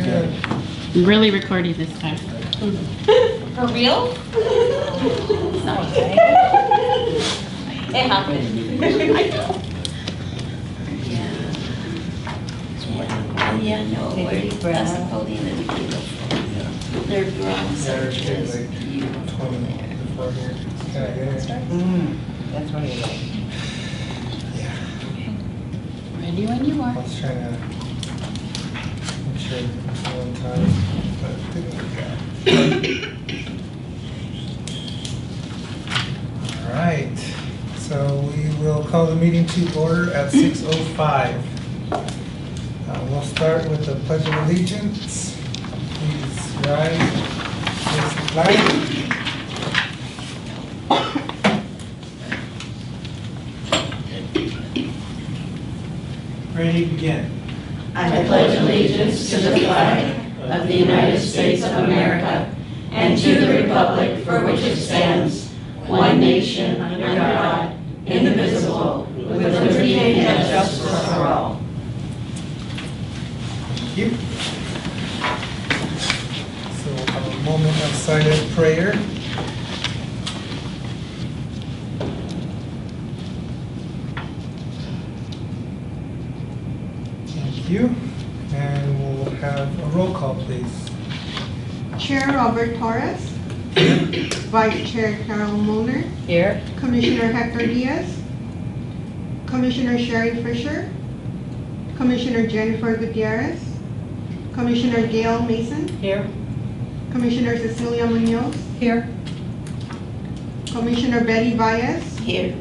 good. I'm really recording this time. For real? It happened. Yeah, no, that's the podium is beautiful. Their ground search is beautiful there. Can I get it? That's what it is. Yeah. Ready when you I are. was trying to make sure it's on time, but it didn't work out. All right. So we will call the meeting to order at 6:05. We'll start with the Pledge of Allegiance. Please rise. Face the flag. Ready, begin. I pledge allegiance to the flag of the United States of America and to the republic for which it stands, one nation under God, indivisible, with liberty and justice for all. Thank you. So we'll have a moment of silent prayer. Thank you. And we'll have a roll call, please. Chair Robert Torres. Vice Chair Carol Mueller. Here. Commissioner Hector Diaz. Commissioner Sherry Fisher. Commissioner Jennifer Gutierrez. Commissioner Gail Mason. Here. Commissioner Cecilia Munoz. Here. Commissioner Betty Baez. Here.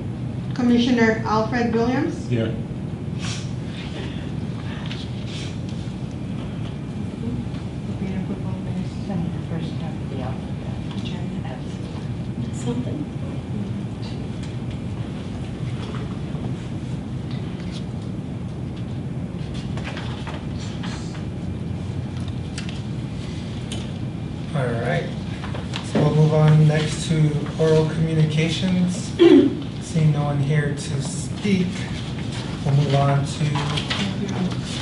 Commissioner Alfred Williams. Here. Something. All right. So we'll move on next to oral communications. Seeing no one here to speak, we'll move on to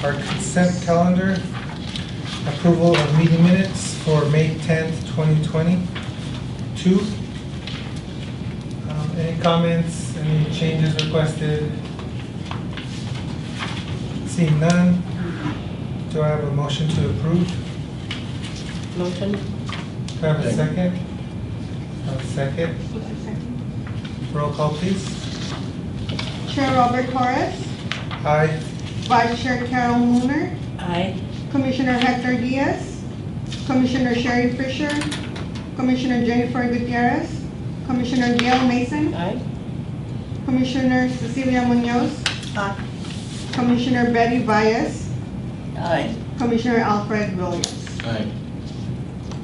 our consent calendar. Approval of meeting minutes for May 10th, 2022. Any comments, any changes requested? Seeing none, do I have a motion to approve? Motion. Do I have a second? A second. Roll call, please. Chair Robert Torres. Aye. Vice Chair Carol Mueller. Aye. Commissioner Hector Diaz. Commissioner Sherry Fisher. Commissioner Jennifer Gutierrez. Commissioner Gail Mason. Aye. Commissioner Cecilia Munoz. Commissioner Betty Baez. Aye. Commissioner Alfred Williams. Aye.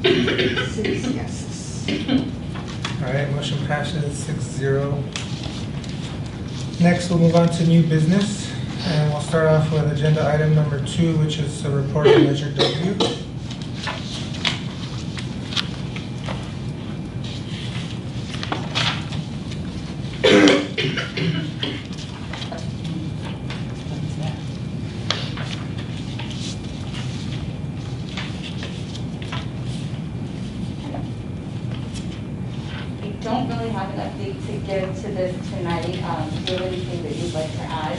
6 yeses. All right, motion passes 6-0. Next, we'll move on to new business, and we'll start off with agenda item number 2, which is a report of Measure W. I don't really have an update to give to this tonight. Do you have anything that you'd like to add?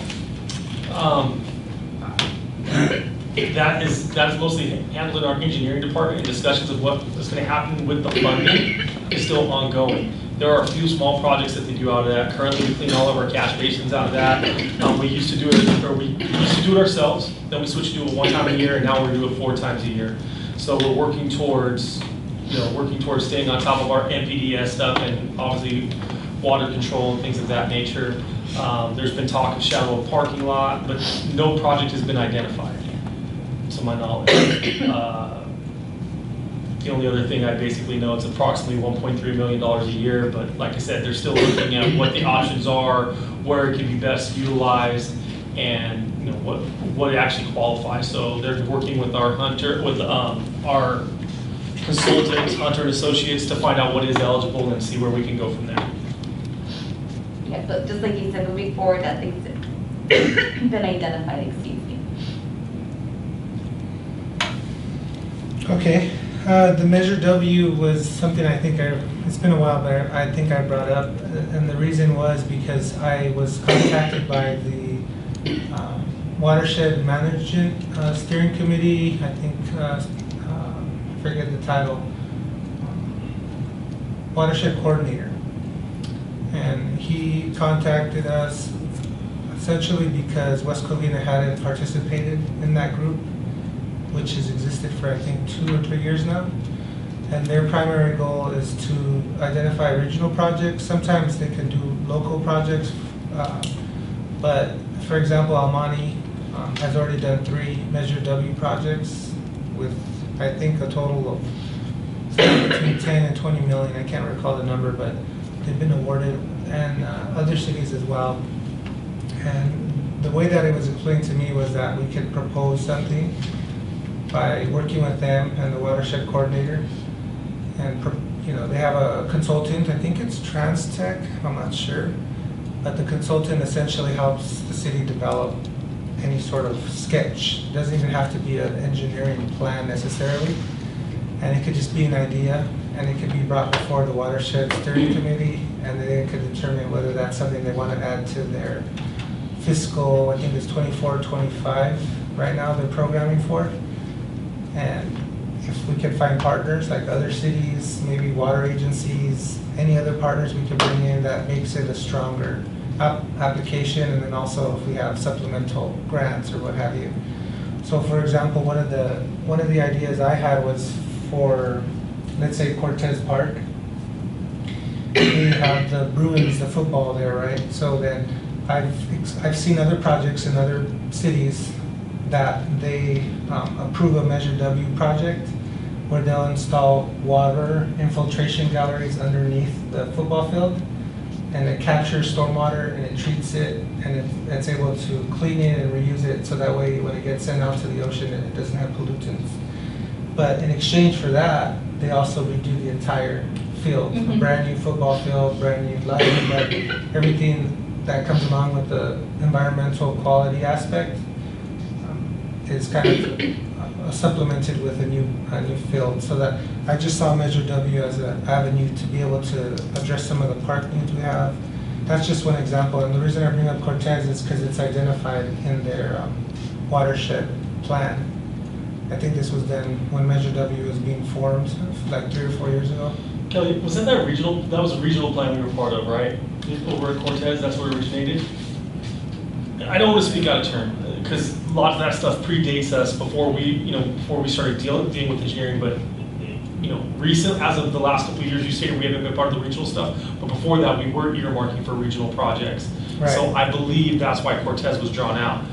That is mostly handled in our engineering department, and discussions of what is going to happen with the funding is still ongoing. There are a few small projects that they do out of that. Currently, we clean all of our catch basins out of that. We used to do it ourselves. Then we switched to do it 1 time a year, and now we're doing it 4 times a year. So we're working towards staying on top of our NPDS stuff and obviously water control and things of that nature. There's been talk of shallow parking lot, but no project has been identified, to my knowledge. The only other thing I basically know is approximately $1.3 million a year, but like I said, they're still looking at what the options are, where it can be best utilized, and what actually qualifies. So they're working with our our consultants, Hunter and Associates, to find out what is eligible and see where we can go from there. Yeah, but just like you said, moving forward, that things have been identified, excuse me. Okay, the Measure W was something it's been a while, but I think I brought up, and the reason was because I was contacted by the Watershed Management Steering Committee, I think, I forget the title, Watershed Coordinator. And he contacted us essentially because West Covina hadn't participated in that group, which has existed for I think 2 or 3 years now. And their primary goal is to identify regional projects. Sometimes they can do local projects, but for example, Almani has already done 3 Measure W projects with I think a total of between 10 and 20 million. I can't recall the number, but they've been awarded, and other cities as well. And the way that it was explained to me was that we could propose something by working with them and the watershed coordinator. And they have a consultant, I think it's TransTech, I'm not sure. But the consultant essentially helps the city develop any sort of sketch. It doesn't even have to be an engineering plan necessarily. And it could just be an idea, and it could be brought before the Watershed Steering Committee, and they could determine whether that's something they want to add to their fiscal, I think it's 24-25 right now they're programming for. And if we can find partners like other cities, maybe water agencies, any other partners we can bring in, that makes it a stronger application. And then also if we have supplemental grants or what have you. So for example, one of the ideas I had was for, let's say, Cortez Park. We have the Bruins, the football there, right? So then I've seen other projects in other cities that they approve a Measure W project where they'll install water infiltration galleries underneath the football field, and it captures stormwater and it treats it, and it's able to clean it and reuse it, so that way when it gets sent out to the ocean it doesn't have pollutants. But in exchange for that, they also redo the entire field, a brand new football field, brand new lighting, everything that comes along with the environmental quality aspect is kind of supplemented with a new field. So that I just saw Measure W as an avenue to be able to address some of the park needs we have. That's just one example, and the reason I bring up Cortez is because it's identified in their watershed plan. I think this was done when Measure W was being formed, like 3 or 4 years ago. Kelly, was that a regional plan we were part of, right? Over at Cortez, that's where it originated? I don't want to speak out of turn, because a lot of that stuff predates us before we started dealing with engineering, but recent, as of the last couple of years, you stated we haven't been part of the regional stuff, but before that we were earmarking for regional projects. Right. So I believe that's why Cortez was drawn out.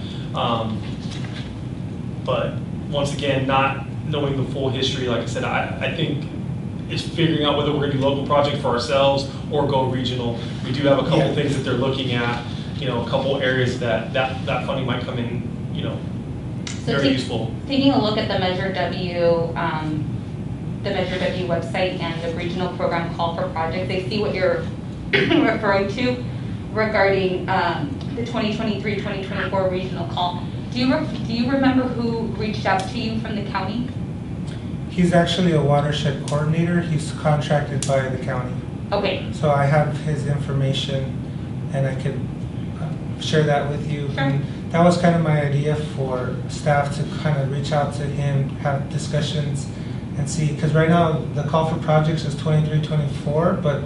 But once again, not knowing the full history, like I said, I think it's figuring out whether we're going to do local project for ourselves or go regional. We do have a couple things that they're looking at, a couple areas that funding might come in, so very useful. Taking a look at the Measure W website and the regional program call for projects, they see what you're referring to regarding the 2023-2024 regional call. Do you remember who reached out to you from the county? He's actually a watershed coordinator. He's contracted by the county. Okay. So I have his information, and I could share that with you. Sure. And that was kind of my idea for staff to kind of reach out to him, have discussions, and see, because right now the call for projects is 23-24, but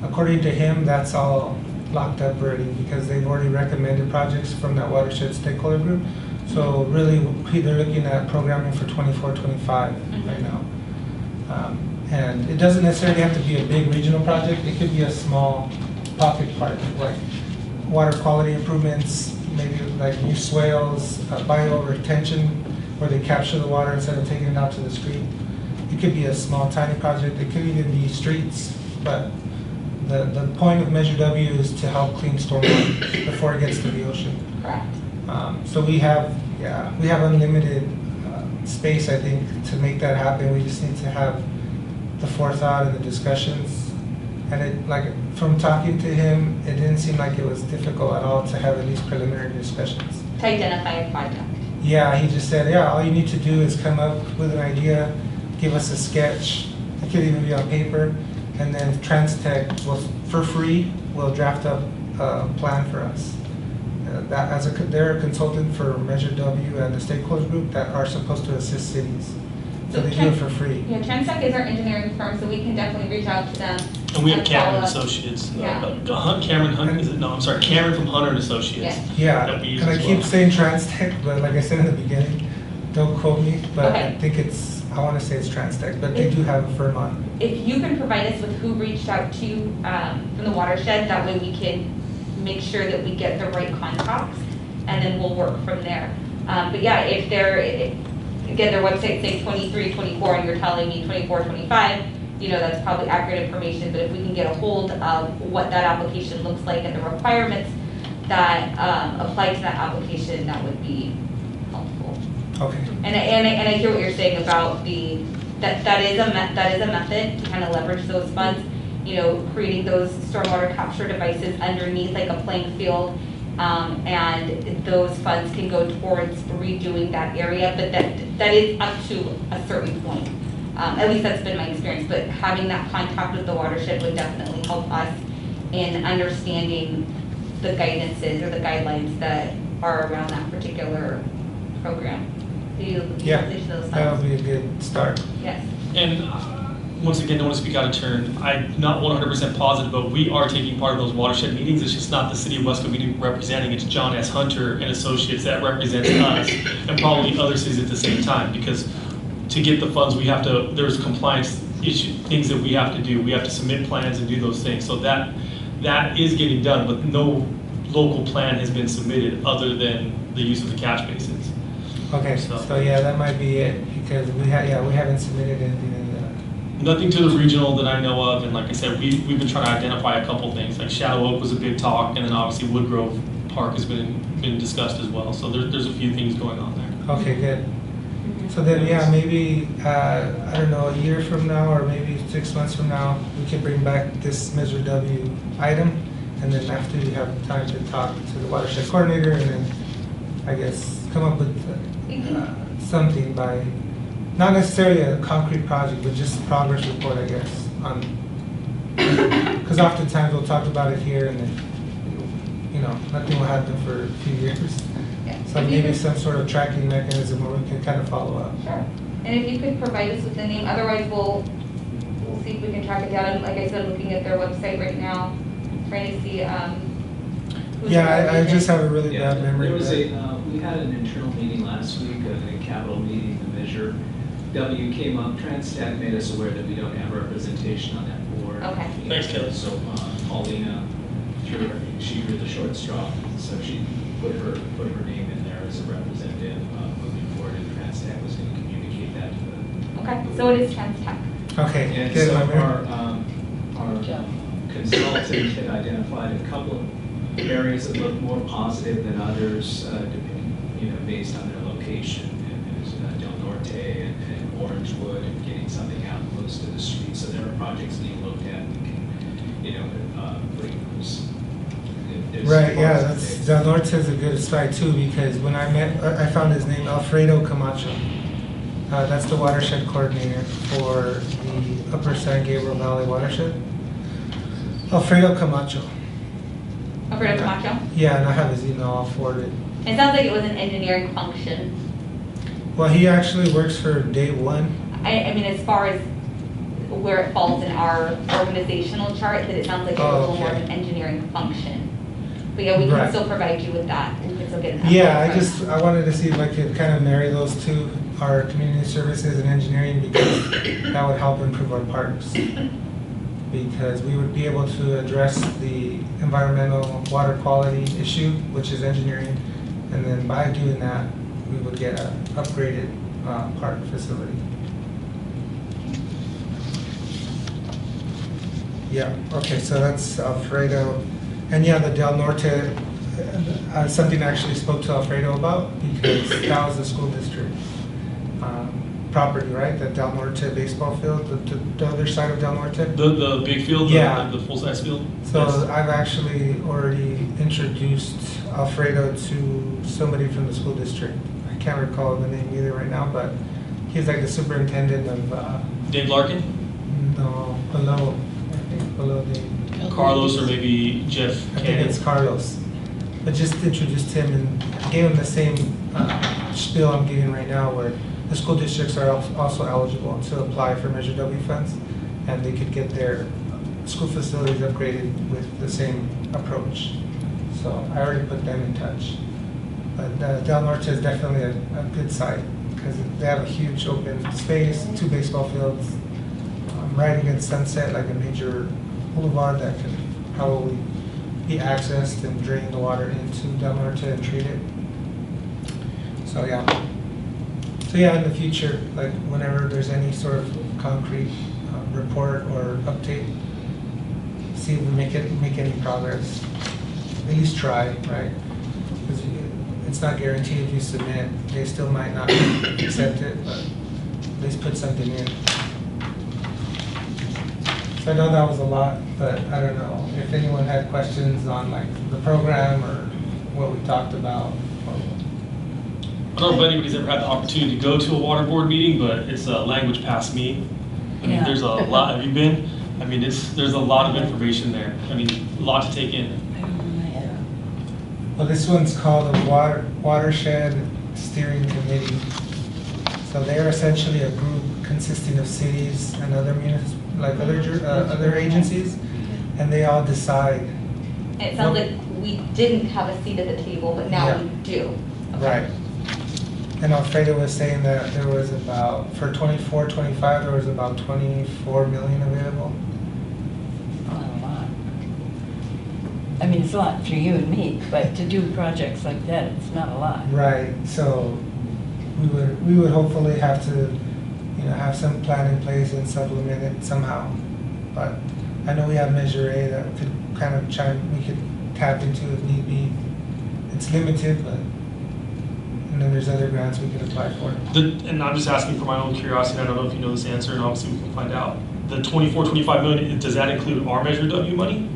according to him, that's all locked up already because they've already recommended projects from that watershed stakeholder group. So really, they're looking at programming for 24-25 right now. And it doesn't necessarily have to be a big regional project. It could be a small pocket park, like water quality improvements, maybe like new swales, bio retention, where they capture the water instead of taking it out to the street. It could be a small, tiny project. It could even be streets, but the point of Measure W is to help clean stormwater before it gets to the ocean. Correct. So we have unlimited space, I think, to make that happen. We just need to have the forethought and the discussions. And it, like, from talking to him, it didn't seem like it was difficult at all to have at least preliminary discussions. To identify a project. Yeah, he just said, all you need to do is come up with an idea, give us a sketch. It could even be on paper. And then TransTech will, for free, will draft up a plan for us. They're a consultant for Measure W and the stakeholders group that are supposed to assist cities. So they do it for free. Yeah, TransTech is our engineering firm, so we can definitely reach out to them. And we have and Cameron follow up. Associates. Yeah. Cameron Hunt, is it? No, I'm sorry, Cameron from Hunter and Associates. Yes. Yeah, That we use and I as keep well. saying TransTech, but like I said in the beginning, don't quote me, but I Okay. think I want to say it's TransTech, but they do have a firm on. If you can provide us with who reached out to you from the Watershed, that way we can make sure that we get the right contacts, and then we'll work from there. But yeah, if again, their website saying 23, 24, and you're telling me 24, 25, that's probably accurate information, but if we can get a hold of what that application looks like and the requirements that apply to that application, that would be helpful. Okay. And I hear what you're saying about that is a method to kind of leverage those funds, creating those stormwater capture devices underneath like a playing field, and those funds can go towards redoing that area, but that is up to a certain point. At least that's been my experience, but having that contact with the Watershed would definitely help us in understanding the guidances or the guidelines that are around that particular program. The utilization of those That funds. would be a good start. Yes. And once again, don't want to speak out of turn. I'm not 100% positive, but we are taking part of those watershed meetings. It's just not the city of West Covina representing. It's John S. Hunter and Associates that represents us, and probably other cities at the same time. Because to get the funds, there's compliance things that we have to do. We have to submit plans and do those things. So that is getting done, but no local plan has been submitted other than the use of the catch basins. Okay, so yeah, that might be it, because we haven't submitted anything in the. Nothing to the regional that I know of, and like I said, we've been trying to identify a couple things. Like Shadow Oak was a big talk, and then obviously Woodgrove Park has been discussed as well. So there's a few things going on there. Okay, good. So then, yeah, maybe, I don't know, a year from now or maybe 6 months from now, we can bring back this Measure W item. And then after you have time to talk to the watershed coordinator and then, I guess, come up with something by, not necessarily a concrete project, but just a progress report, I guess, on, because oftentimes we'll talk about it here and then, nothing will happen for a few years. Yeah. So maybe some sort of tracking mechanism where we can kind of follow up. Sure. And if you could provide us with the name, otherwise we'll see if we can track it down. And like I said, looking at their website right now, trying to see who's Yeah, I just have. have a really Yeah, bad memory. there was but- we had an internal meeting last week, a capital meeting, the Measure W came up. TransTech made us aware that we don't have representation on that board. Okay. Thanks, Kelly. So Paulina, she drew the short straw, so she put her name in there as a representative moving forward, and TransTech was going to communicate that to the. Okay, so it is TransTech. Okay, And good. so my memory. our consultant had identified a couple of areas that looked more positive than others, based on their location. And there's Del Norte and Orangewood, and getting something out close to the street. So there are projects being looked at. We can, bring those. There's Right, yeah, positives. Del Norte is a good site too, because when I found his name, Alfredo Camacho. That's the watershed coordinator for the Upper San Gabriel Valley watershed. Alfredo Camacho. Alfredo Camacho. Yeah, and I have his email all forwarded. It sounds like it was an engineering function. Well, he actually works for Day One. I mean, as far as where it falls in our organizational chart, that it sounds like it's a Oh, little more of okay. an engineering function. But yeah, we can Right. still provide you with that. We can still get an update Yeah, from- I wanted to see if I could kind of marry those two, our community services and engineering, because that would help improve our parks. Because we would be able to address the environmental water quality issue, which is engineering, and then by doing that, we would get an upgraded park facility. Yeah, okay, so that's Alfredo. And yeah, the Del Norte, something I actually spoke to Alfredo about, because that was the school district property, right? The Del Norte baseball field, the other side of Del Norte. The big field, Yeah. the full-size field? So Yes. I've actually already introduced Alfredo to somebody from the school district. I can't recall the name either right now, but He's like the superintendent of, Dave Larkin, no, below, I think below Dave. Carlos, or maybe Jeff I think Cannon. it's Carlos. But just introduced him and gave him the same spiel I'm giving right now, where the school districts are also eligible to apply for Measure W funds, and they could get their school facilities upgraded with the same approach. So I already put them in touch. But Del Norte is definitely a good site, because they have a huge open space, 2 baseball fields, right against Sunset, like a major boulevard that can probably be accessed and drain the water into Del Norte and treat it. So yeah. So yeah, in the future, like whenever there's any sort of concrete report or update, see if we make any progress. At least try, right? Because it's not guaranteed if you submit, they still might not accept it, but at least put something in. So I know that was a lot, but I don't know if anyone had questions on like the program or what we talked about. I don't know if anybody's ever had the opportunity to go to a water board meeting, but it's a language past me. I mean, Yeah. there's a lot. Have you been? I mean, there's a lot of information there. I mean, a lot to take in. Well, this one's called the Watershed Steering Committee. So they're essentially a group consisting of cities and other other agencies, and they all decide. It sounds like we didn't have a seat at the table, but now Yeah. we do. Okay. Right. And Alfredo was saying that there was about, for 24, 25, there was about 24 million available. Not a lot. I mean, it's a lot for you and me, but to do projects like that, it's not a lot. Right, so we would hopefully have to, have some plan in place and supplement it somehow. But I know we have Measure A that could kind of we could tap into if need be. It's limited, but, and then there's other grants we could apply for. And I'm just asking for my own curiosity. I don't know if you know this answer, and obviously we can find out. The 24, 25 million, does that include our Measure W money?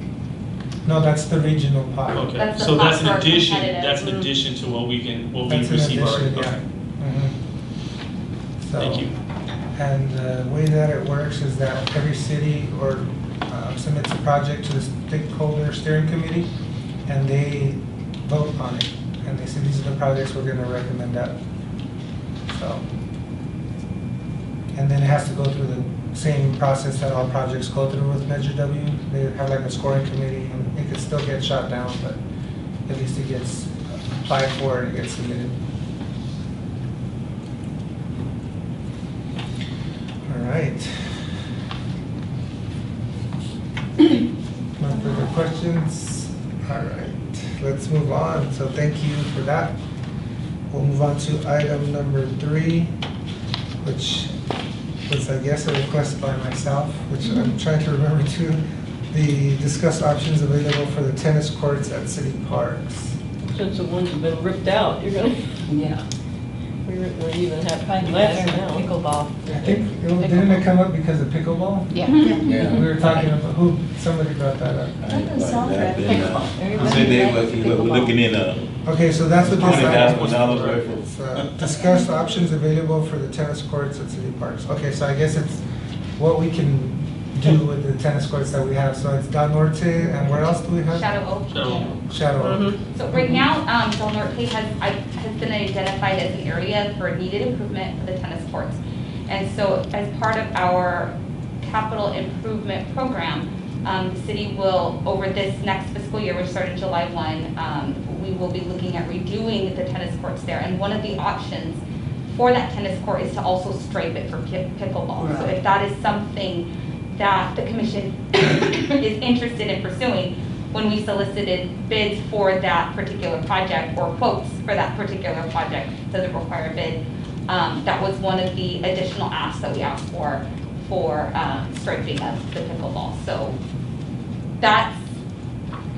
No, that's the regional pot. Okay, That's the so that's an pot for addition. competitive. That's an addition to what we can That's an receive already. addition, Okay. Mhm. So- Thank you. And the way that it works is that every city submits a project to the stakeholder steering committee, and they vote on it. And they say, these are the projects we're gonna recommend up. So, and then it has to go through the same process that all projects go through with Measure W. They have like a scoring committee, and it could still get shot down, but at least it gets applied for and it gets submitted. All right. No further questions? All right, let's move on. So thank you for that. We'll move on to item number 3, which was, I guess, a request by myself, which I'm trying to remember too. The discuss options available for the tennis courts at city parks. Since the ones have been ripped out, you're gonna, Yeah. we even have Probably less better than now. pickleball. I think, didn't it come up because of pickleball? Yeah. Yeah. We were talking about, somebody brought that up. Said they were looking in Okay, so that's what this item was. $20,000 worth of. It's, discuss options available for the tennis courts at city parks. Okay, so I guess it's what we can do with the tennis courts that we have. So it's Del Norte, and where else do we have? Shadow Oak. Shadow Oak. So right now, Del Norte has been identified as an area for needed improvement for the tennis courts. And so as part of our capital improvement program, the city will, over this next fiscal year, which started July 1, we will be looking at redoing the tennis courts there. And one of the options for that tennis court is to also stripe it for pickleball. So if that is something that the commission is interested in pursuing, when we solicited bids for that particular project or quotes for that particular project, doesn't require a bid, that was one of the additional asks that we asked for striping of the pickleball. So that's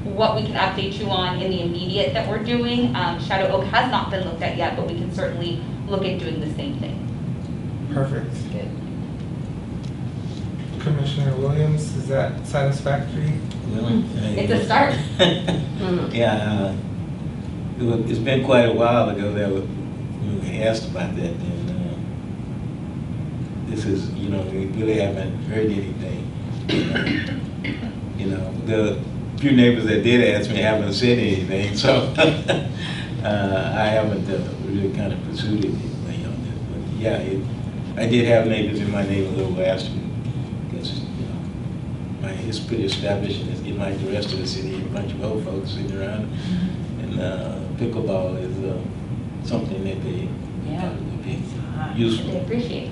what we can update you on in the immediate that we're doing. Shadow Oak has not been looked at yet, but we can certainly look at doing the same thing. Perfect. Commissioner Williams, is that satisfactory? It's a start. Yeah, it's been quite a while ago that we asked about that, and this is, you know, we really haven't heard anything. You know, the few neighbors that did ask me haven't said anything, so I haven't really kind of pursued anything on this. But yeah, I did have neighbors in my neighborhood who asked me, because, you know, it's pretty established, and it's getting like the rest of the city, a bunch of old folks sitting around. And pickleball is something that they would be useful. They appreciate.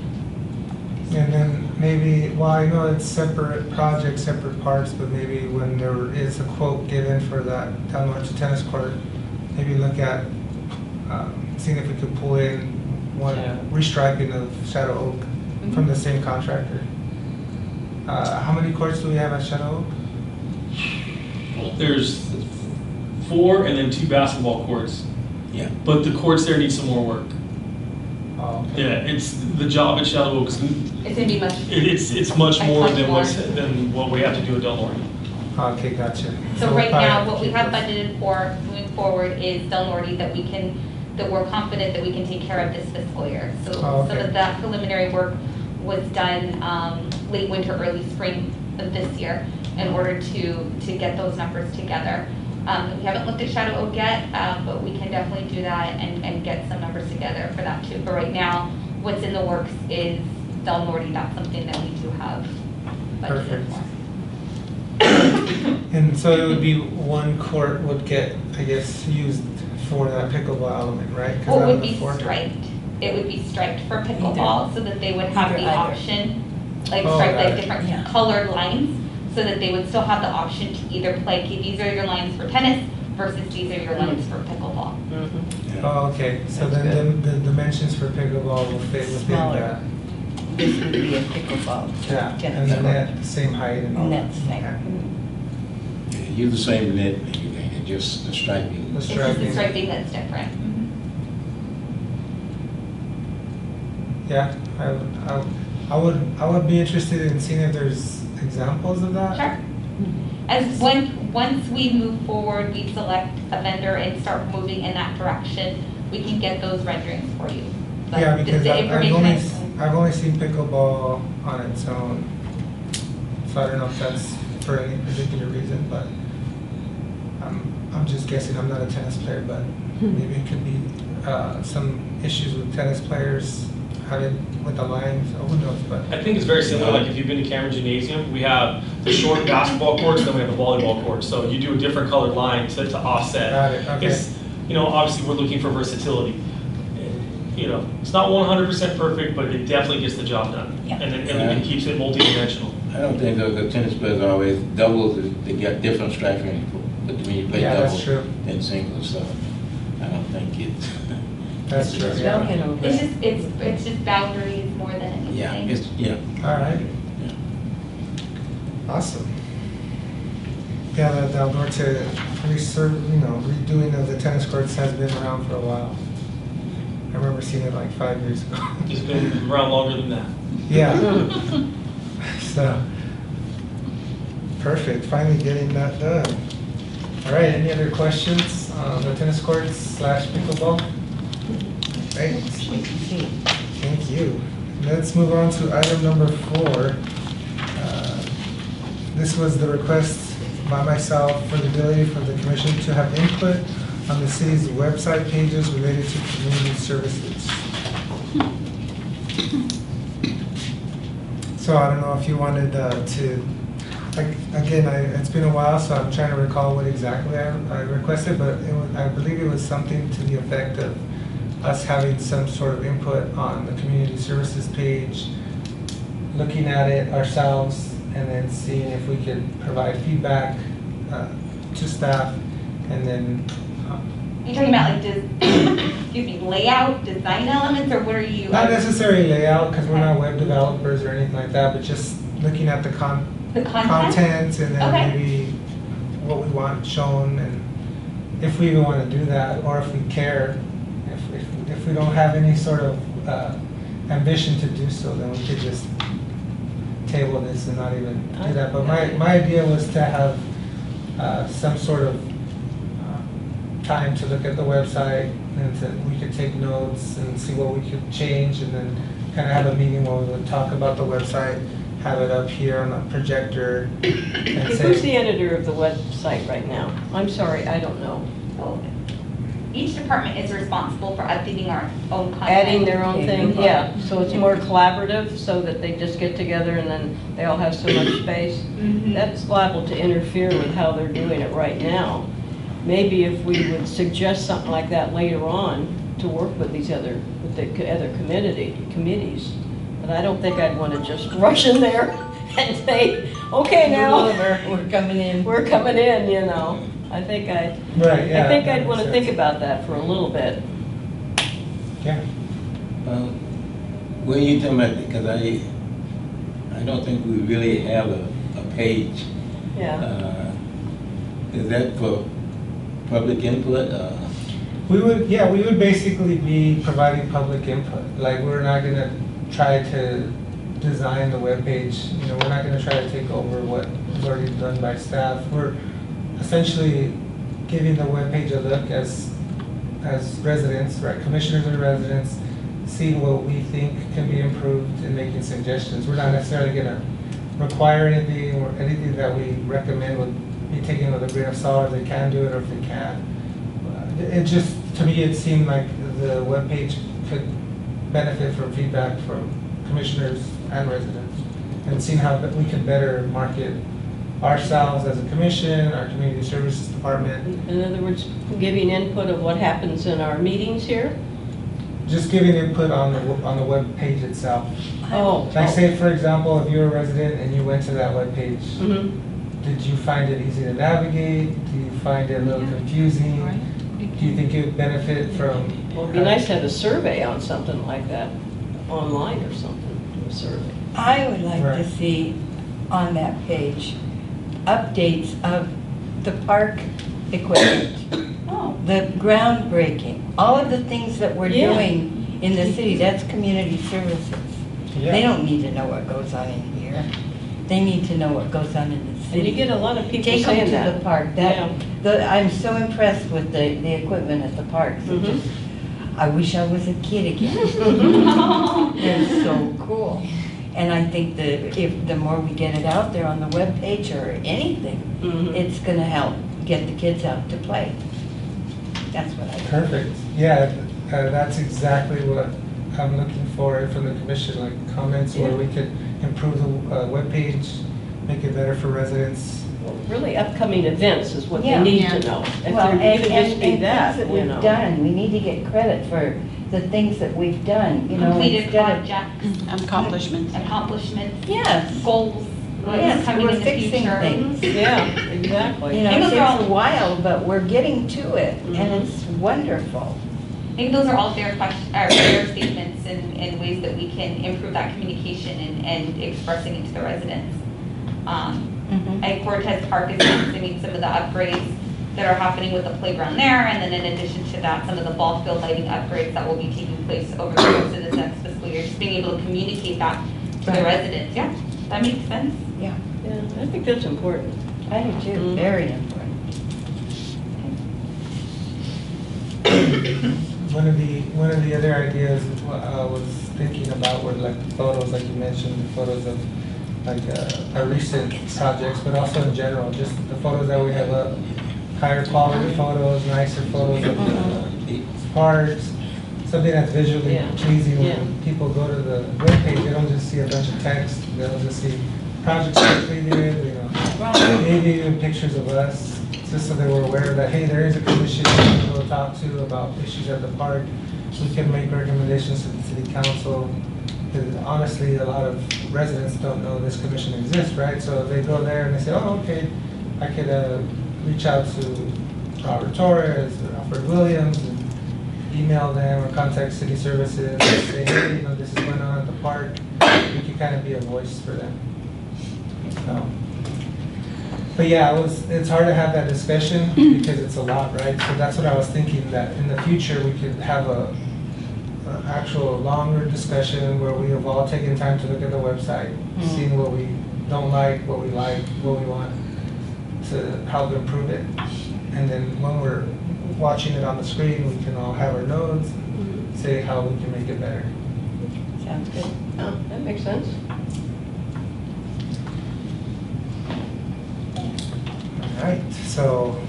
And then maybe, well, I know it's separate projects, separate parts, but maybe when there is a quote given for that Del Norte tennis court, maybe look at seeing if we could pull in one restriping of Shadow Oak from the same contractor. How many courts do we have at Shadow Oak? There's 4 and then 2 basketball courts. Yeah. But the courts there need some more work. Oh, okay. Yeah, it's the job at Shadow Oak. It's gonna be much. It's much more Much than more. than what we have to do at Del Norte. Okay, gotcha. So we'll right probably now, have to what we keep have this. budgeted for moving forward is Del Norte that we're confident that we can take care of this fiscal year. So Oh, some okay. of that preliminary work was done late winter, early spring of this year in order to get those numbers together. We haven't looked at Shadow Oak yet, but we can definitely do that and get some numbers together for that too. But right now, what's in the works is Del Norte. That's something that we do have budgeted Perfect. for. And so it would be one court would get, I guess, used for that pickleball element, right? 'Cause Well, out it of would the be 4. striped. It would be striped for pickleball so that they would have the Either. option, like Oh, stripe got like it. different Yeah. colored lines, so that they would still have the option to either play, okay, these are your lines for tennis versus these are your lines for pickleball. Yeah. Oh, okay, so That's then the dimensions for pickleball will fit within Smaller. that. This would be a pickleball. Yeah, and tennis the court. net, the same height and all that. Net same. Okay. Yeah, use the same net and everything, and just the striping. The It's just the striping. striping that's different. Yeah, I would be interested in seeing if there's examples of that. Sure. Once we move forward, we select a vendor and start moving in that direction, we can get those renderings for you. But Yeah, the- because the information I've only seen pickleball on its own. So I don't know if that's for any particular reason, but I'm just guessing. I'm not a tennis player, but maybe it could be some issues with tennis players having with the lines, or who knows, but. I think it's very similar, like if you've been to Cameron Gymnasium, we have the short basketball courts, then we have the volleyball courts. So you do a different colored line to offset. Got it, okay. It's, you know, obviously we're looking for versatility. You know, it's not 100% perfect, but it definitely gets the job done. Yeah. And it keeps it multi-dimensional. I don't think the tennis players always doubles, they get different striping, but when you play Yeah, that's double true. and singles, so I don't think it's. That's true, It's yeah. walking over. it's just boundaries more than anything. Yeah, it's, yeah. All right, Yeah. awesome. Yeah, the Del Norte redoing of the tennis courts has been around for a while. I remember seeing it like 5 years ago. It's been around longer than that. Yeah. So, perfect, finally getting that done. All right, any other questions on the tennis courts / pickleball? Right, thank you. Let's move on to item number 4. This was the request by myself for the ability for the commission to have input on the city's website pages related to community services. So I don't know if you wanted to, again, it's been a while, so I'm trying to recall what exactly I requested, but I believe it was something to the effect of us having some sort of input on the community services page, looking at it ourselves, and then seeing if we could provide feedback to staff, and then, You're talking about like, excuse me, layout, design elements, or what are you? not necessarily layout, because we're not web developers or anything like that, but just looking at the The content? content and then Okay. maybe what we want shown, and if we even want to do that, or if we care. If we don't have any sort of ambition to do so, then we could just table this and not even do that. But my idea was to have some sort of time to look at the website, and we could take notes and see what we could change, and then kind of have a meeting where we would talk about the website, have it up here on a projector, and Who's the say, editor of the website right now? I'm sorry, I don't know. So each department is responsible for updating our own content. Adding their own thing, yeah. So it's more collaborative, so that they just get together and then they all have so much space. Mhm. That's liable to interfere with how they're doing it right now. Maybe if we would suggest something like that later on to work with these other committees. But I don't think I'd want to just rush in there and say, okay, now, We're coming in. we're coming in, you know. I think right, I'd yeah. want to think about that for a little bit. Yeah. What are you talking about? Because I don't think we really have a page. Yeah. Is that for public input? We would basically be providing public input. Like, we're not gonna try to design the webpage, you know, we're not gonna try to take over what is already done by staff. We're essentially giving the webpage a look as residents, right, commissioners and residents, seeing what we think can be improved and making suggestions. We're not necessarily gonna require anything, or anything that we recommend would be taken with a grain of salt, if they can do it or if they can't. It just, to me, it seemed like the webpage could benefit from feedback from commissioners and residents, and seeing how we can better market ourselves as a commission, our community services department. In other words, giving input of what happens in our meetings here? Just giving input on the web page itself. Oh. Like, say, for example, if you're a resident and you went to that web page, Mhm. did you find it easy to navigate? Do you find it a little confusing? Do you think it would benefit from? Well, it'd be nice to have a survey on something like that, online or something, do a survey. I would like to Right. see on that page updates of the park equipment, Oh, the groundbreaking, all of the things that we're Yeah. doing in the city. That's community services. Yeah. They don't need to know what goes on in here. They need to know what goes on in the And you city. get a lot of people Take them saying to that. the park. Yeah. I'm so impressed with the equipment at the parks. It Mhm. just, I wish I was a kid again. They're so cool. And I think that if the more we get it out there on the webpage or anything, Mhm. it's gonna help get the kids out to play. That's what I think. Perfect. Yeah, that's exactly what I'm looking for from the commission, like comments where Yeah. we could improve the webpage, make it better for residents. Well, really, upcoming events is what they Yeah. need Yeah. to know. If Well, there even just be that, things that you we've know. done, we need to get credit for the things that we've done, you know, completed instead of. projects, Accomplishments. accomplishments, Yes, goals, what's yes, coming we're in the fixing future. things. Yeah, exactly. You know, And it those takes are all- a while, but we're getting to it, and Mhm. it's wonderful. I think those are all fair fair statements and ways that we can improve that communication and expressing it to the residents. At Cortez Park is doing some of the upgrades that are happening with the playground there, and then in addition to that, some of the ball field lighting upgrades that will be taking place over the course of this next fiscal year, just being able to communicate that to the Right. residents. Yeah, that makes sense. Yeah, Yeah, I think that's important. I do too, Mhm. very important. One of the other ideas I was thinking about were like photos, like you mentioned, the photos of like our recent projects, but also in general, just the photos that we have up, higher quality photos, nicer photos of the parks, something that's visually Yeah. pleasing. Yeah. When people go to the webpage, they don't just see a bunch of text, they'll just see projects completed, you know, maybe even pictures of us, just so they were aware that, hey, there is a commission we can go talk to about issues at the park. We can make recommendations to the city council. Because honestly, a lot of residents don't know this commission exists, right? So they go there and they say, oh, okay, I could reach out to Robert Torres or Alfred Williams and email them or contact city services and say, hey, you know, this is going on at the park. We can kind of be a voice for them. So, but yeah, it's hard to have that discussion because it's a lot, right? So that's what I was thinking, that in the future we could have a actual longer discussion where we have all taken time to look at the website, seeing what we don't like, what we want to help improve it. And then when we're watching it on the screen, we can all have our notes and say how we can make it better. Sounds good. Oh, that makes sense. All right, so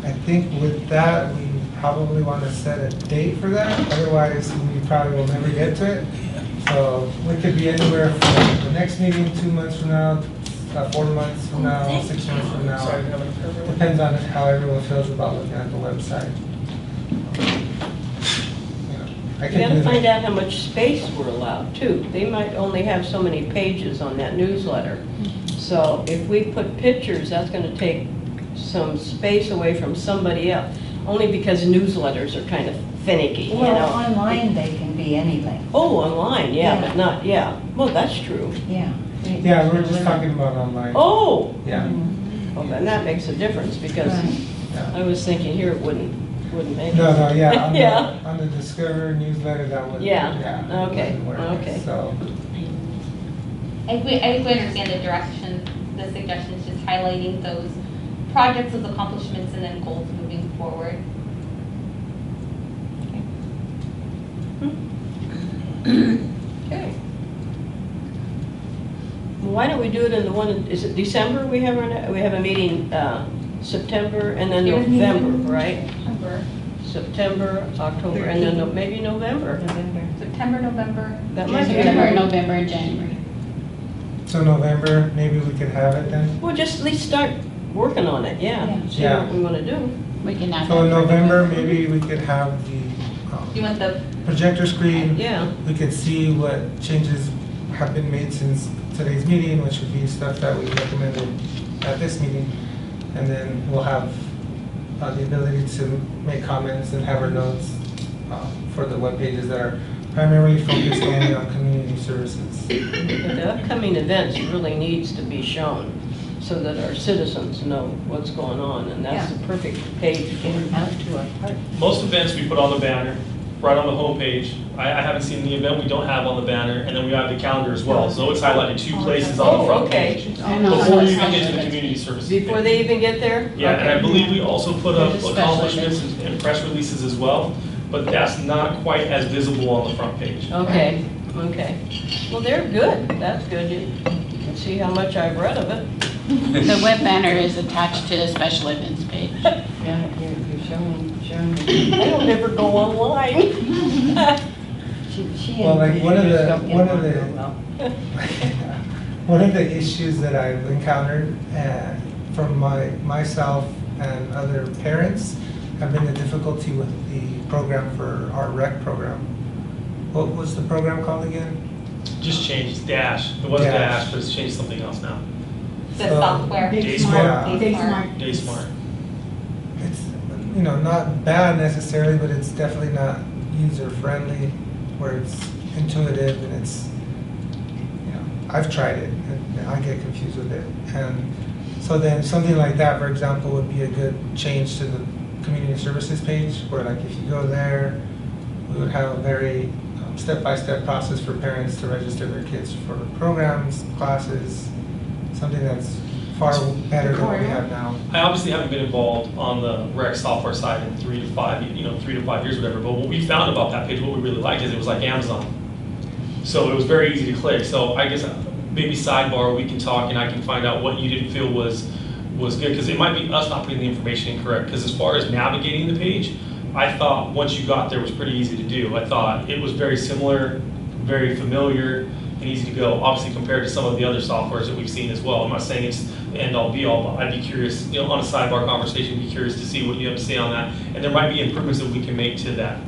I think with that, we probably want to set a date for that, otherwise we probably will never get to it. So we could be anywhere from the next meeting, 2 months from now, 4 months from now, 6 months from now. Depends on how everyone feels about looking at the website. I We can gotta do find that. out how much space we're allowed too. They might only have so many pages on that newsletter. So if we put pictures, that's gonna take some space away from somebody else. Only because newsletters are kind of finicky, you Well, know? online, they can be any length. Oh, online, yeah, Yeah. but not, yeah. Well, that's true. Yeah. Yeah, we're just talking about online. Oh, Yeah, well, then that makes a difference because Right. yeah. I was thinking here it wouldn't make. No, no, yeah, on Yeah. the, on the Discover newsletter, that would, Yeah, yeah. it okay, wouldn't work. okay. So, I think we understand the direction, the suggestions, just highlighting those projects, those accomplishments, and then goals moving forward. Okay. Well, why don't we do it in the one, is it December we have we have a meeting, September and then November, right? September, October, and then maybe November. November. September, November. That might be September, good. November, and January. so November, maybe we could have it then? We'll just at least start working on it, yeah. Yeah. See Yeah. what we want to do. We can add So in that for November, maybe we could have the You want the, projector screen. Yeah, We could see what changes have been made since today's meeting, which would be stuff that we recommended at this meeting. And then we'll have the ability to make comments and have our notes for the web pages that are primarily focused only on community services. but the upcoming events really needs to be shown so that our citizens know what's going on, and that's Yeah. the perfect page for Get it. it out to our partners. Most events we put on the banner, right on the homepage. I haven't seen the event we don't have on the banner, and then we have the calendar as well. So it's highlighted 2 places on the Oh, front okay. page. I know. Before you even get to the community services. Before page. they even get there? Yeah, and I Okay. believe we also put up There's a special accomplishments and press releases as well, but that's not quite as visible on the front page. Okay, okay. Well, they're good. That's good. You can see how much I've read of it. The web banner is attached to the special events page. Yeah, you're showing me. I don't ever go online. She Well, like, and one of Peter the- don't get one of along the- real well. One of the issues that I've encountered from myself and other parents have been the difficulty with the program for our rec program. What was the program called again? Just changed Dash. It was Dash. Dash, but it's changed something else now. the So- software. Daysmart. Daysmart. Daysmart. It's, not bad necessarily, but it's definitely not user-friendly, where it's intuitive and it's, I've tried it and I get confused with it. And so then something like that, for example, would be a good change to the community services page, where like if you go there, we would have a very step-by-step process for parents to register their kids for programs, classes, something that's far better than what we have now. I obviously haven't been involved on the rec software side in 3 to 5, 3 to 5 years, whatever. But what we found about that page, what we really liked is it was like Amazon. So it was very easy to click. So I guess maybe sidebar, we can talk and I can find out what you didn't feel was good, because it might be us not putting the information in correct. Because as far as navigating the page, I thought once you got there it was pretty easy to do. I thought it was very similar, very familiar, and easy to go. Obviously compared to some of the other softwares that we've seen as well. I'm not saying it's the end all be all, but I'd be curious, on a sidebar conversation, be curious to see what you have to say on that. And there might be improvements that we can make to that.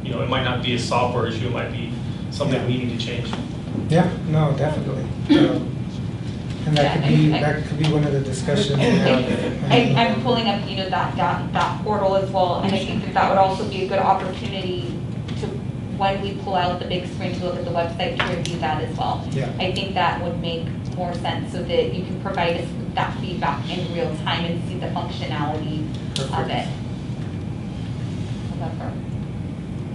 It might not be a software issue, it might be something we need to change. Yeah, no, definitely. And that could be one of the discussions we have. I'm pulling up, that portal as well, and I think that would also be a good opportunity to, when we pull out the big screen to look at the website, to review that as well. Yeah. I think that would make more sense so that you can provide us with that feedback in real time and see the functionality of Perfect. it. November.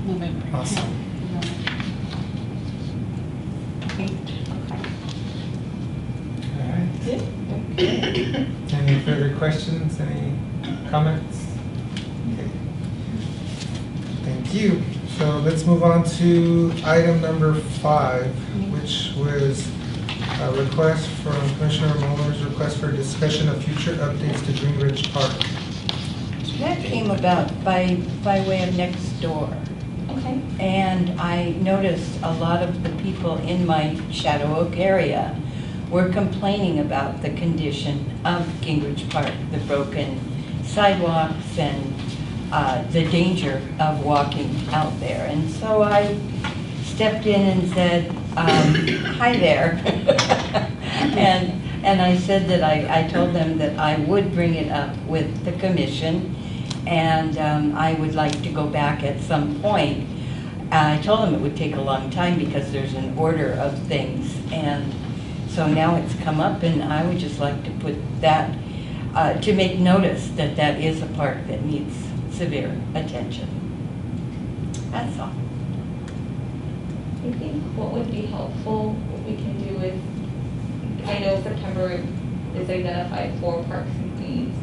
November. Awesome. Okay. All right. Any further questions, any comments? Okay. Thank you. So let's move on to item number 5, which was a request from Commissioner Mueller's request for discussion of future updates to Greenridge Park. That came about by way of next door. Okay. And I noticed a lot of the people in my Shadow Oak area were complaining about the condition of Gingrich Park, the broken sidewalks and the danger of walking out there. And so I stepped in and said, hi there. And I said that I told them that I would bring it up with the commission, and I would like to go back at some point. I told them it would take a long time because there's an order of things, and so now it's come up, and I would just like to put that, to make notice that that is a park that needs severe attention. That's all. I think what would be helpful, what we can do is, I know September is identified for parks and themes.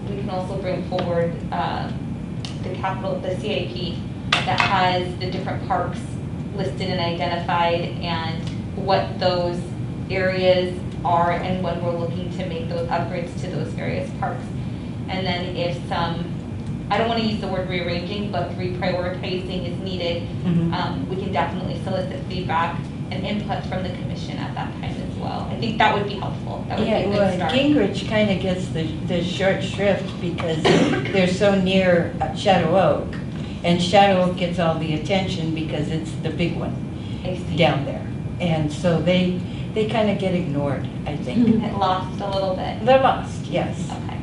We can also bring forward the CIP that has the different parks listed and identified and what those areas are and when we're looking to make those upgrades to those various parks. And then if some, I don't want to use the word rearranging, but reprioritizing is needed, we can definitely solicit feedback and input from the commission at that time as well. I think that would be helpful. That would be a good start. Gingrich kind of gets the short shrift because they're so near Shadow Oak, and Shadow Oak gets all the attention because it's the big one down there. And so they kind of get ignored, I think. It lost a little bit. They're lost, yes. Okay.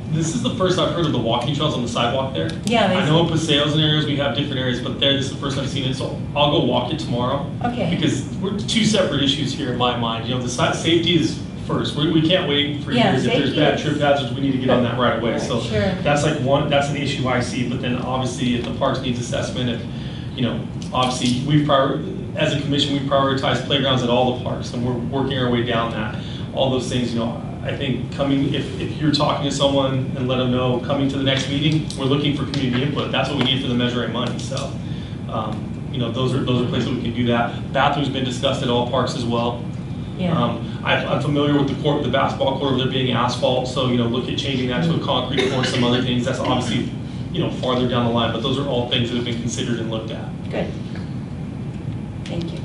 This is the first I've heard of the walking trails on the sidewalk there. Yeah. I know in Paseos and areas, we have different areas, but there, this is the first I've seen it, so I'll go walk it tomorrow. Okay. Because we're two separate issues here in my mind. You know, the safety is first. We can't wait for Yeah, years. If there's safety bad is- trip hazards, we need to get on that right away. So Sure. that's like one, that's an issue I see, but then obviously if the parks needs assessment, if, you know, obviously as a commission, we prioritize playgrounds at all the parks, and we're working our way down that. All those things, you know, I think if you're talking to someone and let them know, coming to the next meeting, we're looking for community input. That's what we need for the measuring money, so. You know, those are places we can do that. Bathrooms been discussed at all parks as well. Yeah. I'm familiar with the basketball court, they're being asphalt, so, you know, look at changing that to a concrete court, some other things. That's obviously, you know, farther down the line, but those are all things that have been considered and looked at. Good. Thank you.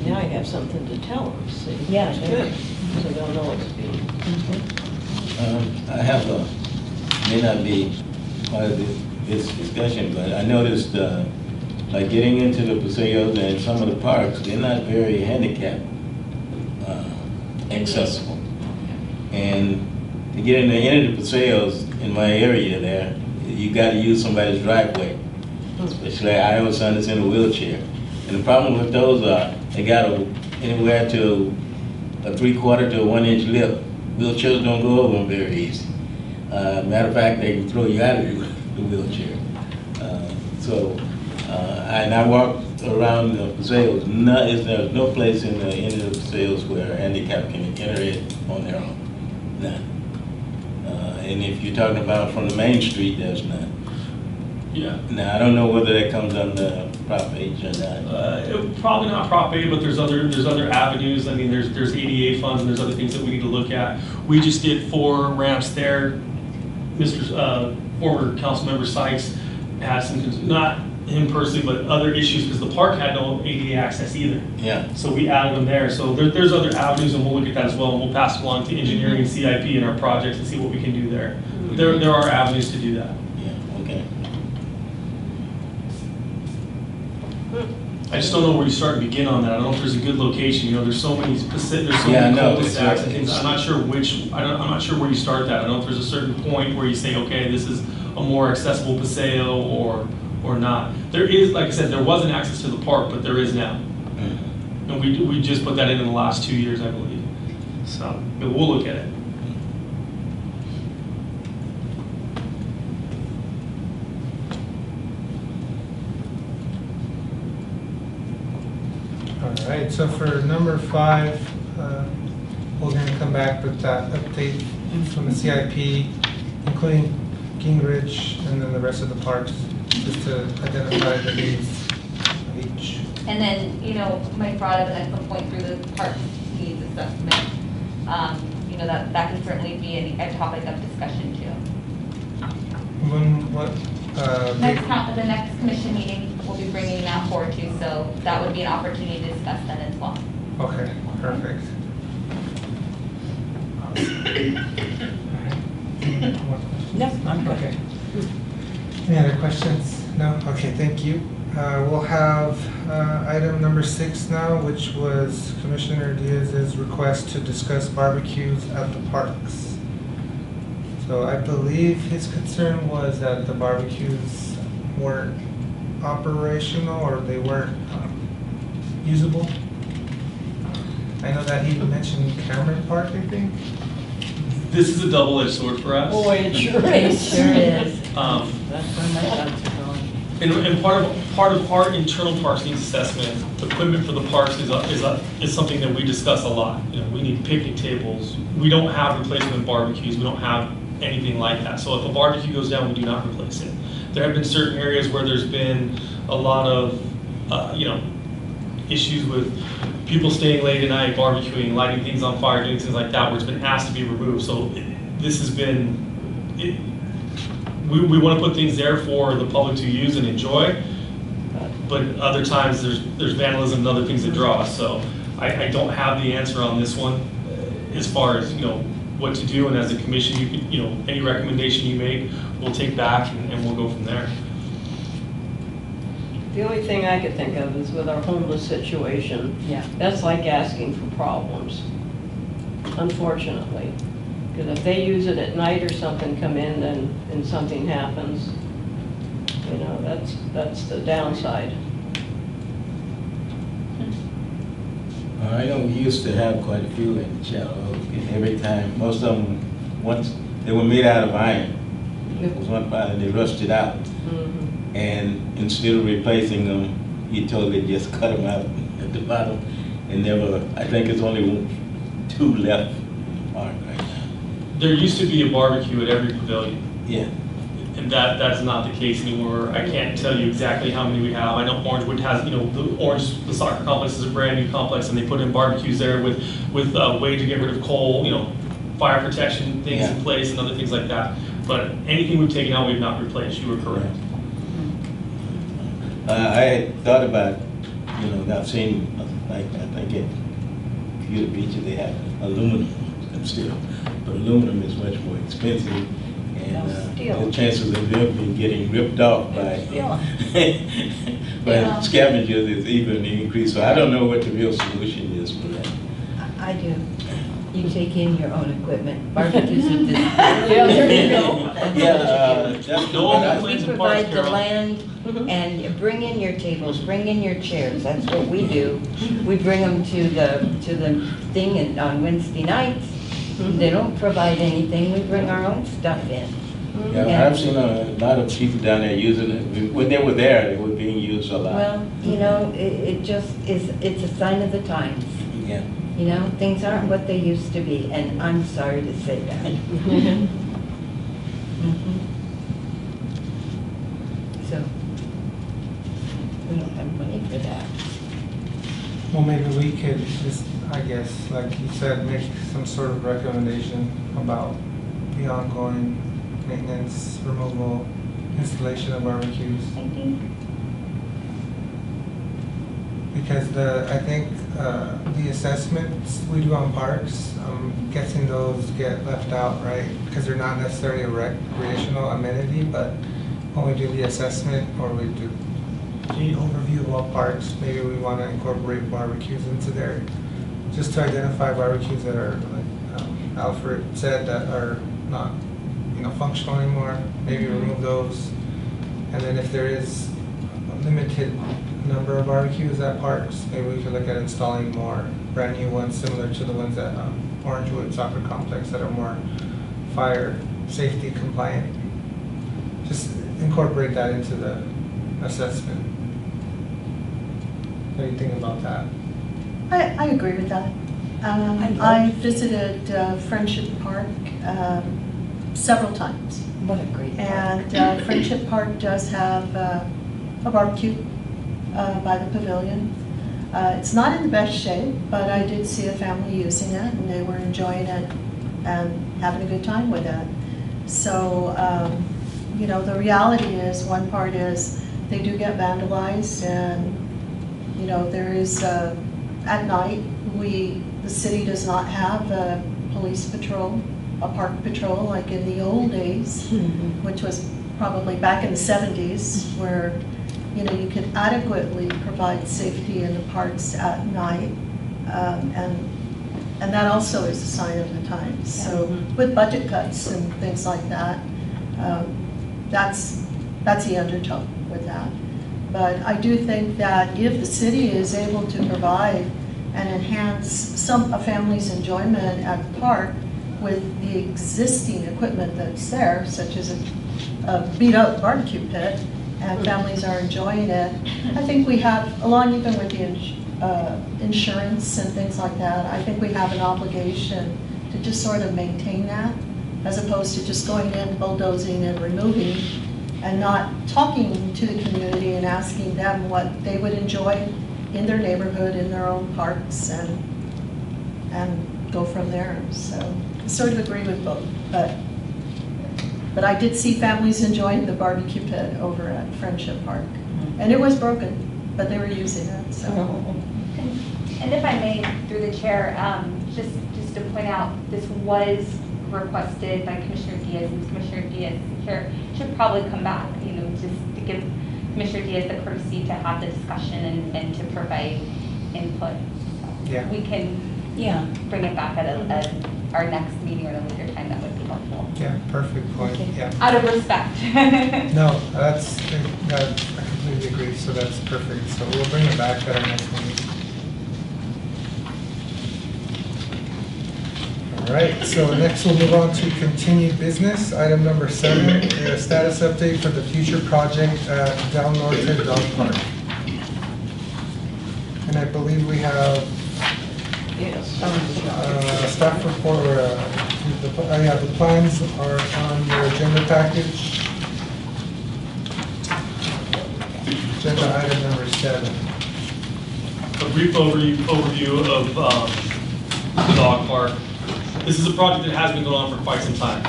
Now I have something to tell them, see? Yeah, That's sure. good. So they'll know what to do. I have may not be part of this discussion, but I noticed, like getting into the Paseos and some of the parks, they're not very handicap accessible. And to get into any of the Paseos in my area there, you got to use somebody's driveway. Especially I have a son that's in a wheelchair. And the problem with those are, they got anywhere to a 3/4 to a 1-inch lip. Wheelchairs don't go over them very easy. Matter of fact, they can throw you out of the wheelchair. And I walked around the Paseos. There's no place in the end of the Paseos where a handicap can enter it on their own. None. And if you're talking about from the main street, there's none. Yeah. Now, I don't know whether that comes under Prop H or not. Probably not Prop A, but there's other avenues. I mean, there's ADA funds and there's other things that we need to look at. We just did 4 ramps there. Former council member Sykes had some, not him personally, but other issues because the park had no ADA access either. Yeah. So we added them there. So there's other avenues and we'll look at that as well. And we'll pass it along to engineering and CIP in our projects and see what we can do there. But there are avenues to do that. Yeah, okay. I just don't know where you start and begin on that. I don't know if there's a good location. You know, there's so many specific, Yeah, I many know. cul-de-sacs and things. I'm not sure I'm not sure where you start that. I don't know if there's a certain point where you say, okay, this is a more accessible paseo or not. There is, like I said, there wasn't access to the park, but there is now. And we just put that in the last 2 years, I believe. So, but we'll look at it. All right, so for number 5, we're going to come back with that update from the CIP, including Gingrich and then the rest of the parks. just to identify the needs of each. And then, Mike brought up an excellent point through the park needs assessment. That can certainly be a topic of discussion too. The next commission meeting, we'll be bringing that forward too, so that would be an opportunity to discuss that as well. Okay, perfect. No, I'm good. Okay. Any other questions? No? Okay, thank you. We'll have item number 6 now, which was Commissioner Diaz's request to discuss barbecues at the parks. So I believe his concern was that the barbecues weren't operational or they weren't usable. I know that he mentioned Cameron Park, I think. This is a double-edged sword for us. Boy, it sure is. Sure is. Um, That's where my thoughts are going. And part of our internal parks needs assessment, equipment for the parks is something that we discuss a lot. We need picnic tables. We don't have replacement barbecues. We don't have anything like that. So if a barbecue goes down, we do not replace it. There have been certain areas where there's been a lot of, issues with people staying late at night, barbecuing, lighting things on fire, doing things like that, where it's been asked to be removed. So this has been, we want to put things there for the public to use and enjoy, but other times there's vandalism and other things that draw us. So I don't have the answer on this one as far as, what to do, and as a commission, you can, any recommendation you make, we'll take back and we'll go from there. The only thing I could think of is with our homeless situation. Yeah. That's like asking for problems, unfortunately. Because if they use it at night or something, come in and something happens, that's the downside. I know we used to have quite a few in the Channel Oak, and every time, most of them, once they were made out of iron. It was one part and they rusted out. Mm-hmm. And instead of replacing them, he totally just cut them out at the bottom. And I think it's only 2 left in the park right now. There used to be a barbecue at every pavilion. Yeah. And that's not the case anymore. I can't tell you exactly how many we have. I know Orangewood has, the soccer complex is a brand new complex, and they put in barbecues there with a way to get rid of coal, fire protection things in place and other things like that. But anything we've taken out, we've not replaced. You were correct. I had thought about, I've seen, like, I think at Beauty Beach, they have aluminum still, but aluminum is much more expensive. And the chances of them getting ripped off by scavengers is even increased. So I don't know what the real solution is for that. I do. You take in your own equipment. Barbecues at this. Yeah, there you go. That's No one what I- complains. We in parks, provide the Carol. land and bring in your tables, bring in your chairs. That's what we do. We bring them to the thing on Wednesday nights. They don't provide anything. We bring our own stuff in. Yeah, I've seen a lot of people down there using it. When they were there, they were being used a lot. Well, it just is, it's a sign of the times. Yeah. Things aren't what they used to be, and I'm sorry to say that. So, we don't have money for that. Well, maybe we could just, I guess, like you said, make some sort of recommendation about the ongoing maintenance, removal, installation of barbecues. I think. Because I think the assessments we do on parks, I'm guessing those get left out, right? Because they're not necessarily a recreational amenity, but when we do the assessment or we do the overview of all parks, maybe we want to incorporate barbecues into there, just to identify barbecues that are, like Alfred said, that are not, functional anymore. Maybe remove those, and then if there is a limited number of barbecues at parks, maybe we could look at installing more brand new ones similar to the ones at Orangewood Soccer Complex that are more fire safety compliant. Just incorporate that into the assessment. What do you think about that? I agree with that. I visited Friendship Park several times, What a great park. And Friendship Park does have a barbecue by the pavilion. It's not in the best shape, but I did see a family using it, and they were enjoying it and having a good time with it. So, you know, the reality is, one part is they do get vandalized, and, you know, there is, at night, the city does not have a police patrol, a park patrol like in the old days, which was probably back in the 70s, where, you know, you could adequately provide safety in the parks at night. And that also is a sign of the times. So with budget cuts and things like that, that's the undertow with that. But I do think that if the city is able to provide and enhance a family's enjoyment at the park with the existing equipment that's there, such as a beat-up barbecue pit, and families are enjoying it, I think we have, along even with the insurance and things like that, I think we have an obligation to just sort of maintain that, as opposed to just going in, bulldozing and removing, and not talking to the community and asking them what they would enjoy in their neighborhood, in their own parks, and go from there. So I sort of agree with both, but I did see families enjoying the barbecue pit over at Friendship Park. And it was broken, but they were using it, so. And if I may, through the chair, just to point out, this was requested by Commissioner Diaz, and Commissioner Diaz here should probably come back, you know, just to give Commissioner Diaz the courtesy to have the discussion and to provide input. Yeah. We can bring it back at our next meeting or a later time. That would be helpful. Yeah, perfect point. Okay. Yeah. Out of respect. No, I completely agree. So that's perfect. So we'll bring it back at our next meeting. All right. So next we'll move on to continued business. Item number 7, a status update for the future project at Del Norte Dog Park. And I believe we have staff report, or the plans are on your agenda package. Agenda item number 7. A brief overview of the dog park. This is a project that has been going on for quite some time.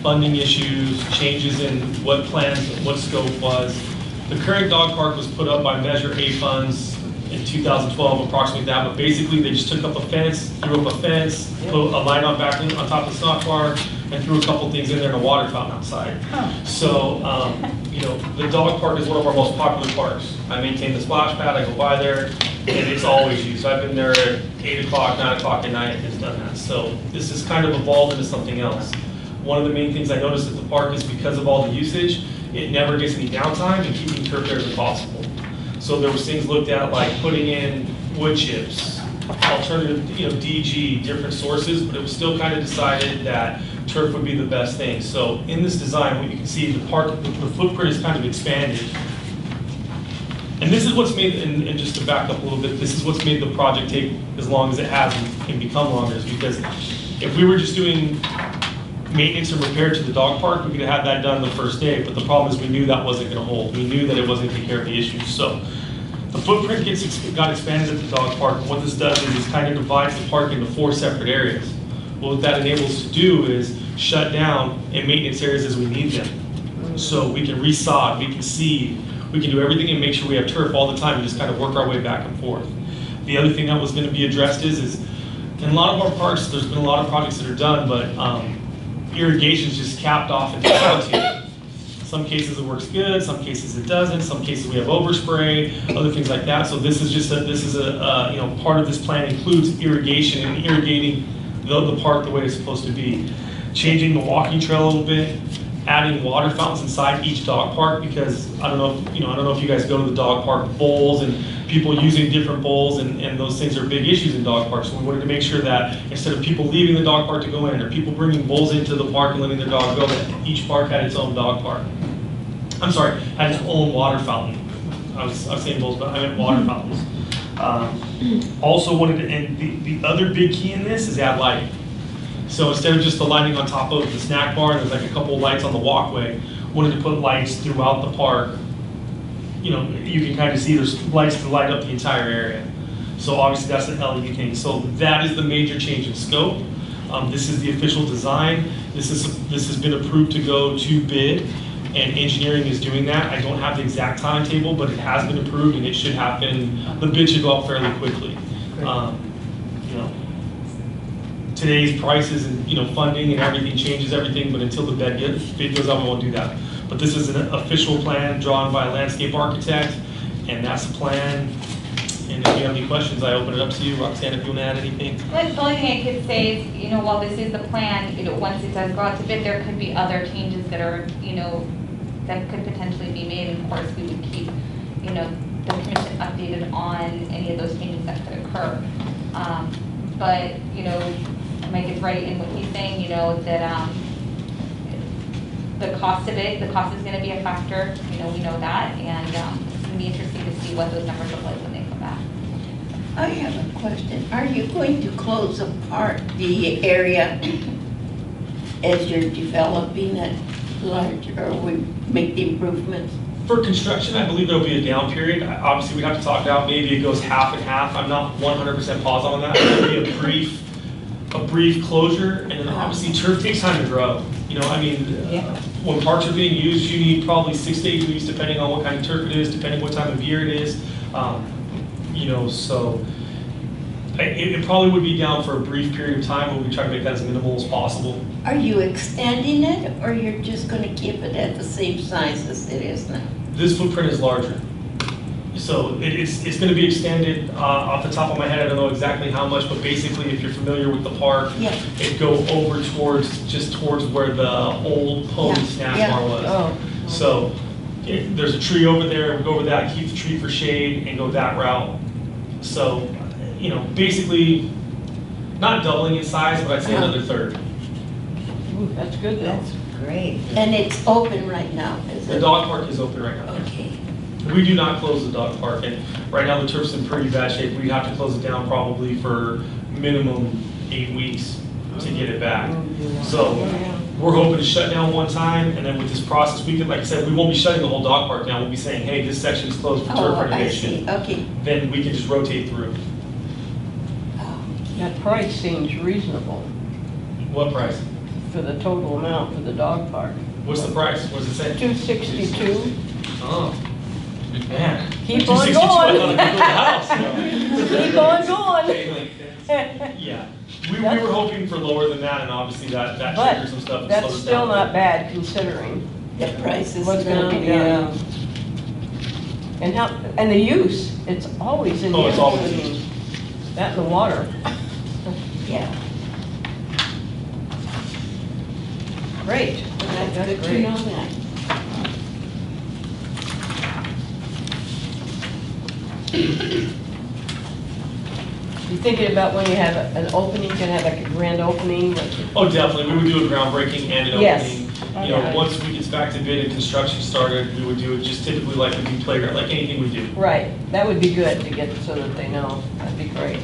Funding issues, changes in what plans, what scope was. The current dog park was put up by Measure A funds in 2012, approximately that, but basically they just took up a fence, threw up a fence, put a light on back on top of the stock bar, and threw a couple things in there and a water fountain outside. So, you know, the dog park is one of our most popular parks. I maintain the splash pad, I go by there, and it's always used. I've been there at 8 o'clock, 9 o'clock at night, it's done that. So this has kind of evolved into something else. One of the main things I noticed at the park is because of all the usage, it never gets any downtime and keeping turf there as possible. So there was things looked at like putting in wood chips, alternative, you know, DG, different sources, but it was still kind of decided that turf would be the best thing. So in this design, what you can see, the park, the footprint is kind of expanded. And this is what's made, and just to back up a little bit, this is what's made the project take as long as it has and become longer, is because if we were just doing maintenance and repair to the dog park, we could have had that done the first day, but the problem is we knew that wasn't going to hold. We knew that it wasn't going to take care of the issues. So the footprint got expanded at the dog park. What this does is it kind of divides the park into 4 separate areas. What that enables us to do is shut down in maintenance areas as we need them. So we can resod, we can seed, we can do everything and make sure we have turf all the time and just kind of work our way back and forth. The other thing that was going to be addressed is in a lot of our parks, there's been a lot of projects that are done, but irrigation is just capped off into altitude. Some cases it works good, some cases it doesn't, some cases we have overspray, other things like that. So this is just a you know, part of this plan includes irrigation and irrigating the park the way it's supposed to be. Changing the walking trail a little bit, adding water fountains inside each dog park, because I don't know if you guys go to the dog park, bowls and people using different bowls, and those things are big issues in dog parks. So we wanted to make sure that instead of people leaving the dog park to go in, or people bringing bowls into the park and letting their dog go, that each park had its own dog park. I'm sorry, had its own water fountain. I was saying bowls, but I meant water fountains. Also wanted to, and the other big key in this is add lighting. So instead of just the lighting on top of the snack bar, there's like a couple of lights on the walkway, wanted to put lights throughout the park. You know, you can kind of see there's lights to light up the entire area. So obviously that's an LED thing. So that is the major change in scope. This is the official design. This has been approved to go to bid, and engineering is doing that. I don't have the exact timetable, but it has been approved and it should happen. The bid should go up fairly quickly. You know, today's prices and, you know, funding and everything changes everything, but until the bid goes up, we won't do that. But this is an official plan drawn by a landscape architect, and that's the plan. And if you have any questions, I open it up to you. Roxanne, if you want to add anything. But the only thing I could say is, you know, while this is the plan, you know, once it does go out to bid, there could be other changes that are, you know, that could potentially be made. And of course, we would keep, you know, the commission updated on any of those changes that could occur. But, you know, Mike is right in what he's saying, you know, that the cost of it, the cost is going to be a factor, you know, we know that. And it's going to be interesting to see what those numbers look like when they come back. I have a question. Are you going to close apart the area as you're developing it larger, or we make the improvements? For construction, I believe there'll be a down period. Obviously, we'd have to talk it out. Maybe it goes half and half. I'm not 100% positive on that. It'll be a brief closure, and then obviously turf takes time to grow. You know, I mean, when parks are being used, you need probably 6 to 8 weeks, depending on what kind of turf it is, depending what time of year it is. You know, so it probably would be down for a brief period of time, but we try to make that as minimal as possible. Are you extending it, or you're just going to keep it at the same size as it is now? This footprint is larger. So it's going to be extended. Off the top of my head, I don't know exactly how much, but basically, if you're familiar with the park, it'd go over towards where the old home snack bar was. Oh. So there's a tree over there. We go over that, keep the tree for shade, and go that route. So, you know, basically, not doubling in size, but I'd say another third. Ooh, that's good though. That's great. And it's open right now, is it? The dog park is open right now. Okay. We do not close the dog park, and right now the turf's in pretty bad shape. We have to close it down probably for minimum 8 weeks to get it back. So we're hoping to shut down one time, and then with this process, we can, like I said, we won't be shutting the whole dog park down. We'll be saying, hey, this section is closed for turf renovation. I see. Okay. Then we can just rotate through. That price seems reasonable What price? for the total amount for the dog park. What's the price? What does it say? $262. Oh, man. Keep on 262, I going. thought I could build a house. Keep on going. Yeah, we were hoping for lower than that, and obviously that But triggers some stuff. and that's slows us still down. not bad considering The price is what's going to be down. done. And the use, it's always in Oh, it's use. always I mean, that and the water. Yeah. Great. That's good to great. know that. You thinking about when you have an opening, can have like a grand opening? Oh, definitely, we would do a groundbreaking and an Yes. opening. You know, Okay. once we get back to bid and construction started, we would do it just typically like we do playground, like anything we do. Right, that would be good to get so that they know. That'd be great.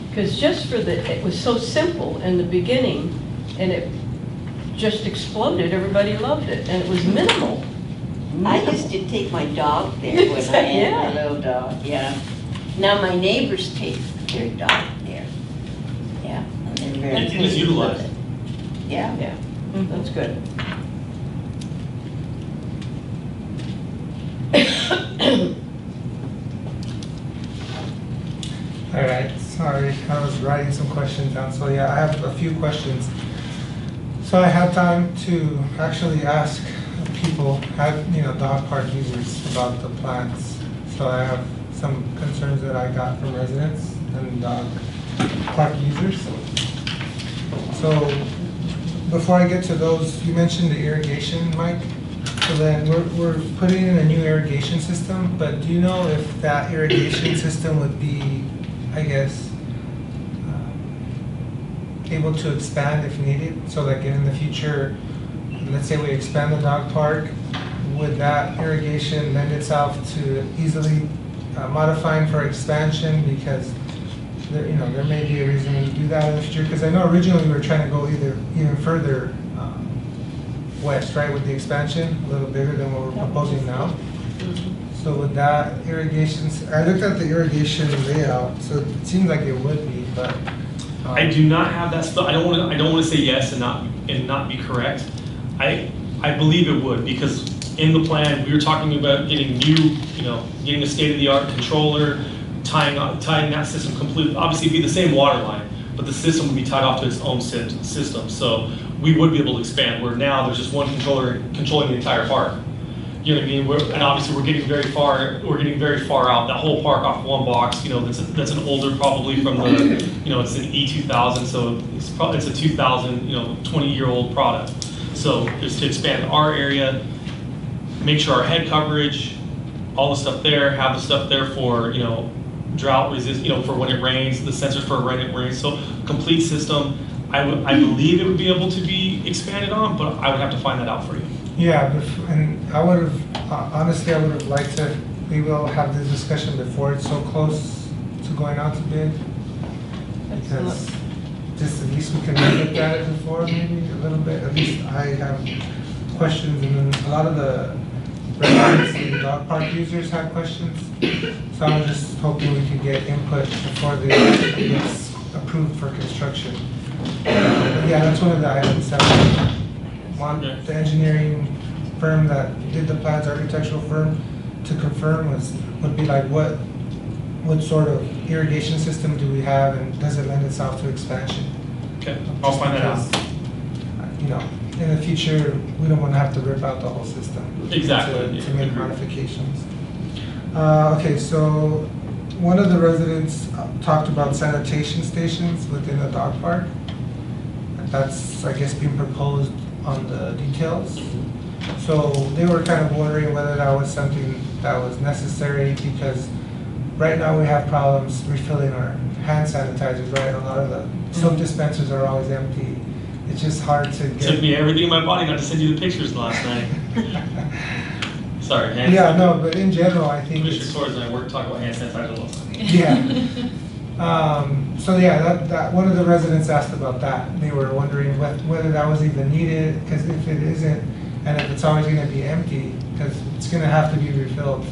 Because just for it was so simple in the beginning, and it just exploded. Everybody loved it, and it was minimal. I used to take my dog there when I had my little dog, yeah. Now my neighbors take their dog there. Yeah. And they're very It is pleased with utilized. it. Yeah. Yeah, that's good. All right, sorry, I was writing some questions down, so yeah, I have a few questions. So I had time to actually ask people, dog park users about the plants. So I have some concerns that I got from residents and dog park users. So before I get to those, you mentioned the irrigation, Mike. So then we're putting in a new irrigation system, but do you know if that irrigation system would be, I guess, able to expand if needed? So like in the future, let's say we expand the dog park, would that irrigation lend itself to easily modifying for expansion because there, there may be a reason we do that in the future. Because I know originally we were trying to go even further west, right, with the expansion, a little bigger than what we're proposing now. So with that irrigation, I looked at the irrigation layout, so it seems like it would be, but. I do not have that stuff. I don't want to say yes and not be correct. I believe it would, because in the plan we were talking about getting new, getting a state-of-the-art controller, tying that system completely. Obviously, it'd be the same water line, but the system would be tied off to its own system. So we would be able to expand. Where now there's just one controller controlling the entire park. You know what I mean? And obviously we're getting very far. We're getting very far out. That whole park off one box. That's an older, probably from the. It's an E2000, so it's a 2000, 20-year-old product. So just to expand our area, make sure our head coverage, all the stuff there, have the stuff there for drought resist, for when it rains, the sensors for when it rains. So complete system. I believe it would be able to be expanded on, but I would have to find that out for you. Yeah, and I would have, honestly, I would have liked to, we will have this discussion before it's so close to going out to bid. Because just at least we can look at it before, maybe a little bit. At least I have questions, and then a lot of the residents and dog park users had questions. So I was just hoping we could get input before it gets approved for construction. Yeah, that's one of the items that we want the engineering firm that did the plans, architectural firm, to confirm would be like what sort of irrigation system do we have, and does it lend itself to expansion? Okay, I'll find that out. In the future, we don't want to have to rip out the whole system. Exactly. To make modifications. Okay, so one of the residents talked about sanitation stations within the dog park. That's, I guess, being proposed on the details. So they were kind of wondering whether that was something that was necessary, because right now we have problems refilling our hand sanitizers, right? A lot of the soap dispensers are always empty. It's just hard to get. It took me everything in my body not to send you the pictures last night. Sorry, hand Yeah, sanitizer. no, but in general, I think Commissioner Torres and I work talking about hand sanitizer all the time. Yeah. So yeah, that one of the residents asked about that. They were wondering whether that was even needed, because if it isn't, and if it's always going to be empty, because it's going to have to be refilled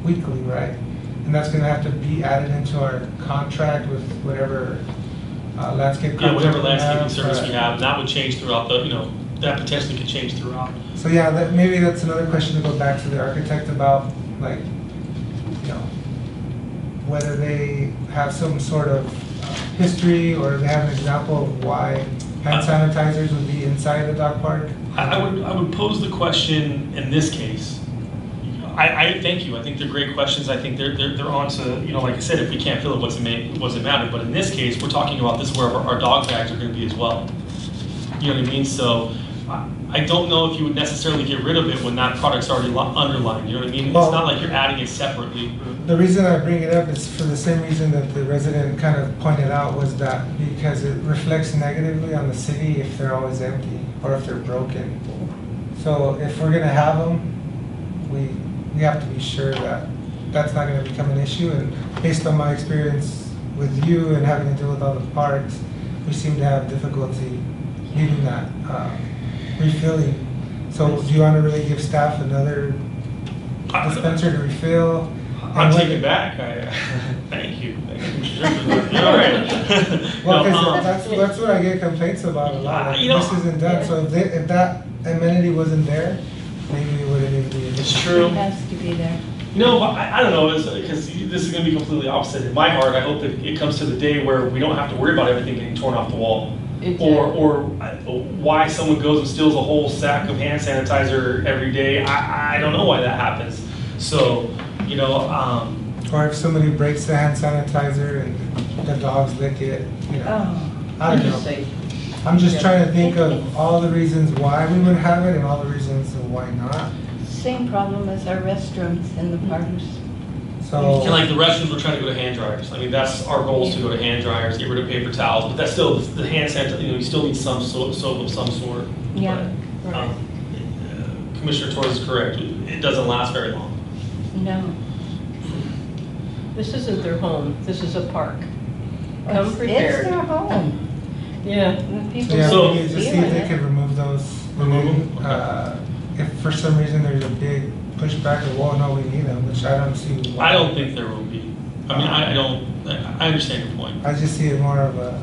weekly, right? And that's going to have to be added into our contract with whatever landscape. Yeah, whatever contract we landscaping have, service we right. have, and that would change throughout the, that potentially could change throughout. So yeah, maybe that's another question to go back to the architect about, like, whether they have some sort of history, or they have an example of why hand sanitizers would be inside the dog park. I would pose the question in this case. I thank you. I think they're great questions. I think they're on to, like I said, if we can't fill it, what's it matter? But in this case, we're talking about this where our dog bags are going to be as well. You know what I mean? So I don't know if you would necessarily get rid of it when that product's already underlined. You know what I mean? Well, it's not like you're adding it separately. The reason I bring it up is for the same reason that the resident kind of pointed out, was that because it reflects negatively on the city if they're always empty or if they're broken. So if we're going to have them, we have to be sure that that's not going to become an issue. And based on my experience with you and having to deal with all the parks, we seem to have difficulty meeting that refilling. So do you want to really give staff another dispenser to refill? I'm taking back. Thank you. You're all right. Well, No, that's what I get complaints about a lot. Like, you know, this isn't done. So if that amenity wasn't there, maybe it wouldn't even be an It's issue. true. It has to be there. But I don't know, because this is going to be completely opposite. In my heart, I hope that it comes to the day where we don't have to worry about everything getting torn off the wall. Or why someone goes and steals a whole sack of hand sanitizer every day. I don't know why that happens. So, Or if somebody breaks the hand sanitizer and the dogs lick it, I don't know. I'm just trying to think of all the reasons why we would have it and all the reasons why not. Same problem as our restrooms in the parks. So, And like the restrooms, we're trying to go to hand dryers. I mean, that's our goal, is to go to hand dryers, get rid of paper towels, but that's still, the hand sanitizer, you still need some soap of some sort. Yeah, But, right. Commissioner Torres is correct. It doesn't last very long. No. This isn't their home, this is a park. Come It's prepared. their home. Yeah. People Yeah, So- we could just see if they could remove those. Remove them? If for some reason there's a big pushback, or, well, no, we need them, which I don't see. why. I don't think there will be. I mean, I don't, I understand your point. I just see it more of a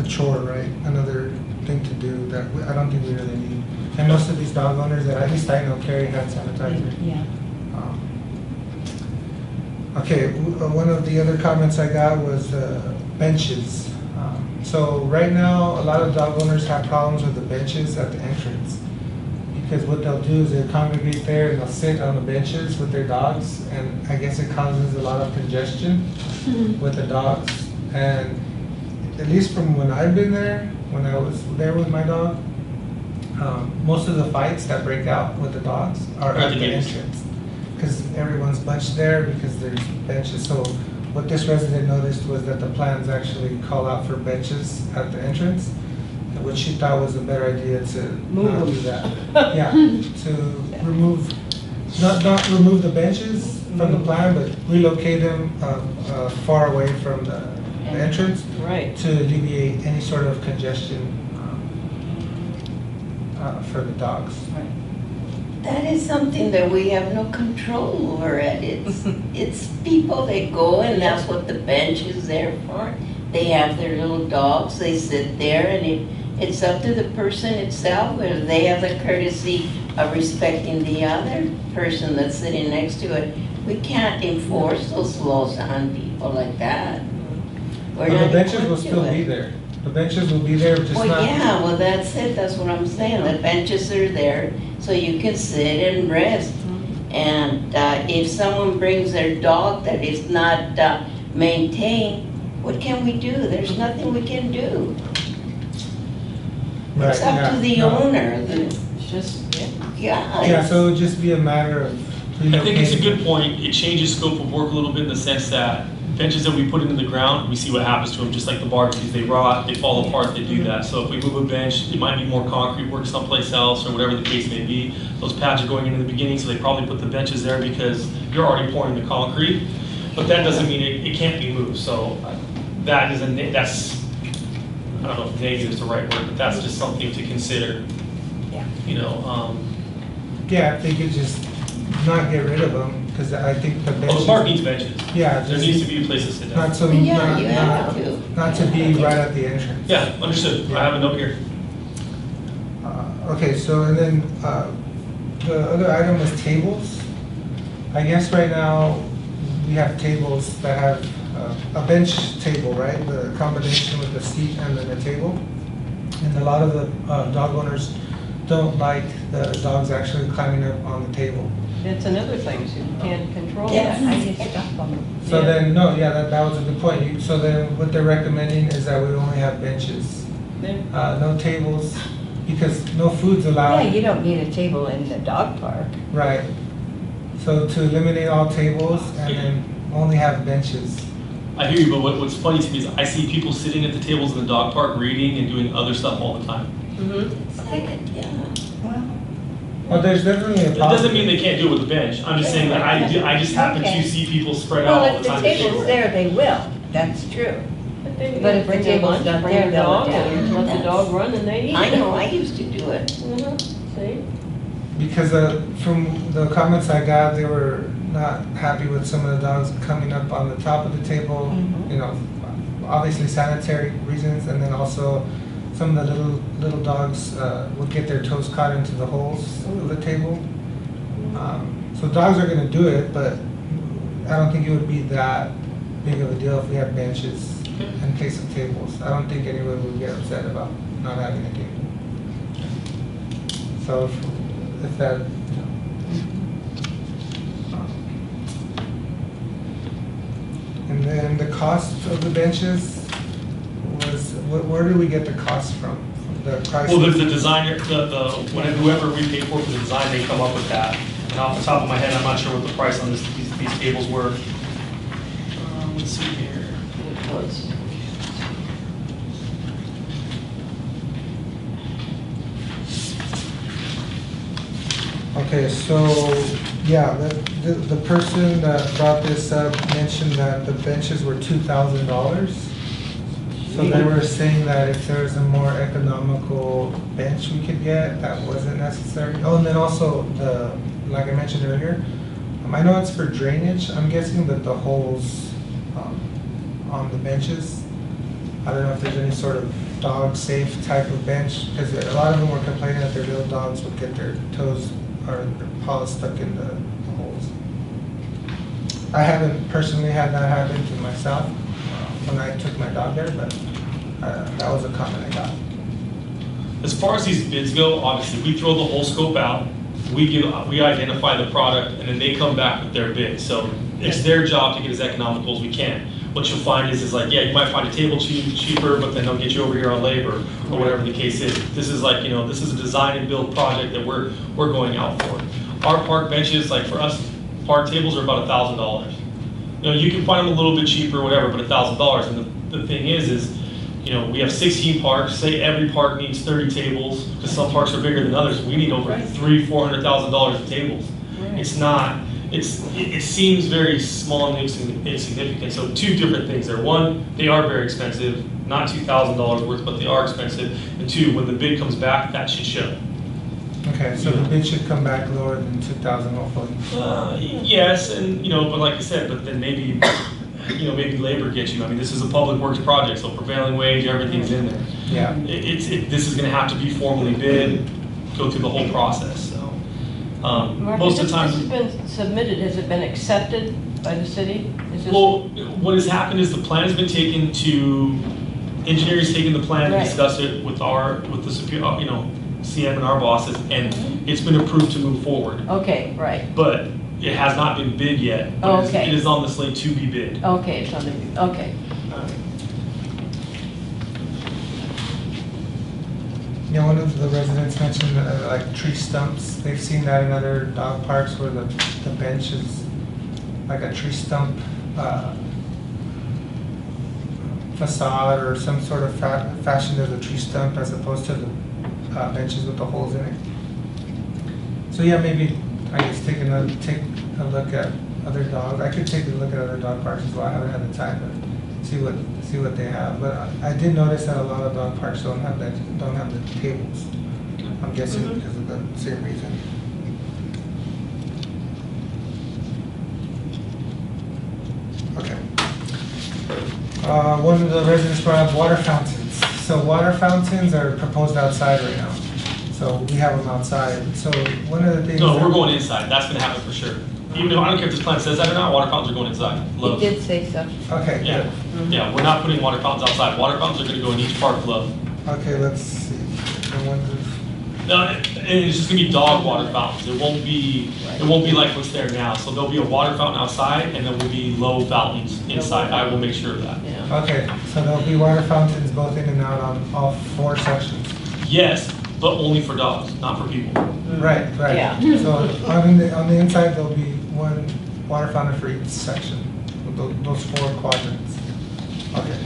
chore, right? Another thing to do that I don't think we really need. And most of these dog owners that at least I know carry hand sanitizer. Yeah. Okay, one of the other comments I got was benches. So right now, a lot of dog owners have problems with the benches at the entrance. Because what they'll do is they'll congregate there and they'll sit on the benches with their dogs, and I guess it causes a lot of congestion with the dogs. And at least from when I've been there, when I was there with my dog, most of the fights that break out with the dogs are at the entrance. Because everyone's bunched there because there's benches. So what this resident noticed was that the plans actually call out for benches at the entrance, which she thought was a better idea to not do that. Yeah, to remove, not remove the benches from the plan, but relocate them far away from the entrance Right. to alleviate any sort of congestion for the dogs. That is something that we have no control over it. It's people that go, and that's what the bench is there for. They have their little dogs, they sit there, and it's up to the person itself, whether they have the courtesy of respecting the other person that's sitting next to it. We can't enforce those laws on people like that. We're But not the benches will equipped to still it. be there. The benches will be there, just Well, not. yeah, well, that's it, that's what I'm saying, the benches are there, so you can sit and rest. And if someone brings their dog that is not maintained, what can we do? There's nothing we can do. Right, It's up yeah, to the no. owner, It's just, yeah. yeah. Yeah, so it would just be a matter of relocating. I think it's a good point. It changes scope of work a little bit in the sense that benches that we put into the ground, we see what happens to them, just like the barbecues. They rot, they fall apart, they do that. So if we move a bench, it might be more concrete work someplace else or whatever the case may be. Those pads are going into the beginning, so they probably put the benches there because you're already pouring the concrete. But that doesn't mean it can't be moved. So that is that's, I don't know if negative is the right word, but that's just something to consider. Yeah. You know, Yeah, if they could just not get rid of them, because I think the benches. the park needs benches. Yeah, There just needs to be a place to sit down. not so, Yeah, not, you have to. not to be right at the entrance. Yeah, understood. I have a note here. Okay, so, and then, the other item was tables. I guess right now, we have tables that have a bench table, right? The combination with the seat and then the table. And a lot of the dog owners don't like the dogs actually climbing up on the table. It's another thing, so you can't control Yes. that. I get stuck on them. So Yeah. then, no, yeah, that was a good point. So then what they're recommending is that we only have benches, Then- no tables, because no food's Yeah, allowed. you don't need a table in the dog park. Right. So to eliminate all tables and then only have benches. I hear you, but what's funny to me is I see people sitting at the tables in the dog park reading and doing other stuff all the time. Yeah. Well, there's definitely a It problem. doesn't mean they can't do it with the bench. I'm just saying that I just happen Okay. to see people spread out Well, all if the the time. at the table's table. there, they will. That's true. But they But if the bring their table's lunch, not bring there, their they'll dog, adapt. and let the dog run and they eat. I know, I used to do it. See? Because from the comments I got, they were not happy with some of the dogs coming up on the top of the table. Mhm. You know, obviously sanitary reasons, and then also some of the little dogs would get their toes caught into the holes of the table. So dogs are going to do it, but I don't think it would be that big of a deal if we had benches in place of tables. I don't think anyone would get upset about not having a table. So if that, and then the cost of the benches was, where do we get the cost from? The price? Well, the designer, whoever we paid for the design, they come up with that. And off the top of my head, I'm not sure what the price on these tables were. Let's see here. It was. Okay, so Yeah, the person that brought this up mentioned that the benches were $2,000. So they were saying that if there's a more economical bench we could get, that wasn't necessary. Oh, and then also like I mentioned earlier, I know it's for drainage. I'm guessing that the holes on the benches, I don't know if there's any sort of dog-safe type of bench, because a lot of them were complaining that their little dogs would get their toes or their paws stuck in the holes. I haven't personally had that happen to myself when I took my dog there, but that was a comment I got. As far as these bids go, obviously, we throw the whole scope out, we identify the product, and then they come back with their bid. So it's their job to get as economical as we can. What you'll find is like, yeah, you might find a table cheaper, but then they'll get you over here on labor, or whatever the case is. This is like, this is a design and build project that we're going out for. Our park benches, like for us, park tables are about $1,000. You can find them a little bit cheaper, whatever, but $1,000. And the thing is, we have 16 parks. Say every park needs 30 tables, because some parks are bigger than others. We need over $300,000-$400,000 of tables. Right. It's not. It seems very small and insignificant. So two different things there. One, they are very expensive, not $2,000 worth, but they are expensive. And two, when the bid comes back, that should show. Okay, so the bid should come back lower than 2,000 hopefully. Yes, and but like I said, but then maybe maybe labor gets you. I mean, this is a public works project, so prevailing wage, everything's in there. Yeah. This is going to have to be formally bid, go through the whole process. So most of the time, this has been submitted. Has it been accepted by the city? Well, what has happened is the plan has been taken to engineers taking the plan to discuss it with the superior, CM and our bosses, and it's been approved to move forward. Okay, right. But it has not been bid yet. But it is on the slate to be bid. Okay, it's on the, okay. Yeah, one of the residents mentioned like tree stumps. They've seen that in other dog parks where the bench is like a tree stump facade or some sort of fashion as a tree stump as opposed to the benches with the holes in it. So yeah, maybe I guess take a look at other dogs. I could take a look at other dog parks as well. I haven't had the time, but see what they have. But I did notice that a lot of dog parks don't have the tables. I'm guessing because of the same reason. Okay. One of the residents brought up water fountains. So water fountains are proposed outside right now. So we have them outside. So one of the things. No, we're going inside. That's going to happen for sure. Even though I don't care if this plan says that or not, water fountains are going inside. It did say so. Okay. Yeah. Mm-hmm. Yeah, we're not putting water fountains outside. Water fountains are going to go in each park club. Okay, let's see. No, and it's just going to be dog water fountains. It won't be like what's there now. So there'll be a water fountain outside, and there will be low fountains inside. I will make sure of that. Yeah. Okay, so there'll be water fountains both in and out on all 4 sections. Yes, but only for dogs, not for people. Right. Yeah. So on the inside, there'll be one water fountain for each section, those 4 quadrants. Okay.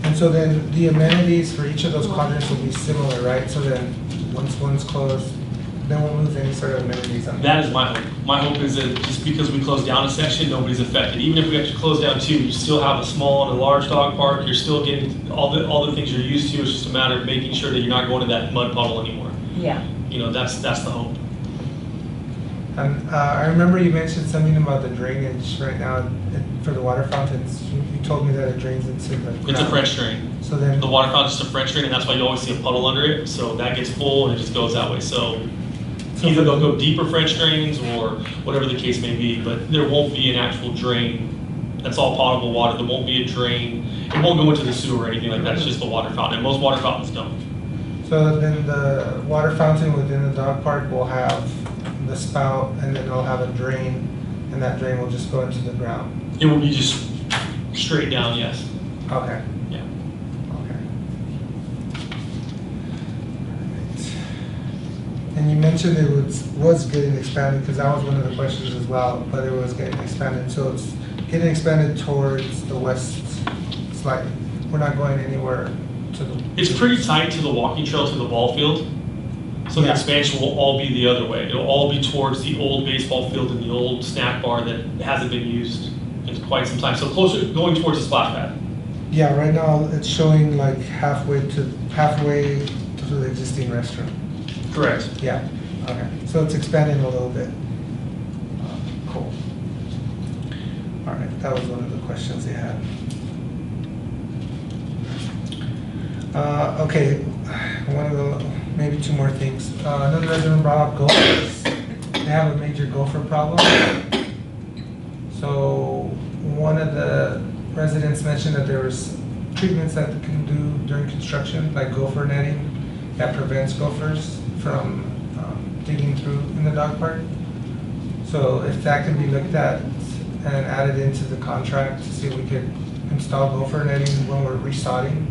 And so then the amenities for each of those quadrants will be similar, right? So then once one's closed, they won't lose any sort of amenities on That is my hope. My hope is that just because we close down a section, nobody's affected. Even if we have to close down 2, you still have a small and a large dog park. You're still getting all the things you're used to. It's just a matter of making sure that you're not going to that mud puddle anymore. Yeah. That's the hope. And I remember you mentioned something about the drainage right now for the water fountains. You told me that it drains into the ground. It's a French drain. So then The water fountain is just a French drain, and that's why you always see a puddle under it. So that gets full, and it just goes that way. So either they'll go deeper French drains or whatever the case may be, but there won't be an actual drain. That's all potable water. There won't be a drain. It won't go into the sewer or anything like that. It's just the water fountain, and most water fountains don't. So then the water fountain within the dog park will have the spout, and then it'll have a drain, and that drain will just go into the ground. It will be just straight down, yes. Okay. Yeah. Okay. And you mentioned it was getting expanded, because that was one of the questions as well, but it was getting expanded. So it's getting expanded towards the west slightly. We're not going anywhere to the... It's pretty tight to the walking trail to the ball field. So the Yeah. expansion will all be the other way. It'll all be towards the old baseball field and the old snack bar that hasn't been used in quite some time. So closer, going towards the splash pad. Yeah, right now it's showing like halfway to the existing restroom. Correct. Yeah, okay, so it's expanding a little bit. Cool. All right, that was one of the questions they had. Okay, one of the, maybe two more things. Another resident brought up gophers. They have a major gopher problem. So one of the residents mentioned that there was treatments that they can do during construction, like gopher netting, that prevents gophers from digging through in the dog park. So if that can be looked at and added into the contract to see if we could install gopher netting when we're resodding,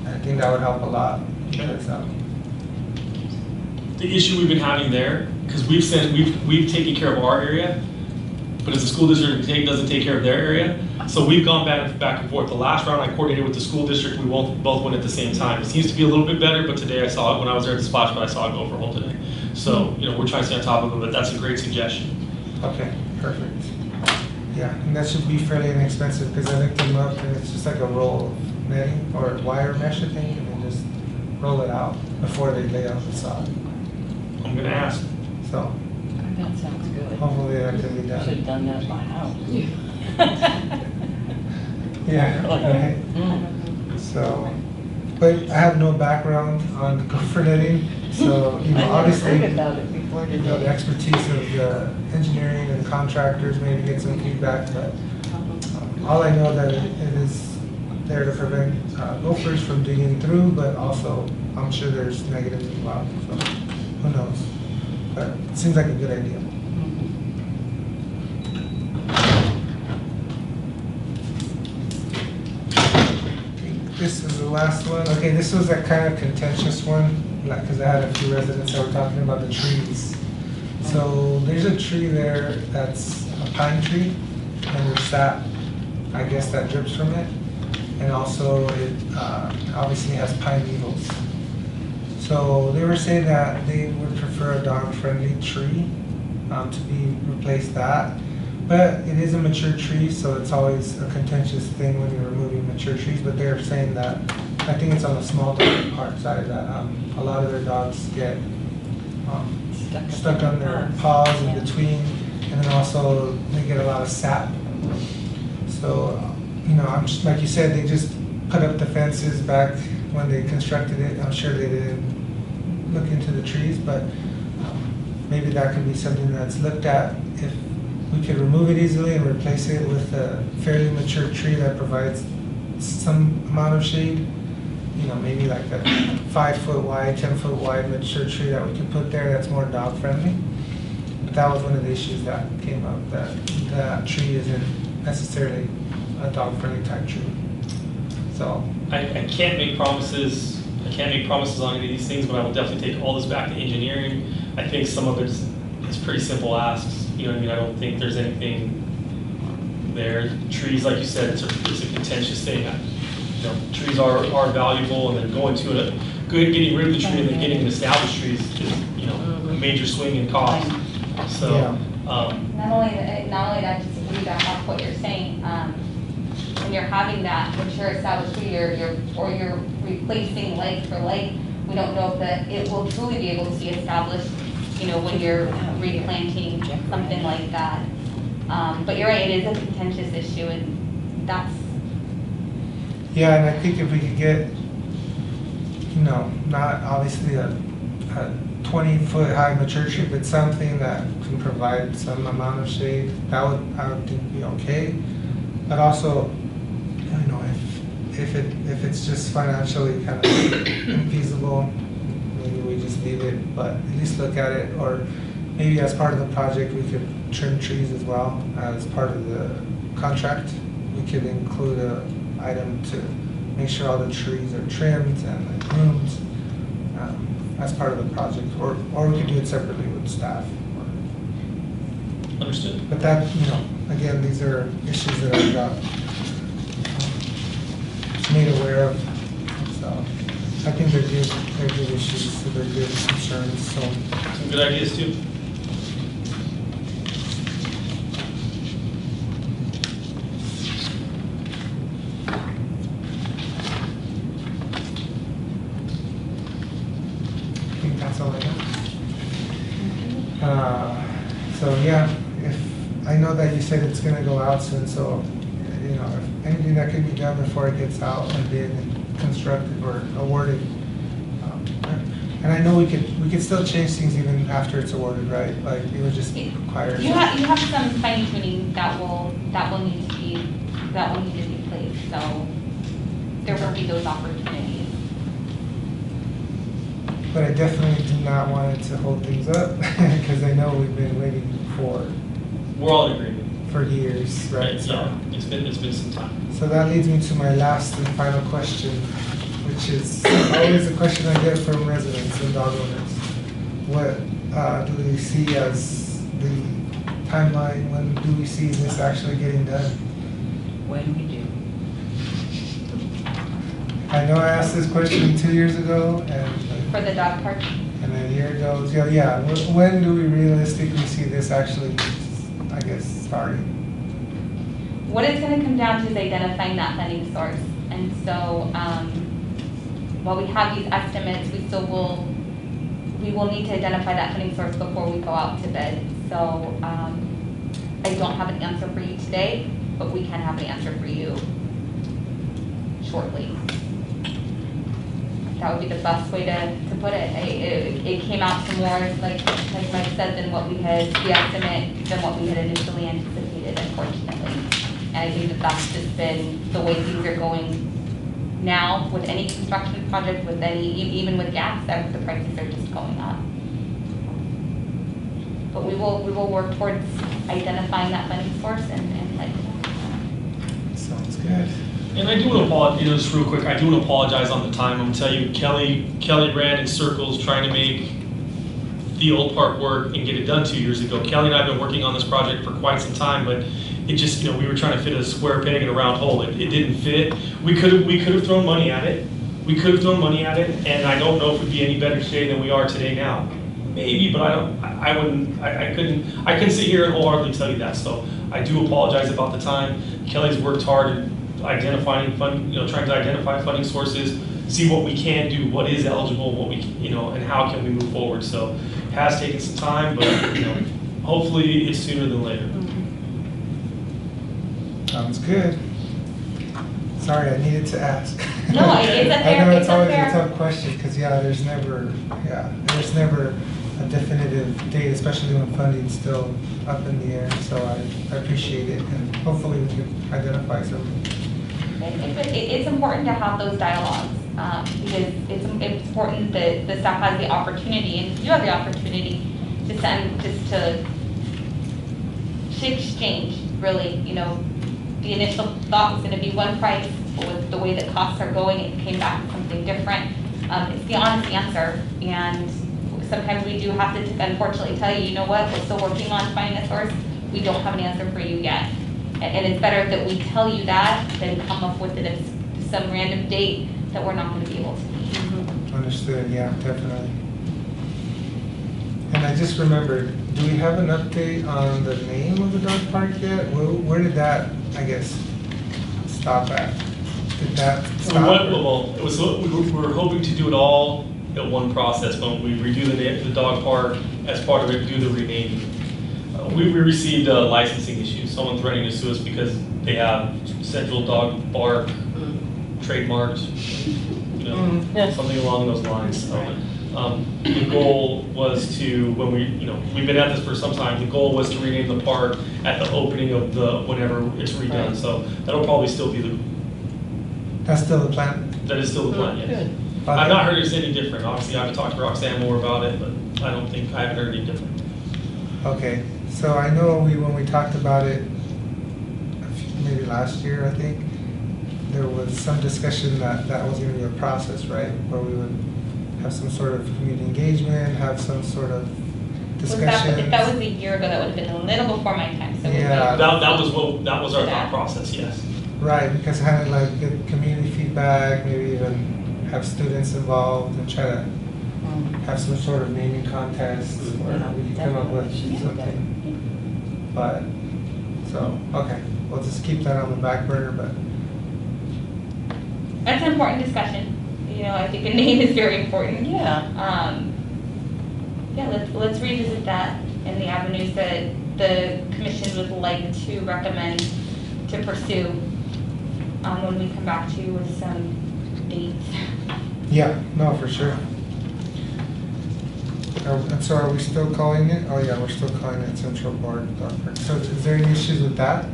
I think that would help a lot. Because, The issue we've been having there, because we've taken care of our area, but as the school district doesn't take care of their area, so we've gone back and forth. The last round I coordinated with the school district, we both went at the same time. It seems to be a little bit better, but today I saw it when I was there at the splash pad. I saw a gopher hole today. So we're trying to stay on top of it, but that's a great suggestion. okay, perfect. Yeah, and that should be fairly inexpensive because I looked them up and it's just like a roll of netting or wire mesh, I think, and then just roll it out before they lay out the sod. I'm gonna ask. So That sounds good. hopefully that can be Should done. have done that at my house. Yeah, right. So, but I have no background on gopher netting, so, obviously, I heard about it before the today. expertise of the engineering and contractors, maybe get some feedback, but all I know that it is there to prevent gophers from digging through, but also I'm sure there's negatives as well, so who knows? But it seems like a good idea. This is the last one. Okay, this was a kind of contentious one, because I had a few residents that were talking about the trees. So there's a tree there that's a pine tree, and there's sap, I guess, that drips from it. And also it obviously has pine needles. So they were saying that they would prefer a dog-friendly tree to be replaced that. But it is a mature tree, so it's always a contentious thing when you're removing mature trees. But they're saying that, I think it's on the small dog park side, that a lot of their dogs get stuck on their paws in between, and then also they get a lot of sap. So, I'm just, like you said, they just put up the fences back when they constructed it. I'm sure they didn't look into the trees, but maybe that could be something that's looked at. If we could remove it easily and replace it with a fairly mature tree that provides some amount of shade, maybe like a 5-foot wide, 10-foot wide mature tree that we could put there that's more dog friendly. But that was one of the issues that came up, that tree isn't necessarily a dog friendly type tree. So I can't make promises. I can't make promises on any of these things, but I will definitely take all this back to engineering. I think some of it's pretty simple asks. You know what I mean? I don't think there's anything there. Trees, like you said, it's a contentious thing. Trees are valuable, and then getting rid of the tree and then getting an established tree is a major swing in cost. So, Yeah. Not only that, just to piggyback off what you're saying, when you're having that mature established tree, you're replacing like for like, we don't know if it will truly be able to be established, when you're replanting something like that. But you're right, it is a contentious issue, and that's. yeah, and I think if we could get, not obviously a 20-foot high mature tree, but something that can provide some amount of shade, I would think be okay. But also, if it's just financially kind of infeasible, maybe we just leave it, but at least look at it. Or maybe as part of the project, we could trim trees as well. As part of the contract, we could include an item to make sure all the trees are trimmed and groomed as part of the project. Or we could do it separately with staff. understood. But that, again, these are issues that I've got made aware of. So I think they're good issues, so they're good concerns, so. Some good ideas too. I think that's all I got. So yeah, if, I know that you said it's gonna go out soon, so, you know, if anything that could be done before it gets out and been constructed or awarded. And I know we could still change things even after it's awarded, right? Like, it would just require. You have some fine tuning that will need to be placed, so there will be those opportunities. But I definitely do not want it to hold things up, because I know we've been waiting We're all in agreement. for years, right? So, Yeah, it's been some time. so that leads me to my last and final question, which is always a question I get from residents and dog owners. What do we see as the timeline? When do we see this actually getting done? When we do. I know I asked this question 2 years ago, For the dog park, and then a year ago. So yeah, when do we realistically see this actually, I guess, starting? what it's gonna come down to is identifying that funding source. And so, while we have these estimates, we will need to identify that funding source before we go out to bid. So, I don't have an answer for you today, but we can have an answer for you shortly. That would be the best way to put it. It came out to more, like Mike said, than what we had, the estimate, than what we had initially anticipated, unfortunately. And I think that's just been the way things are going now with any construction project, with even with gas, the prices are just going up. But we will work towards identifying that funding source and let you know. Sounds good. And I do want to apologize, just real quick, I do want to apologize on the time. I'm going to tell you, Kelly ran in circles trying to make the old park work and get it done 2 years ago. Kelly and I have been working on this project for quite some time, but it just, we were trying to fit a square peg in a round hole. It didn't fit. We could have thrown money at it. And I don't know if we'd be any better shape than we are today now. Maybe, but I couldn't sit here and wholeheartedly tell you that. So I do apologize about the time. Kelly's worked hard at identifying trying to identify funding sources, see what we can do, what is eligible, what we, and how can we move forward. So it has taken some time, but, hopefully it's sooner than later. Sounds good. Sorry, I needed to ask. No, it's a fair, I know it's it's a always fair. a tough question, because there's never a definitive date, especially when funding's still up in the air. So I appreciate it, and hopefully we can identify something. It's important to have those dialogues, because it's important that the staff has the opportunity, and you have the opportunity to to exchange, really, the initial thought was gonna be one price, but with the way that costs are going, it came back with something different. It's the honest answer, and sometimes we do have to unfortunately tell you, what, we're still working on finding a source, we don't have an answer for you yet. And it's better that we tell you that than come up with it at some random date that we're not gonna be able to meet. Understood, yeah, definitely. And I just remembered, do we have an update on the name of the dog park yet? Where did that, I guess, stop at? Did that stop? We were hoping to do it all at one process, but we redo the dog park as part of it, do the renaming. We received a licensing issue, someone threatening to sue us because they have Central Dog Bark trademarked, something along those lines. So, the goal was to, when we've been at this for some time, the goal was to rename the park at the opening of whenever it's redone. Right. So that'll probably still be That's still the plan? that is still the plan, yes. Good. I've not heard it's any different. Obviously, I haven't talked to Roxanne more about it, but I haven't heard any different. Okay, so I know when we talked about it, maybe last year, I think, there was some discussion that was going to be a process, right? Where we would have some sort of community engagement, have some sort of discussion. If that was a year ago, that would have been a little before my time. So Yeah. That was our thought process, yes. Right, because having like good community feedback, maybe even have students involved and try to have some sort of naming contest, or we can come up with something. But, so, okay, we'll just keep that on the back burner, but. That's an important discussion. You know, I think a name is very important. Yeah. Yeah, let's revisit that and the avenues that the commission would like to recommend to pursue when we come back to you with some dates. Yeah, no, for sure. And so are we still calling it? Oh yeah, we're still calling it Central Board Dog Park. So is there any issues with that?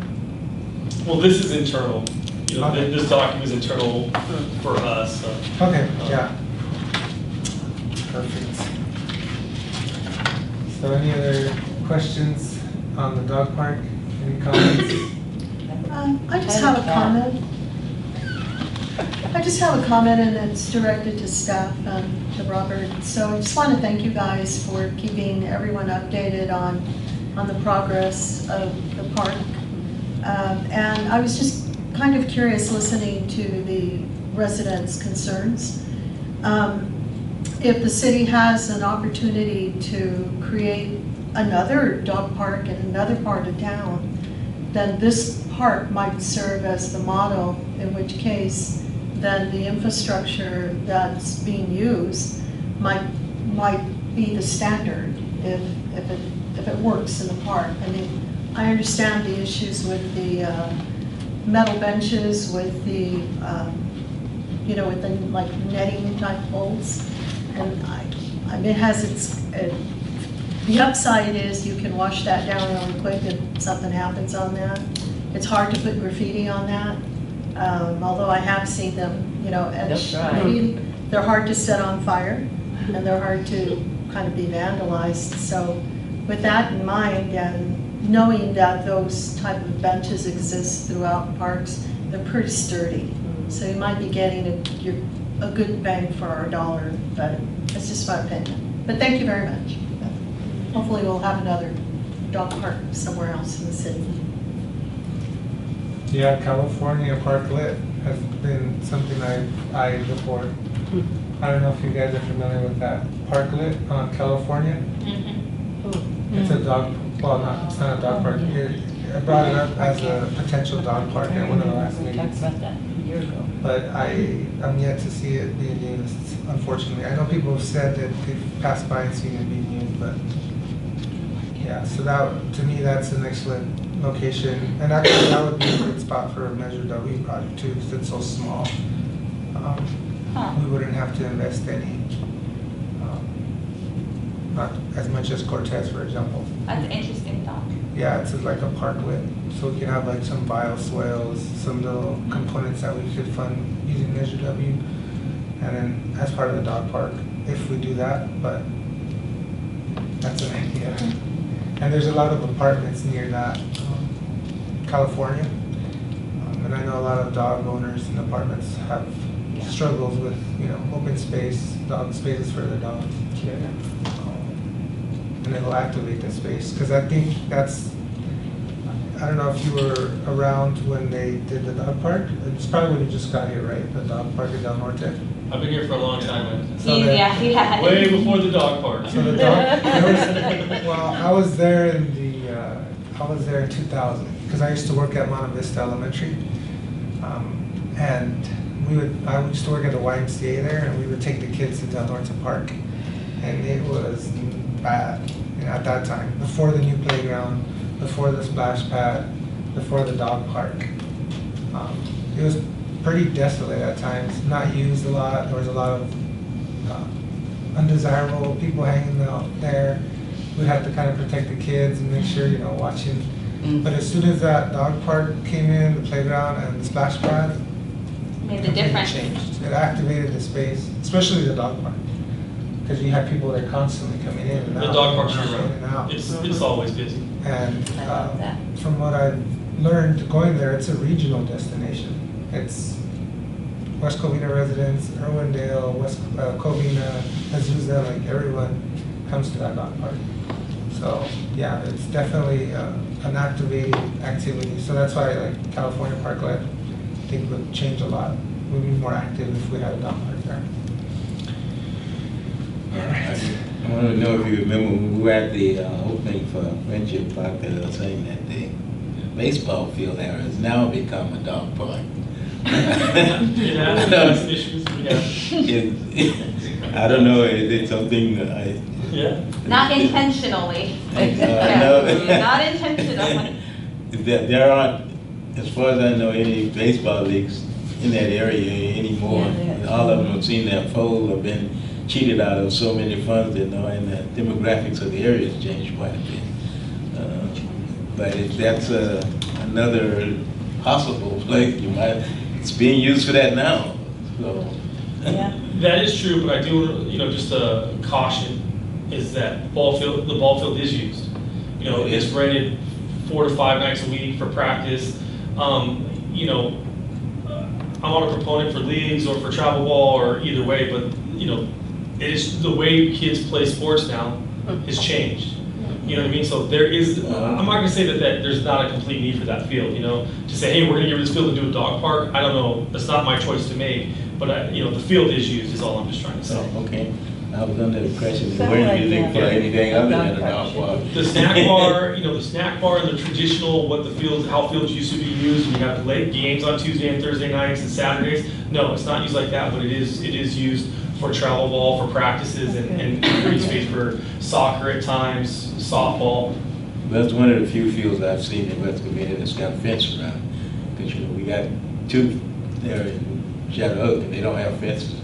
Well, this is internal. You know, Okay. this document is internal for us, so. Okay, yeah. Perfect. So any other questions on the dog park? Any comments? I just have a comment. I just have a comment, and it's directed to staff and to Robert. So I just want to thank you guys for keeping everyone updated on the progress of the park. And I was just kind of curious listening to the residents' concerns. If the city has an opportunity to create another dog park in another part of town, then this park might serve as the model, in which case then the infrastructure that's being used might be the standard if it works in the park. I mean, I understand the issues with the metal benches, with the with the like netting type poles, and I mean, it has the upside is you can wash that down really quick if something happens on that. It's hard to put graffiti on that, although I have seen them, etch graffiti. They're hard to set on fire, and they're hard to kind of be vandalized. So with that in mind, and knowing that those type of benches exist throughout parks, they're pretty sturdy. So you might be getting a good bang for our dollar, but that's just my opinion. But thank you very much. Hopefully we'll have another dog park somewhere else in the city. Yeah, California Park Lit has been something I've eyed before. I don't know if you guys are familiar with that. Park Lit on California. It's a dog, well, it's not a dog park. I brought it up as a potential dog park at one of the last We talked meetings. about that a year ago. But I'm yet to see it being used, unfortunately. I know people have said that they've passed by and seen it being used, but yeah, so that, to me, that's an excellent location. And actually, that would be a good spot for a Measure W project too, because it's so small. We wouldn't have to invest any, not as much as Cortez, for example. That's an interesting thought. Yeah, it's like a parklet, so we can have like some bioswales, some little components that we could fund using Measure W, and then as part of the dog park, if we do that, but that's an idea. And there's a lot of apartments near that, California, and I know a lot of dog owners and apartments have struggles with, open space, dog spaces for their dogs. And it'll activate the space, because I think I don't know if you were around when they did the dog park. It's probably when you just got here, right? The dog park in Del Norte. I've been here for a long time, So Yeah. way before the dog park. So the dog, well, I was there in 2000, because I used to work at Monte Vista Elementary. And I used to work at the YMCA there, and we would take the kids to Del Norte Park. And it was bad at that time, before the new playground, before the splash pad, before the dog park. It was pretty desolate at times, not used a lot. There was a lot of undesirable people hanging out there. We'd have to kind of protect the kids and make sure, watching. But as soon as that dog park came in, the playground and the splash pad, Made the completely difference. changed. It activated the space, especially the dog park, because you had people there constantly coming in and out. The dog park's in and out. around. It's always busy. And I love that. from what I've learned going there, it's a regional destination. It's West Covina residents, Irwindale, West Covina, Azusa, like everyone comes to that dog park. So yeah, it's definitely an activating activity. So that's why like California Park Life, I think would change a lot. We'd be more active if we had a dog park there. All right. I want to know if you remember when we were at the opening for Friendship Park, they were saying that the baseball field area has now become a dog park. That's issues, yeah. I don't know, is it something that Yeah. Not intentionally. No. Not intentionally. There aren't, as far as I know, any baseball leagues in that area anymore. Yeah, All of them have seen their fold or been cheated out of so many funds, and the demographics of the area has changed quite a bit. But if that's another possible place, it's being used for that now. So. Yeah. That is true, but I do, just a caution is that the ball field is used. It's rented 4 to 5 nights a week for practice. I'm not a proponent for leagues or for travel ball or either way, but it is the way kids play sports now has changed. You know what I mean? So there is, I'm not gonna say that there's not a complete need for that field, to say, hey, we're gonna give this field to do a dog park. I don't know, that's not my choice to make, but the field is used is all I'm just trying to say. Oh, okay. I was under the impression they Sound weren't like using that. for anything other than a Dog dog park. The snack bar, the snack bar and the traditional, how fields used to be used, and you have late games on Tuesday and Thursday nights and Saturdays. No, it's not used like that, but it is used for travel ball, for practices, and green space for soccer at times, softball. That's one of the few fields I've seen in West Covina that's got a fence around. Because we got 2 there in Shadow Oak, and they don't have fences.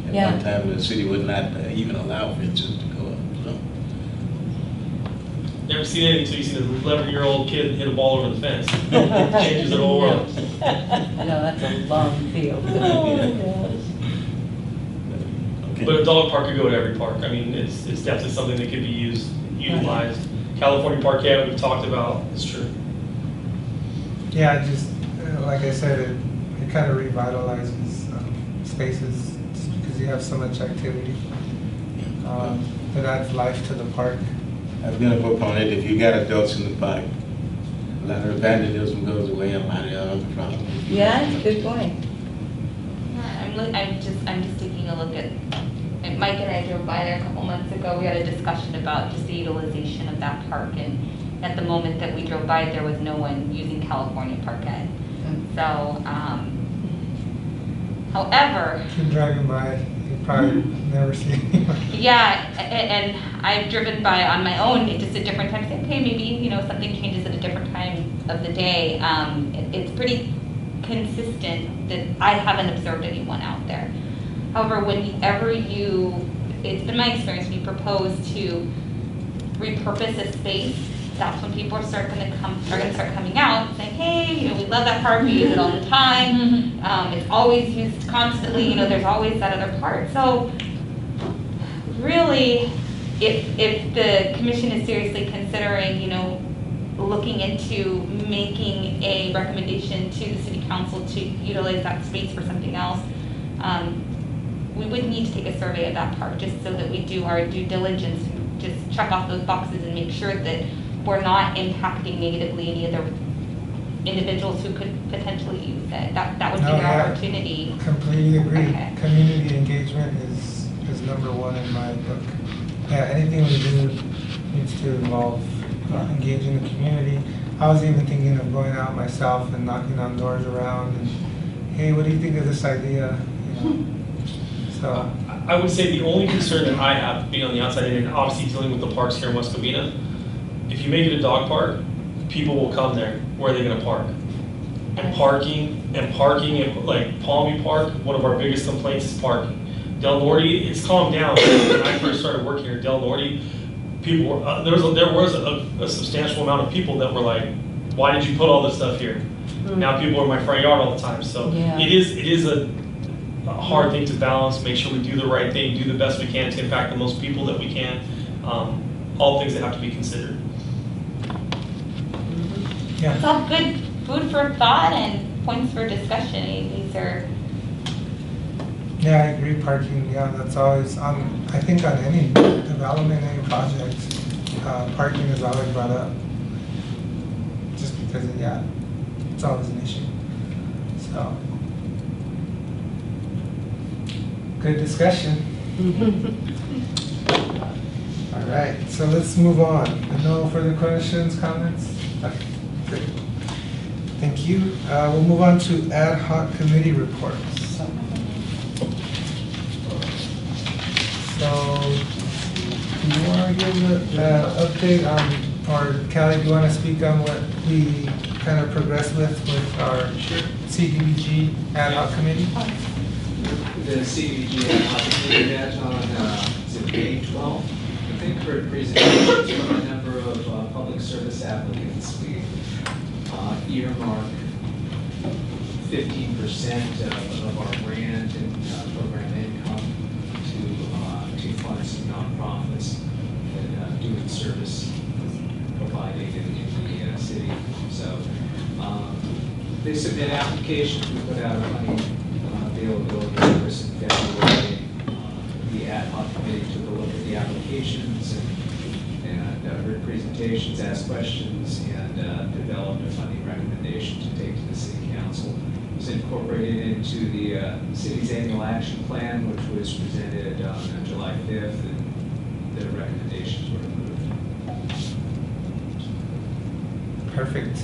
At Yeah. one time, the city would not even allow fences to go up. So. Never seen anything until you see an 11-year-old kid hit a ball over the fence. Changes the whole world. No, that's a long field. Okay. But a dog park could go to every park. I mean, it's definitely something that could be utilized. California Parquet, we've talked about, it's true. Yeah, just, like I said, it kind of revitalizes spaces just because you have so much activity. It adds life to the park. I've been a proponent, if you got adults in the park, a lot of vandalism goes away, a lot of other problems. Yeah, it's a good point. I'm just taking a look at, and Mike and I drove by there a couple months ago. We had a discussion about just the utilization of that park, and at the moment that we drove by, there was no one using California Parquet. So, however, Keep driving by, you probably never see anyone. yeah, and I've driven by on my own at just a different time, saying, okay, maybe, something changes at a different time of the day. It's pretty consistent that I haven't observed anyone out there. However, whenever it's been my experience, when you propose to repurpose a space, that's when people are going to start coming out and saying, hey, we love that park, we use it all the time. It's always used constantly, there's always that other part. So really, if the commission is seriously considering, looking into making a recommendation to the city council to utilize that space for something else, we would need to take a survey of that park just so that we do our due diligence and just check off those boxes and make sure that we're not impacting negatively any other individuals who could potentially use it. That would be No, our yeah. opportunity. Completely agree. Okay. Community engagement is #1 in my book. Yeah, anything we do needs to involve engaging the community. I was even thinking of going out myself and knocking on doors around and, hey, what do you think of this idea? So, I would say the only concern that I have, being on the outside and obviously dealing with the parks here in West Covina, if you make it a dog park, people will come there. Where are they going to park? And parking, like Palmy Park, one of our biggest complaints is parking. Del Norte, it's calmed down. When I first started working here, Del Norte, people were, there was a substantial amount of people that were like, why did you put all this stuff here? Now people are in my front yard all the time. So Yeah. it is a hard thing to balance, make sure we do the right thing, do the best we can to impact the most people that we can. All things that have to be considered. yeah. It's all good food for thought and points for discussion. These are, Yeah, I agree, parking, yeah, that's always, I think on any development, any project, parking is always brought up. Just because, it's always an issue, so. Good discussion. All right, so let's move on. No further questions, comments? Okay, great. Thank you. We'll move on to ad hoc committee reports. So, do you want to give an update on, or Callie, do you want to speak on what we kind of progressed with our CDBG ad hoc committee? The CDBG ad hoc committee met on, is it May 12th? I think for presentations from a number of public service applicants. We earmark 15% of our grant and program income to fund some nonprofits that doing service providing in the city. So they submit applications. We put out a money availability notice in February. The ad hoc committee took a look at the applications and heard presentations, asked questions, and developed a funding recommendation to take to the city council. It was incorporated into the city's annual action plan, which was presented on July 5th, and the recommendations were approved. Perfect.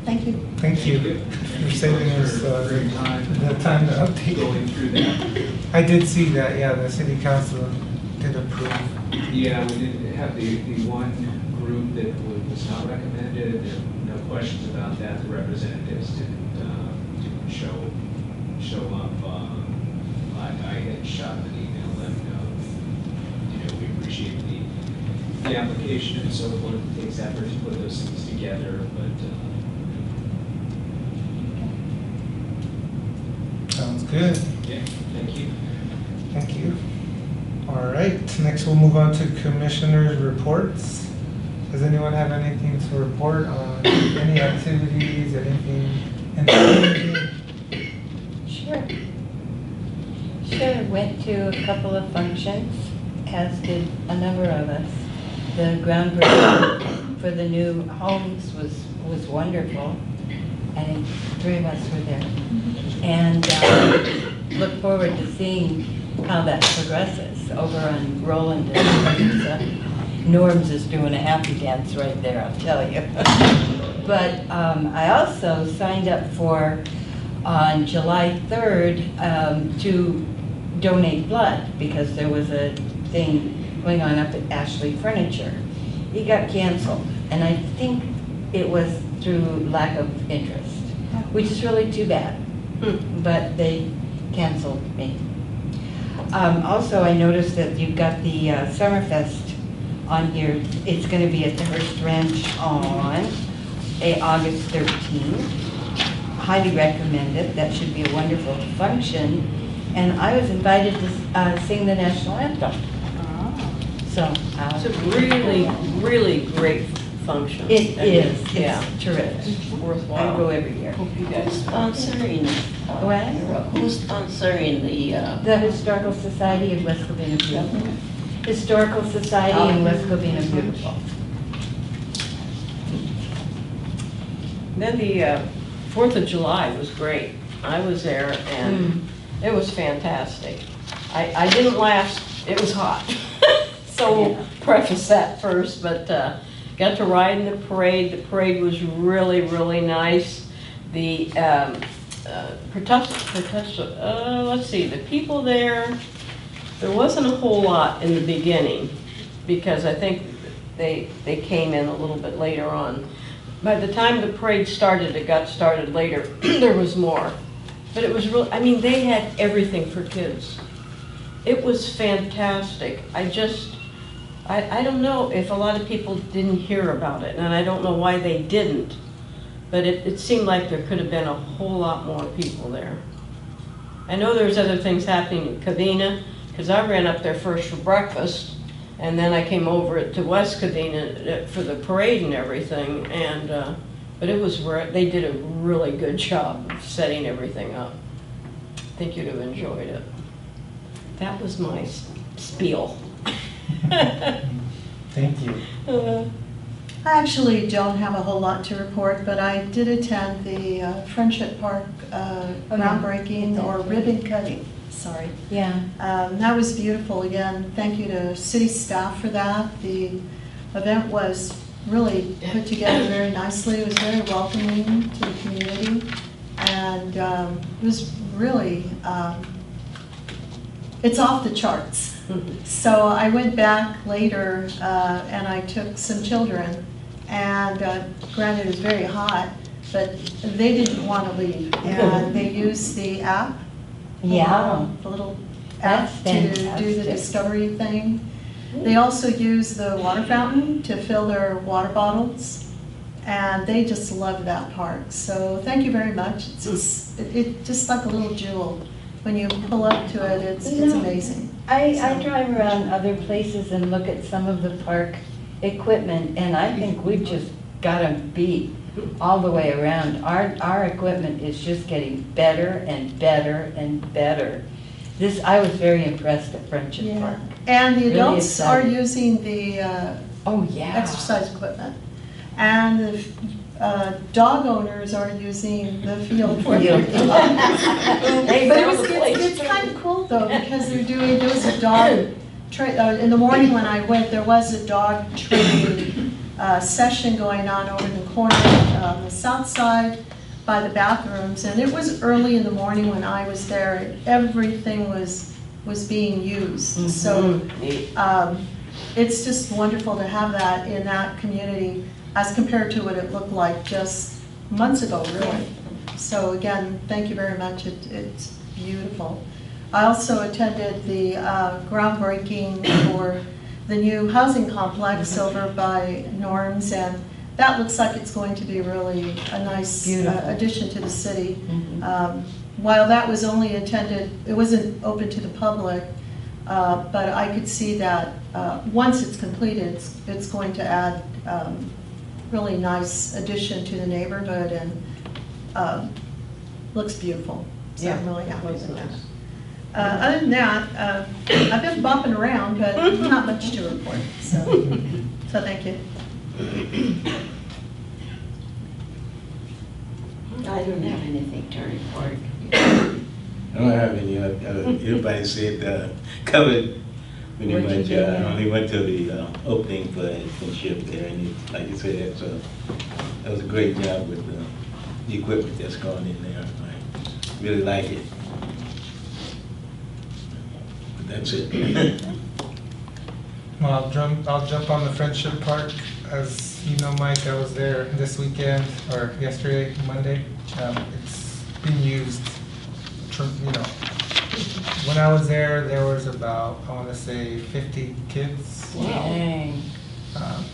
Thank you. Thank you for saving us the time to update. Going through that. I did see that, yeah, the city council did approve. Yeah, we did have the one group that was not recommended. There were no questions about that. The representatives didn't show up. I had shot an email letting know, we appreciate the application and so forth. It takes effort to put those things together, but Sounds good. yeah, thank you. Thank you. All right, next we'll move on to commissioners' reports. Does anyone have anything to report on any activities, anything in the community? Sure. Sure, went to a couple of functions, as did a number of us. The groundbreaking for the new homes was wonderful. I think 3 of us were there. And look forward to seeing how that progresses over on Roland and Norm's is doing a happy dance right there, I'll tell you. But I also signed up for, on July 3rd, to donate blood because there was a thing going on up at Ashley Furniture. It got canceled, and I think it was through lack of interest, which is really too bad, but they canceled me. Also, I noticed that you've got the Summerfest on here. It's going to be at the Hearst Ranch on August 13th. Highly recommend it. That should be a wonderful function. And I was invited to sing the national anthem. So It's a really, really great function. it is. Yeah. It's terrific. It's I worthwhile. go every year. Hope you guys. Sponsoring, What? who's sponsoring The Historical Society of West Covina Beautiful. Historical Society in West Covina Beautiful. Then the 4th of July was great. I was there and it was fantastic. I didn't last, it was hot. So we'll preface that first, but got to ride in the parade. The parade was really, really nice. The, let's see, the people there wasn't a whole lot in the beginning because I think they came in a little bit later on. By the time the parade started, it got started later, there was more. But it was real, I mean, they had everything for kids. It was fantastic. I don't know if a lot of people didn't hear about it, and I don't know why they didn't, but it seemed like there could have been a whole lot more people there. I know there's other things happening in Covina, because I ran up there first for breakfast, and then I came over to West Covina for the parade and everything, and but they did a really good job of setting everything up. I think you'd have enjoyed it. That was my spiel. Thank you. I actually don't have a whole lot to report, but I did attend the Friendship Park groundbreaking or ribbon cutting. sorry. Yeah. That was beautiful. Again, thank you to city staff for that. The event was really put together very nicely. It was very welcoming to the community. And it was really, it's off the charts. So I went back later and I took some children. And granted, it was very hot, but they didn't want to leave. And they used the app. Yeah. The little That's app to do the fantastic. discovery thing. They also use the water fountain to fill their water bottles, and they just love that park. So thank you very much. It's just like a little jewel. When you pull up to it, it's amazing. I drive around other places and look at some of the park equipment, and I think we've just got them beat all the way around. Our equipment is just getting better and better and better. I was very impressed at Friendship Park. And the Really adults are excited. using the Oh, yeah. exercise equipment. And the dog owners are using the field for their Field. dog. They But found the place. it's kind of cool though, because there was a dog, in the morning when I went, there was a dog training session going on over in the corner on the south side by the bathrooms. And it was early in the morning when I was there, and everything was being used. So it's just wonderful to have that in that community as compared to what it looked like just months ago, really. So again, thank you very much. It's beautiful. I also attended the groundbreaking for the new housing complex over by Norm's, and that looks like it's going to be really a nice addition to the city. While that was only intended, it wasn't open to the public, but I could see that once it's completed, it's going to add really nice addition to the neighborhood, and looks beautiful. So I'm really happy with that. Other than that, I've been bopping around, but not much to report. So thank you. I don't have anything to report. I don't have any, everybody said, covered pretty What'd you much. do? I only went to the opening for Friendship there, and like you said, that was a great job with the equipment that's gone in there. I really like it. But that's it. Well, I'll jump on the Friendship Park. As you know, Mike, I was there this weekend, or yesterday, Monday. It's being used, when I was there was about, I want to say, 50 kids. Dang.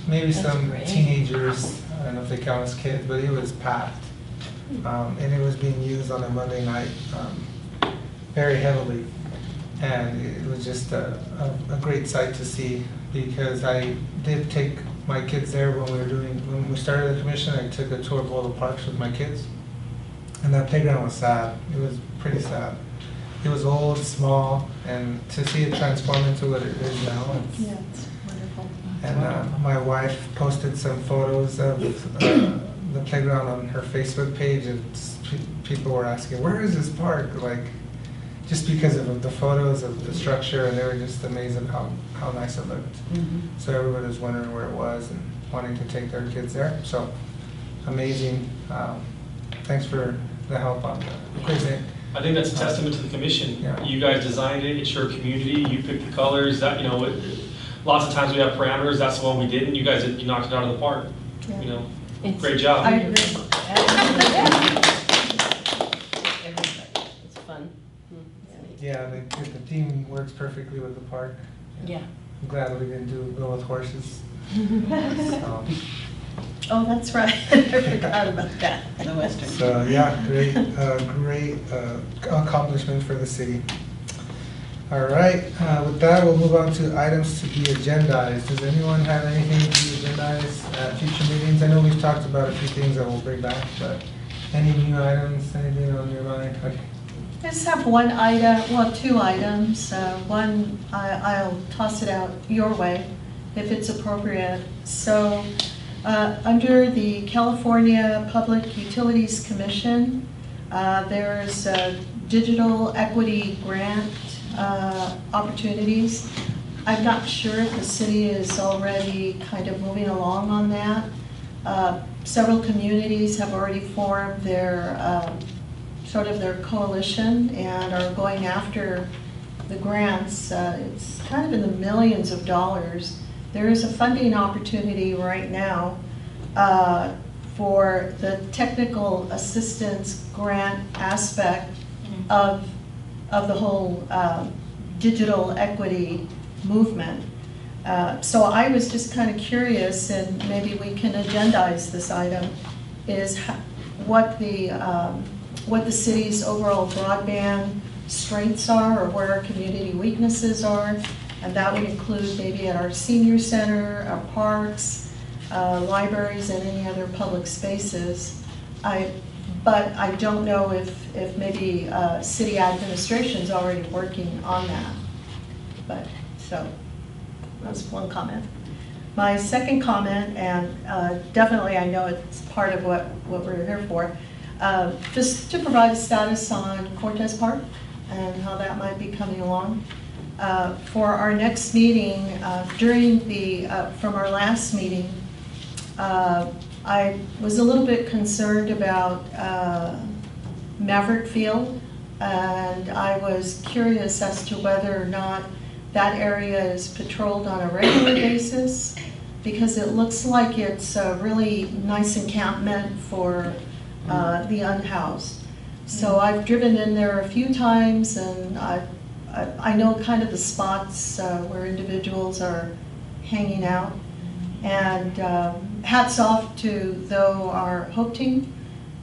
Maybe That's some great. teenagers, I don't know if they count as kids, but it was packed. And it was being used on a Monday night very heavily. And it was just a great sight to see, because I did take my kids there when we started the commission. I took a tour of all the parks with my kids. And that playground was sad. It was pretty sad. It was old, small, and to see it transform into what it is now. It's wonderful. And my wife posted some photos of the playground on her Facebook page, and people were asking, where is this park? Like, just because of the photos of the structure, and they were just amazed at how nice it looked. So everybody was wondering where it was and wanting to take their kids there. So amazing. Thanks for the help on the equipment. I think that's a testament to the commission. Yeah. You guys designed it, it's your community, you picked the colors, that, lots of times we have parameters, that's the one we didn't, you guys, you knocked it out of the park, Great job. I agree. It's fun. Yeah, the theme works perfectly with the park. Yeah. I'm glad we didn't go with horses. Oh, that's right. I forgot about that. The Western. So yeah, great accomplishment for the city. All right, with that, we'll move on to items to be agendized. Does anyone have anything to be agendized at future meetings? I know we've talked about a few things that we'll bring back, but any new items, anything on your mind? Okay. I just have one item, well, two items. One, I'll toss it out your way if it's appropriate. So, under the California Public Utilities Commission, there's digital equity grant opportunities. I'm not sure if the city is already kind of moving along on that. Several communities have already formed their sort of their coalition and are going after the grants. It's kind of in the millions of dollars. There is a funding opportunity right now for the technical assistance grant aspect of the whole digital equity movement. So I was just kind of curious, and maybe we can agendize this item, is what the city's overall broadband strengths are, or where our community weaknesses are, and that would include maybe at our senior center, our parks, libraries, and any other public spaces. But I don't know if maybe city administration's already working on that. But so that's one comment. My second comment, and definitely I know it's part of what we're here for, just to provide a status on Cortez Park and how that might be coming along. For our next meeting, from our last meeting, I was a little bit concerned about Maverick Field, and I was curious as to whether or not that area is patrolled on a regular basis, because it looks like it's a really nice encampment for the unhoused. So I've driven in there a few times, and I know kind of the spots where individuals are hanging out. And hats off to, though, our Hope Team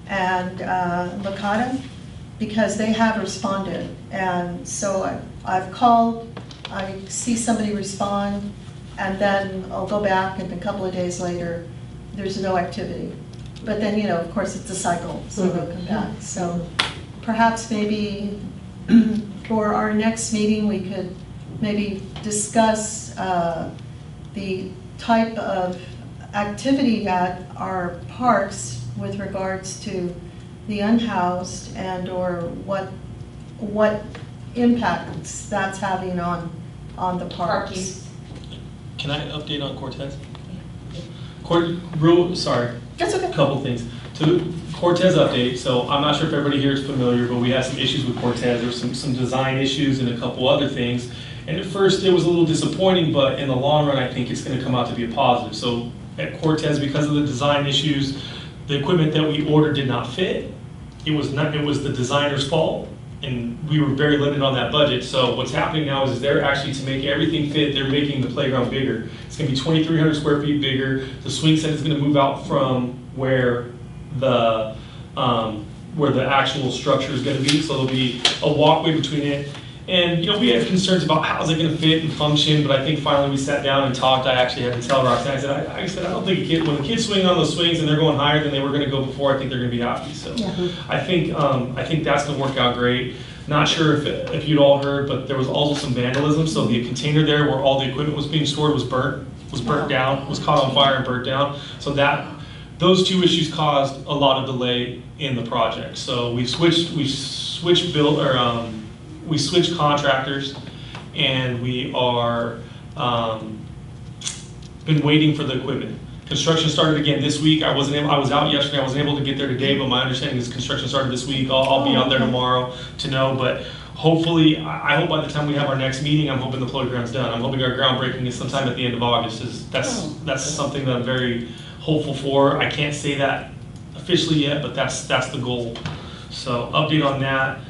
and Lakata, because they have responded. And so I've called, I see somebody respond, and then I'll go back, and a couple of days later, there's no activity. But then, you know, of course, it's a cycle, so they'll come back. So perhaps maybe for our next meeting, we could maybe discuss the type of activity at our parks with regards to the unhoused, and or what impacts that's having on the parks. Can I update on Cortez? Sorry. That's okay. Couple things. To Cortez update, so I'm not sure if everybody here is familiar, but we had some issues with Cortez. There were some design issues and a couple other things. And at first it was a little disappointing, but in the long run I think it's going to come out to be a positive. So at Cortez, because of the design issues, the equipment that we ordered did not fit. It was the designer's fault, and we were very limited on that budget. So what's happening now is they're actually, to make everything fit, they're making the playground bigger. It's going to be 2,300 square feet bigger. The swing set is going to move out from where the actual structure is going to be. So there'll be a walkway between it. And, you know, we had concerns about how's it going to fit and function, but I think finally we sat down and talked. I actually had to tell Roxanne, I said, I don't think when the kids swing on those swings and they're going higher than they were going to go before, I think they're going to be happy. So yeah. I think that's going to work out great. Not sure if you'd all heard, but there was also some vandalism. So the container there where all the equipment was being stored was burnt down, was caught on fire and burnt down. So those two issues caused a lot of delay in the project. So we switched contractors, and we are been waiting for the equipment. Construction started again this week. I was out yesterday. I wasn't able to get there today, but my understanding is construction started this week. I'll be out there tomorrow to know, but hopefully, I hope by the time we have our next meeting, I'm hoping the playground's done. I'm hoping our groundbreaking is sometime at the end of August. That's something that I'm very hopeful for. I can't say that officially yet, but that's the goal. So update on that.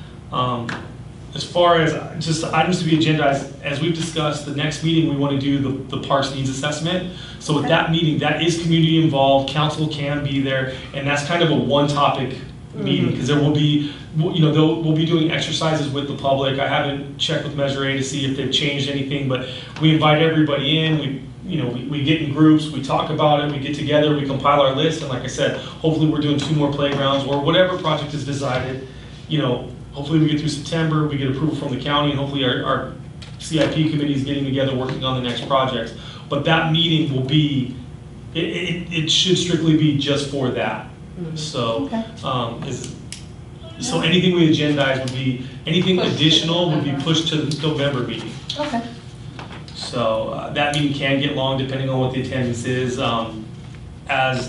As far as just items to be agendized, as we've discussed, the next meeting we want to do the parks needs assessment. So with that meeting, that is community involved, council can be there, and that's kind of a one topic meeting, because there will be, we'll be doing exercises with the public. I haven't checked with Measure A to see if they've changed anything, but we invite everybody in. We get in groups, we talk about it, we get together, we compile our list, and like I said, hopefully we're doing 2 more playgrounds, or whatever project is decided. Hopefully we get through September, we get approval from the county, and hopefully our CIP committee is getting together working on the next projects. But that meeting will be, it should strictly be just for that. So, So anything we agendize would be, anything additional would be pushed to the November meeting. Okay. So that meeting can get long depending on what the attendance is. As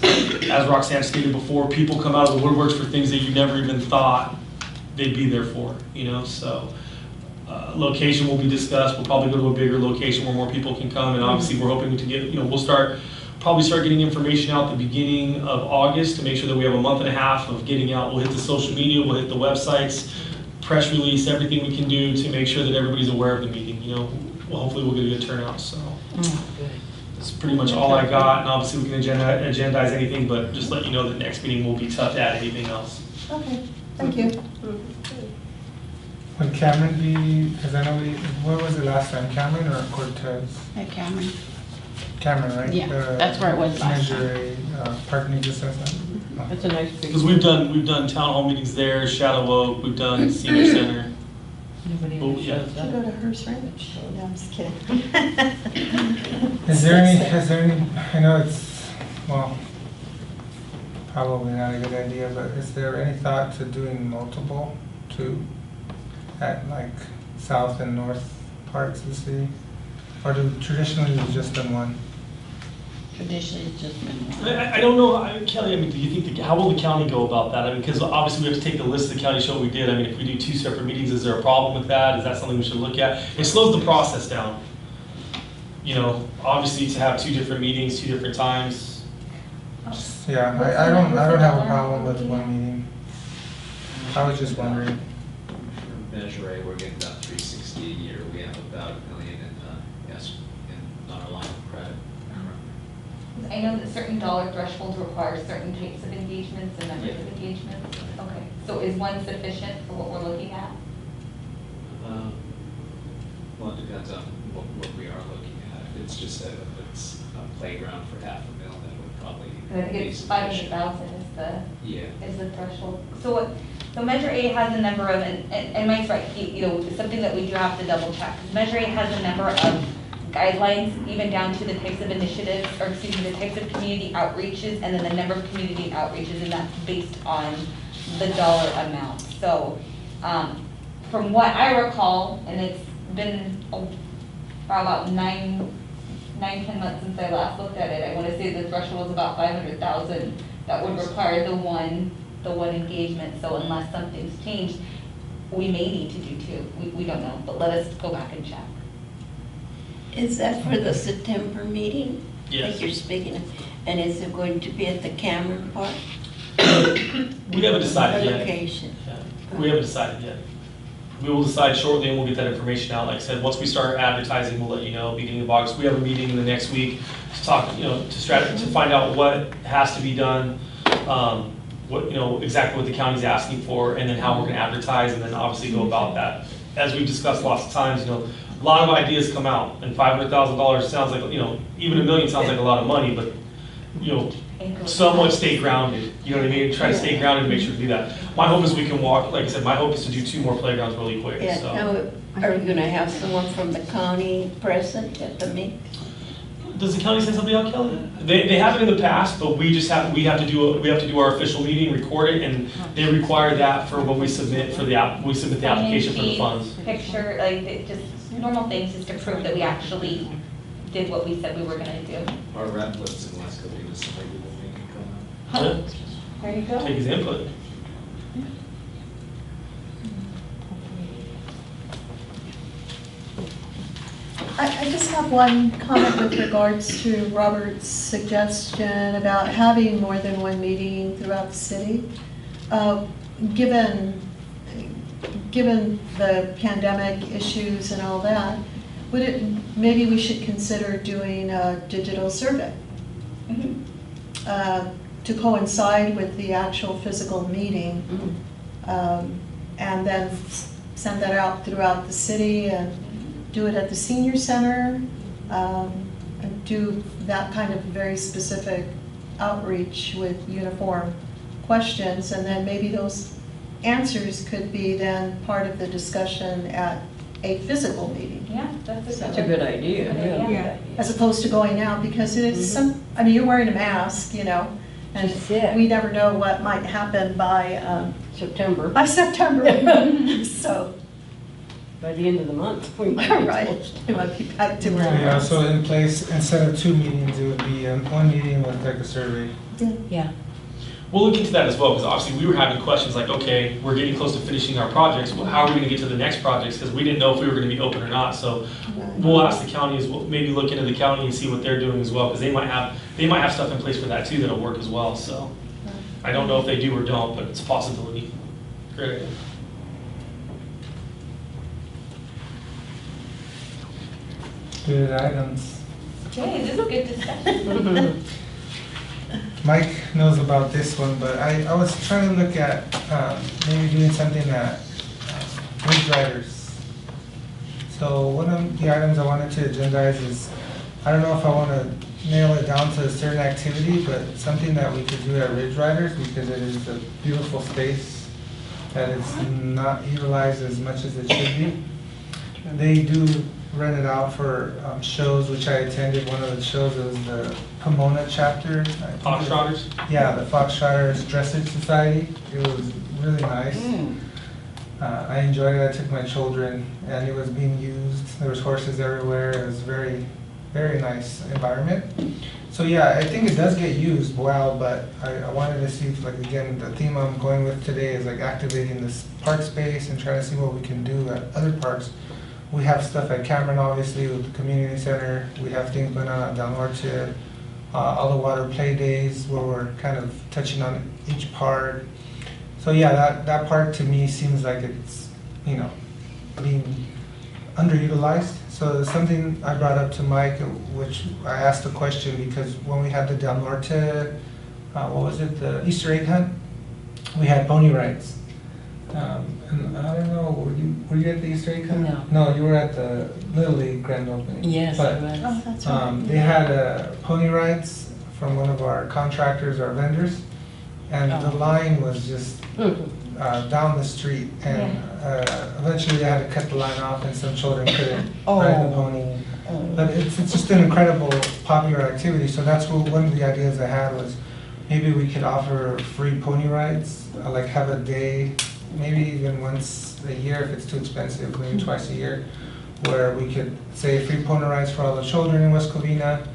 Roxanne stated before, people come out of the woodworks for things that you never even thought they'd be there for, you know, so. Location will be discussed. We'll probably go to a bigger location where more people can come, and obviously we're hoping to get, you know, we'll probably start getting information out at the beginning of August to make sure that we have a month and a half of getting out. We'll hit the social media, we'll hit the websites, press release, everything we can do to make sure that everybody's aware of the meeting, you know. Well, hopefully we'll get a good turnout, so. That's pretty much all I got, and obviously we can agendize anything, but just let you know that next meeting will be tough to add anything else. Okay, thank you. Would Cameron be, because I know where was it last time, Cameron or Cortez? At Cameron. Cameron, right? Yeah, The that's where it was last time. Measure A, park needs assessment. Oh. That's a nice big. Because we've done town hall meetings there, Shadow Oak, we've done senior center. Nobody Oh, ever yeah. shows Should up. go to Hearst Ranch. No, I'm just kidding. Is there any, I know it's, well, probably not a good idea, but is there any thought to doing multiple too? At like south and north parts of the city? Or traditionally it's just been one? Traditionally, it's just been one. I don't know, Kelly, I mean, do you think, how will the county go about that? I mean, because obviously we have to take the list of the county, show what we did. I mean, if we do 2 separate meetings, is there a problem with that? Is that something we should look at? It slows the process down. You know, obviously to have 2 different meetings, 2 different times. Yeah, I don't have a problem with one meeting. I was just wondering. Measure A, we're getting about 360 a year. We have about $1 million in on our line of credit. I know that certain dollar thresholds require certain types of engagements and numbers of engagements. Okay, so is one sufficient for what we're looking at? Well, it depends on what we are looking at. If it's just if it's a playground for $500,000, that would probably I think be it's sufficient. 500,000 Yeah. is the threshold. So Measure A has a number of, and Mike's right, you know, it's something that we do have to double check. Measure A has a number of guidelines, even down to the types of initiatives, or excuse me, the types of community outreaches, and then the number of community outreaches, and that's based on the dollar amount. So, from what I recall, and it's been about 9, 10 months since I last looked at it, I want to say the threshold was about 500,000 that would require the one engagement. So unless something's changed, we may need to do 2. We don't know, but let us go back and check. Is that for the September meeting? Yes. That you're speaking of? And is it going to be at the Cameron Park? We haven't decided Or yet. location? Yeah, we haven't decided yet. We will decide shortly, and we'll get that information out. Like I said, once we start advertising, we'll let you know, beginning of August. We have a meeting in the next week to talk, you know, to find out what has to be done, what, you know, exactly what the county's asking for, and then how we're gonna advertise, and then obviously go about that. As we've discussed lots of times, you know, a lot of ideas come out, and $500,000 sounds like, you know, even $1 million sounds like a lot of money, but, you know, somewhat stay grounded, you know what I mean? Try to stay grounded and make sure to do that. My hope is we can walk, like I said, my hope is to do 2 more playgrounds really quick, Yeah, so. now, are we gonna have someone from the county present at the meeting? Does the county send somebody out, Kelly? They have it in the past, but we have to do our official meeting, record it, and they require that for when we submit for the application for the funds. Picture, like, just normal things, just to prove that we actually did what we said we were gonna do. Our rep lists in the last couple of years, somebody will make it come out. There you go. Take his input. I just have one comment with regards to Robert's suggestion about having more than one meeting throughout the city. Given the pandemic issues and all that, maybe we should consider doing a digital survey to coincide with the actual physical meeting, and then send that out throughout the city and do it at the senior center, and do that kind of very specific outreach with uniform questions, and then maybe those answers could be then part of the discussion at a physical meeting. Yeah, that's That's a good idea, yeah. Yeah. As opposed to going out, because it is some, I mean, you're wearing a mask, you know, And That's it. we never know what might happen by September, September. So, by the end of the month. we might be right, close. we might be back to So, where. yeah, so in place, instead of 2 meetings, it would be one meeting with like a survey. Yeah. We'll look into that as well, because obviously we were having questions like, okay, we're getting close to finishing our projects, well, how are we gonna get to the next projects? Because we didn't know if we were gonna be open or not, so we'll ask the county as well, maybe look into the county and see what they're doing as well, because they might have stuff in place for that too that'll work as well, so. I don't know if they do or don't, but it's a possibility. Great. Good items. Okay, this is a good discussion. Mike knows about this one, but I was trying to look at maybe doing something at bridge riders. So one of the items I wanted to agendize is, I don't know if I want to nail it down to a certain activity, but something that we could do at Ridge Riders, because it is a beautiful space that is not utilized as much as it should be. They do rent it out for shows, which I attended. One of the shows was the Pomona chapter. Foxtrotters? Yeah, the Foxtrotters Dressage Society. It was really nice. I enjoyed it. I took my children, and it was being used. There was horses everywhere. It was very, very nice environment. So yeah, I think it does get used well, but I wanted to see if, like, again, the theme I'm going with today is like activating this park space and trying to see what we can do at other parks. We have stuff at Cameron, obviously, with the community center. We have things going on at Del Norte, all the water play days where we're kind of touching on each part. So yeah, that part to me seems like it's, you know, being underutilized. So something I brought up to Mike, which I asked a question because when we had the Del Norte, what was it, the Easter egg hunt, we had pony rides. And I don't know, were you at the Easter egg hunt? No. No, you were at the Little League grand opening. Yes, But it was. Oh, that's right. they had pony rides from one of our contractors or vendors, and the line was just down the street, and eventually they had to cut the line off, and some children couldn't ride the pony. But it's just an incredible popular activity, so that's one of the ideas I had was maybe we could offer free pony rides, like have a day, maybe even once a year if it's too expensive, maybe twice a year, where we could say free pony rides for all the children in West Covina.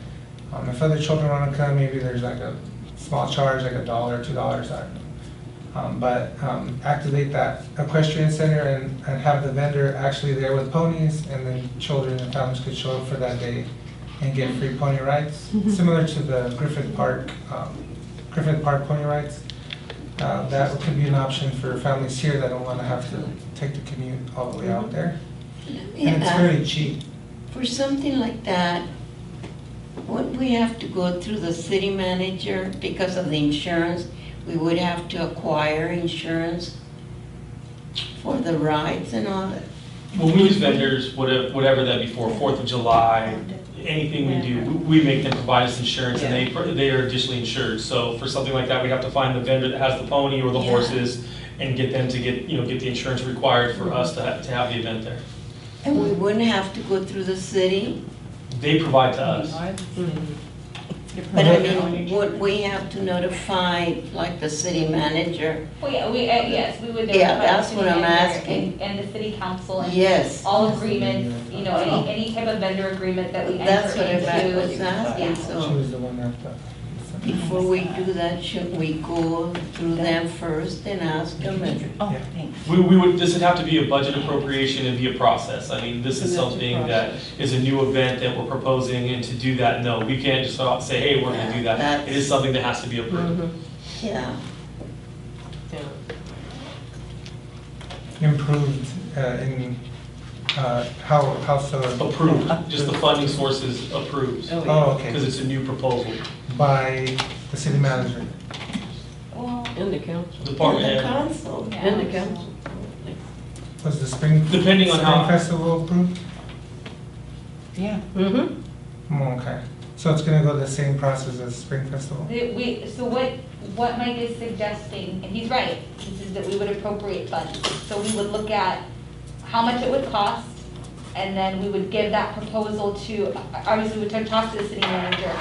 If other children want to come, maybe there's like a small charge, like $1 or $2, I don't know. But activate that equestrian center and have the vendor actually there with ponies, and then children and families could show up for that day and get free pony rides, similar to the Griffith Park pony rides. That could be an option for families here that don't want to have to take the commute all the way out there. And it's very cheap. For something like that, would we have to go through the city manager because of the insurance? We would have to acquire insurance for the rides and all that? When we use vendors, whatever that be for, 4th of July, anything we do, we make them provide us insurance, and they are additionally insured. So for something like that, we'd have to find the vendor that has the pony or the horses and get them to get the insurance required for us to have the event there. And we wouldn't have to go through the city? They provide to us. But I mean, would we have to notify, like, the city manager? Well, yeah, yes, we would notify Yeah, the that's city what I'm manager asking. and the city council and Yes. all agreements, any type of vendor agreement that we That's enter what I into. was asking, She so was the one that before we do that, should we go through them first and ask them? Oh, Yeah. thanks. This would have to be a budget appropriation and be a process. I mean, this is something that is a new event that we're proposing, and to do that, no, we can't just go out and say, hey, we're gonna do that. It is something that has to be approved. Yeah. improved in how so? Approved, just the funding source is approved, Oh, because okay, it's a new proposal. by the city manager. Well, In the council. Department And the head. council. In the council. Was the spring Depending on how- festival approved? Yeah. Mm-hmm. Okay, so it's gonna go the same process as spring festival? so what Mike is suggesting, and he's right, is that we would appropriate funds. So we would look at how much it would cost, and then we would give that proposal to, obviously we would talk to the city manager,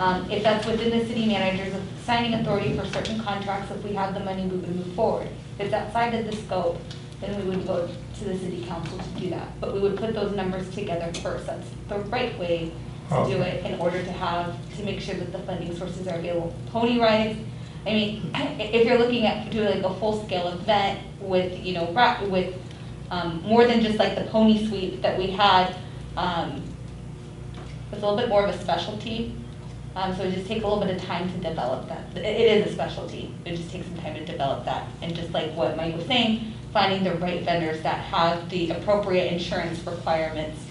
If that's within the city manager's signing authority for certain contracts, if we have the money, we would move forward. If it's outside of the scope, then we would go to the city council to do that. But we would put those numbers together first. That's the right way to do it in order to make sure that the funding sources are available. Pony rides, I mean, if you're looking at doing like a full-scale event with, you know, with more than just like the pony sweep that we had, it's a little bit more of a specialty. So it just takes a little bit of time to develop that. It is a specialty. It just takes some time to develop that. And just like what Mike was saying, finding the right vendors that have the appropriate insurance requirements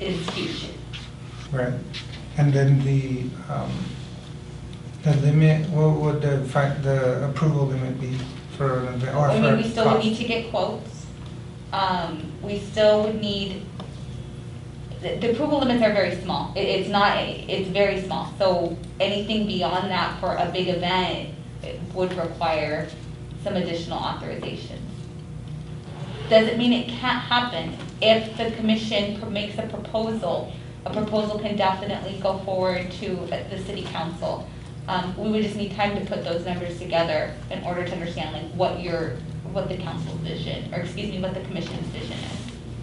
is huge. Right. And then the limit, what would the approval limit be for an event? Or I for mean, we still would cost? need to get quotes. We still would need, the approval limits are very small. It's very small. So anything beyond that for a big event would require some additional authorizations. Doesn't mean it can't happen. If the commission makes a proposal can definitely go forward to the city council. We would just need time to put those numbers together in order to understand like what the council's vision, or excuse me, what the commission's vision is.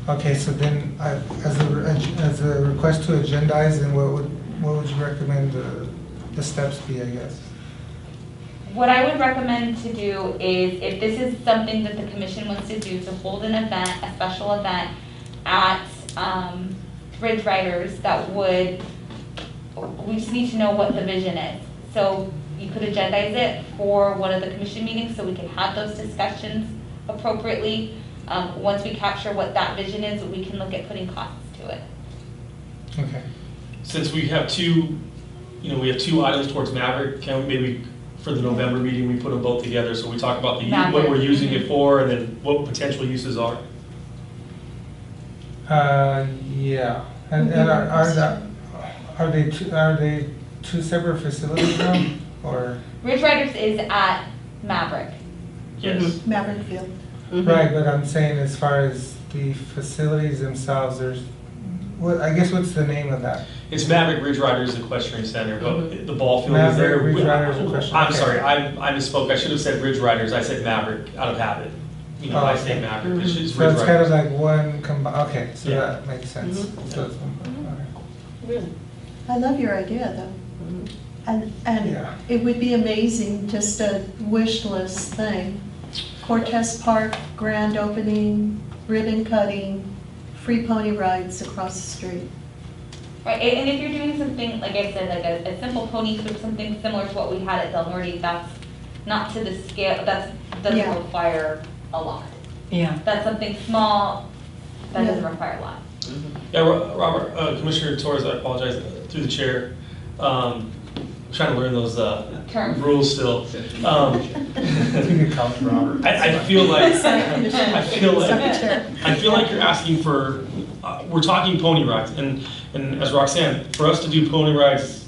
Okay, so then, as a request to agendize, then what would you recommend the steps be, I guess? What I would recommend to do is, if this is something that the commission wants to do, to hold an event, a special event at Ridge Riders, we just need to know what the vision is. So you could agendize it for one of the commission meetings so we can have those discussions appropriately. Once we capture what that vision is, we can look at putting costs to it. Okay. Since we have two items towards Maverick, can we maybe, for the November meeting, we put them both together, so we talk about what we're using it for, and then what potential uses are? Yeah. And are they two separate facilities now, or? Ridge Riders is at Maverick. Yes. Maverick Field. Right, but I'm saying as far as the facilities themselves, what's the name of that? It's Maverick Ridge Riders Equestrian Center, but the ball field is there. Maverick Ridge Riders Equestrian. I'm okay. sorry, I misspoke. I should have said Ridge Riders. I said Maverick out of habit. I say Maverick. It's Ridge So it's kind of Riders. like one combined, okay, so Yeah. that makes sense. So it's Really? I love your idea, though. And Yeah. it would be amazing, just a wish list thing. Cortez Park, grand opening, ribbon cutting, free pony rides across the street. Right, and if you're doing something, like I said, like a simple pony sweep, something similar to what we had at Del Norte, that's not to the scale, doesn't Yeah. require a lot. Yeah. That's something small, that doesn't require a lot. Yeah, Robert, Commissioner Torres, I apologize, through the chair. Trying to learn those Terms. rules still. You can call it Robert. I feel like Secretary. I feel like you're asking for. We're talking pony rides, and as Roxanne, for us to do pony rides,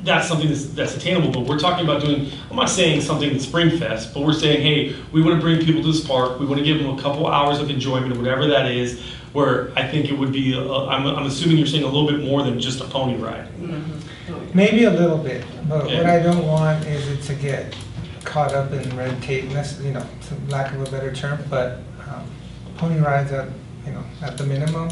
that's something that's attainable. But we're talking about doing. I'm not saying something Spring Fest, but we're saying, hey, we want to bring people to this park. We want to give them a couple hours of enjoyment, whatever that is. Where I think it would be. I'm assuming you're saying a little bit more than just a pony ride. Maybe a little bit, but Yeah. what I don't want is it to get caught up in red tape, to lack of a better term, but pony rides at the minimum.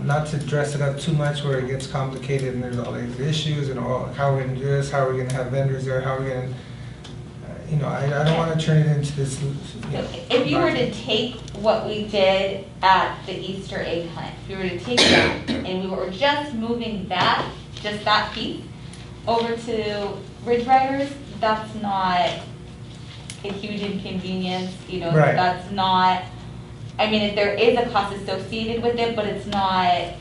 Not to dress it up too much where it gets complicated and there's all these issues and how we're gonna do this, how we're gonna have vendors there, how we're gonna, I don't wanna turn it into this. If you were to take what we did at the Easter egg hunt, if you were to take that and we were just moving just that piece over to Ridge Riders, that's not a huge inconvenience, Right. That's not, there is a cost associated with it, but it's not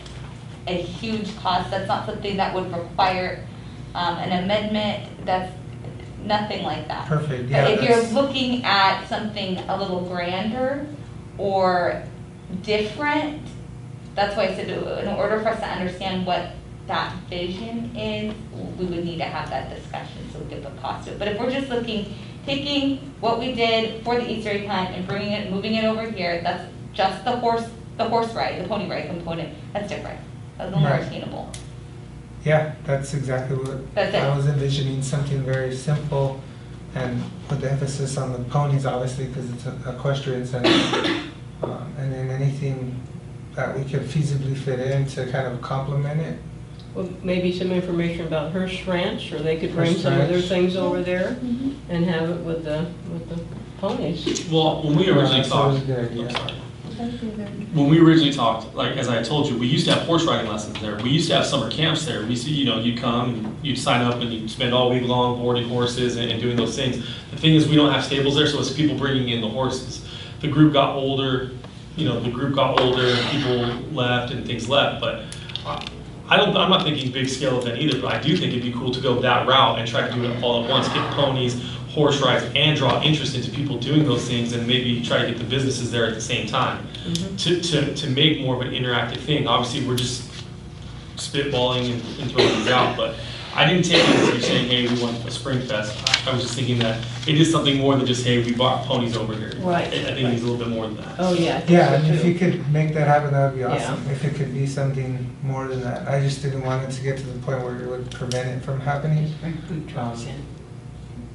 a huge cost. That's not something that would require an amendment. That's nothing like that. Perfect, yeah. If you're looking at something a little grander or different, that's why I said in order for us to understand what that vision is, we would need to have that discussion so we can put cost to it. But if we're just taking what we did for the Easter egg hunt and moving it over here, that's just the horse ride, the pony ride component, that's different. That's a little more Right. attainable. Yeah, that's exactly what That's it. I was envisioning, something very simple and with the emphasis on the ponies, obviously, because it's a equestrian center. And then anything that we could feasibly fit in to kind of complement it. Well, maybe some information about Hearst Ranch, or they could bring Hearst some of their Ranch. things over there and have it with the ponies. Well, when we originally That was talked, a good idea. I'm sorry. That'd be very- When we originally talked, like, as I told you, we used to have horse riding lessons there. We used to have summer camps there. We see, you'd come and you'd sign up and you'd spend all week long boarding horses and doing those things. The thing is, we don't have stables there, so it's people bringing in the horses. The group got older, people left and things left, but I'm not thinking big scale event either, but I do think it'd be cool to go that route and try to do it all at once, get ponies, horse rides, and draw interest into people doing those things, and maybe try to get the businesses there at the same time to make more of an interactive thing. Obviously, we're just spitballing and throwing these out, but I didn't take it as you're saying, hey, we want a spring fest. I was just thinking that it is something more than just, hey, we bought ponies over here. Right. I think it's a little bit more than that. Oh, yeah. I think Yeah, so, and if too. you could make that happen, that would be Yeah. awesome. If it could be something more than that. I just didn't want it to get to the point where it would prevent it from happening. Bring food trucks in.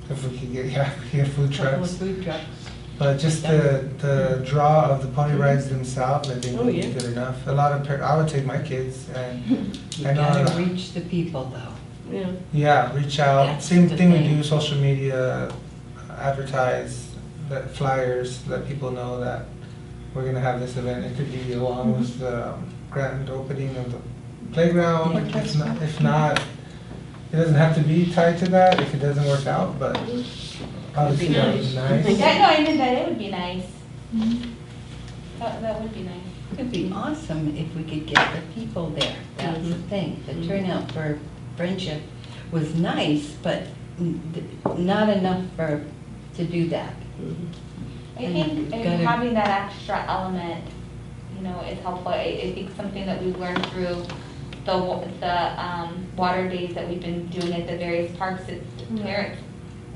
If we could get food Couple of trucks. food trucks. But just the draw of the pony rides themselves, I think Oh, would be yeah. good enough. A lot of, I would take my kids and, You I know gotta that- reach the people though. Yeah. yeah, reach out. That's Same the thing we thing. do, social media, advertise, let flyers, let people know that we're gonna have this event. It could be along with the grand opening of the playground. Yeah. If not, it doesn't have to be tied to that if it doesn't work out, but obviously that would be nice. Yeah, no, I meant that it would be nice. That would be nice. It'd be awesome if we could get the people there. That's the thing. The turnout for Friendship was nice, but not enough to do that. I think Gotta- having that extra element, is helpful. I think something that we've learned through the water days that we've been doing at the various parks, is the parents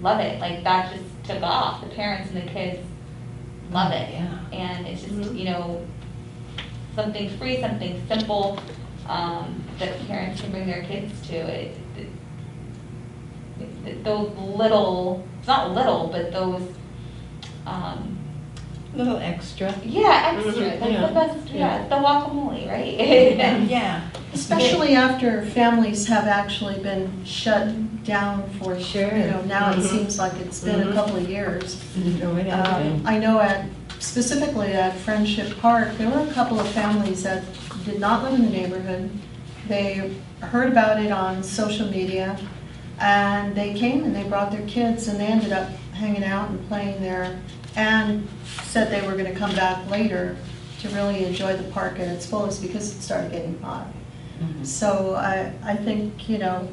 love it. Like, that just took off. The parents and the kids love it. Yeah. And it's just, something free, something simple, that parents can bring their kids to. Those little, it's not little, but those, Little extra. yeah, extra, Mhm, that's yeah. the best, Yeah. the guacamole, right? Yeah. Especially after families have actually been shut down for, Sure. now it Mhm. seems like it's been a Mhm. couple of years. No, it hasn't. I know specifically at Friendship Park, there were a couple of families that did not live in the neighborhood. They heard about it on social media, and they came and they brought their kids, and they ended up hanging out and playing there, and said they were going to come back later to really enjoy the park at its fullest because it started getting hot. Mhm. So I think,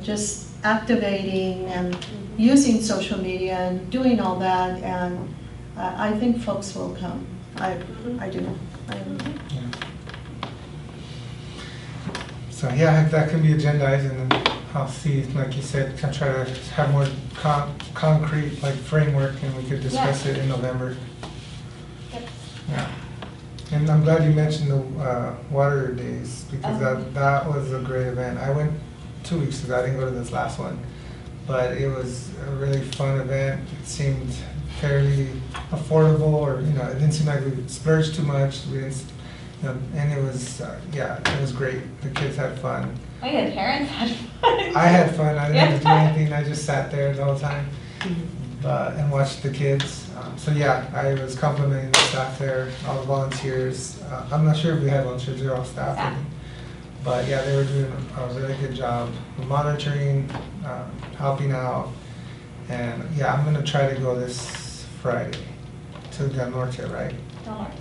just activating and using social media and doing all that, and I think folks will come. I do. So yeah, if that can be agendized, and then I'll see, like you said, try to have more concrete like framework, and we could discuss it in November. Yep. Yeah. And I'm glad you mentioned the water days, because that was a great event. I went 2 weeks ago. I didn't go to this last one, but it was a really fun event. It seemed fairly affordable, or it didn't seem like we splurged too much. We didn't, and it was it was great. The kids had fun. Oh yeah, the parents had fun. I had fun. I didn't have to do anything. I just sat there the whole time and watched the kids. So yeah, I was complimenting the staff there, all the volunteers. I'm not sure if we had volunteers, they're all staff. Yeah. But yeah, they were doing a really good job monitoring, helping out. And yeah, I'm gonna try to go this Friday to Del Norte, right? Del Norte,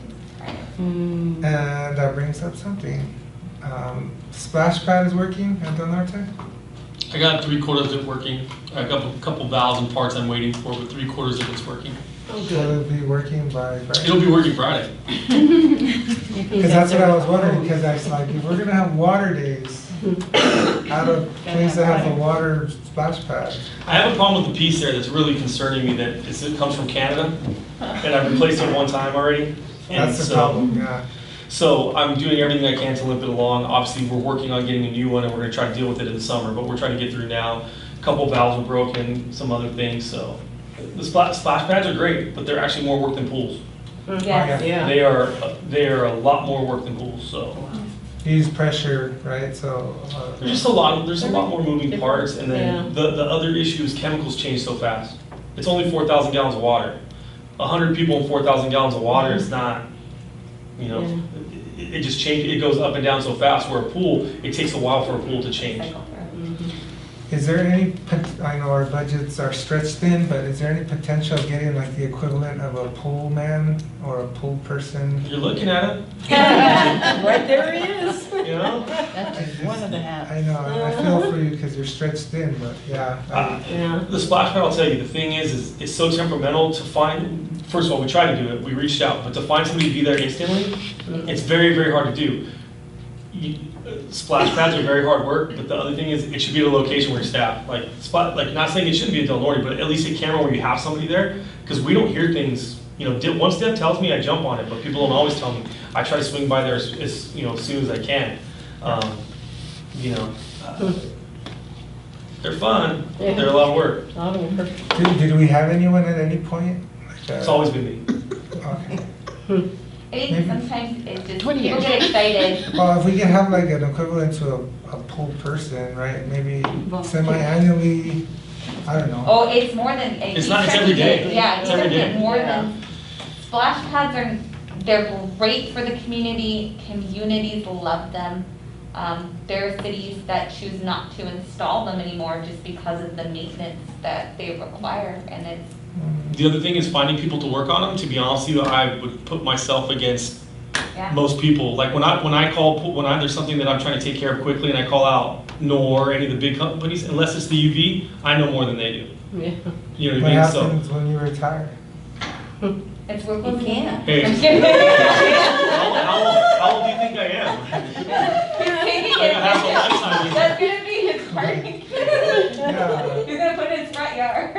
right. Mm. And that brings up something. Splash pad is working at Del Norte? I got 3/4 of it working. A couple valves and parts I'm waiting for, but 3/4 of it's working. Oh, Will good. it be working by Friday? It'll be working Friday. Because that's what I was wondering, because I was like, if we're gonna have water days, out of place that has a water splash pad. I have a problem with the piece there that's really concerning me, that it comes from Canada, and I've replaced it one time already. And That's the so- problem, yeah. So I'm doing everything I can to limp it along. Obviously, we're working on getting a new one, and we're gonna try to deal with it in the summer, but we're trying to get through now. A couple valves were broken, some other things, so. The splash pads are great, but they're actually more work than pools. Yes. Yeah. They are a lot more work than pools, so. You use pressure, right, so. There's just there's a lot more moving parts, and then the other issue is chemicals change so fast. It's only 4,000 gallons of water. 100 people and 4,000 gallons of water is not, you know, it just changes, it goes up and down so fast, where a pool, it takes a while for a pool to change. Is there any, I know our budgets are stretched thin, but is there any potential of getting like the equivalent of a pool man or a pool person? You're looking at it, Right there he is. you know? That's just one of the hats. I know, and I feel for you because you're stretched thin, but yeah. Yeah. The splash pad, I'll tell you, the thing is it's so temperamental to find, first of all, we tried to do it, we reached out, but to find somebody to be there instantly, it's very, very hard to do. Splash pads are very hard work, but the other thing is it should be at a location where you're staffed. Like, not saying it shouldn't be a Del Norte, but at least a camera where you have somebody there, because we don't hear things. You know, once Deb tells me, I jump on it, but people don't always tell me. I try to swing by there as you know, as soon as I can. You know, they're fun. Yeah. They're a lot of work. A lot of work. Did we have anyone at any point? Like, It's always been me. Okay. I think Maybe. sometimes it's just, 20 people years. get excited. Well, if we can have like an equivalent to a pool person, right, maybe semi-annually, I don't know. Oh, it's more than. It's not- it's every day. Yeah, It's it's every day. more than, splash pads they're great for the community, communities love them. There are cities that choose not to install them anymore just because of the maintenance that they require, and it's, The other thing is finding people to work on them. To be honest with you, I would put myself against yeah. most people. Like when there's something that I'm trying to take care of quickly and I call out NOR or any of the big companies, unless it's the UV, I know more than they do. Yeah. You know What what I mean? So, happens when you retire? It's work You can't. hey, I'm kidding. how old do you think I am? You're taking Like I have a it. lifetime. That's gonna be his parking. Yeah. You're gonna put it in his front yard.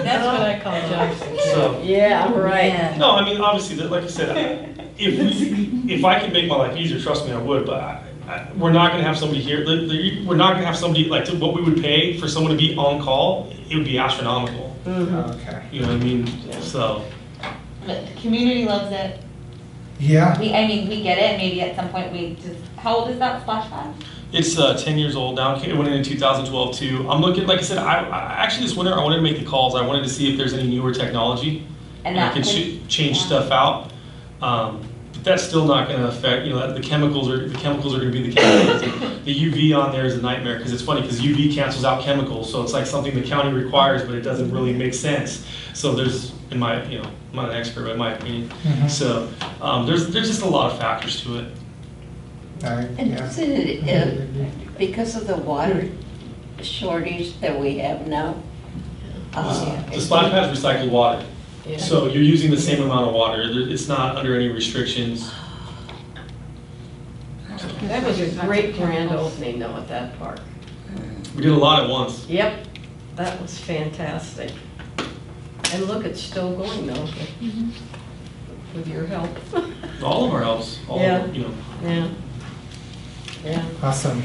That's what I call job security. So, Yeah, right. Yeah. no, I mean, obviously, like I said, if I could make my life easier, trust me, I would, but we're not gonna have somebody here, we're not gonna have somebody, like, what we would pay for someone to be on call, it would be astronomical. Okay. You know what I mean? So, But the community loves it. Yeah. We get it, maybe at some point we just, how old is that splash pad? it's 10 years old now. It went in 2012 too. I'm looking, like I said, I actually this winter I wanted to make the calls. I wanted to see if there's any newer technology And I that could could- change yeah. stuff out. But that's still not going to affect. You know, the chemicals are going to be the chemicals. The UV on there is a nightmare because it's funny because UV cancels out chemicals, so it's like something the county requires, but it doesn't really make sense. So there's, in my, you know, I'm not an expert, but in my opinion, so there's just a lot of factors to it. And Yeah. isn't it, because of the water shortage that we have now? The splash pad is recycled water. Yeah. So you're using the same amount of water. It's not under any restrictions. That was a great grand opening though at that park. We did a lot at once. Yep, that was fantastic. And look, it's still going though, with your help. All of our helps, Yeah. you know. Yeah. Yeah. Awesome.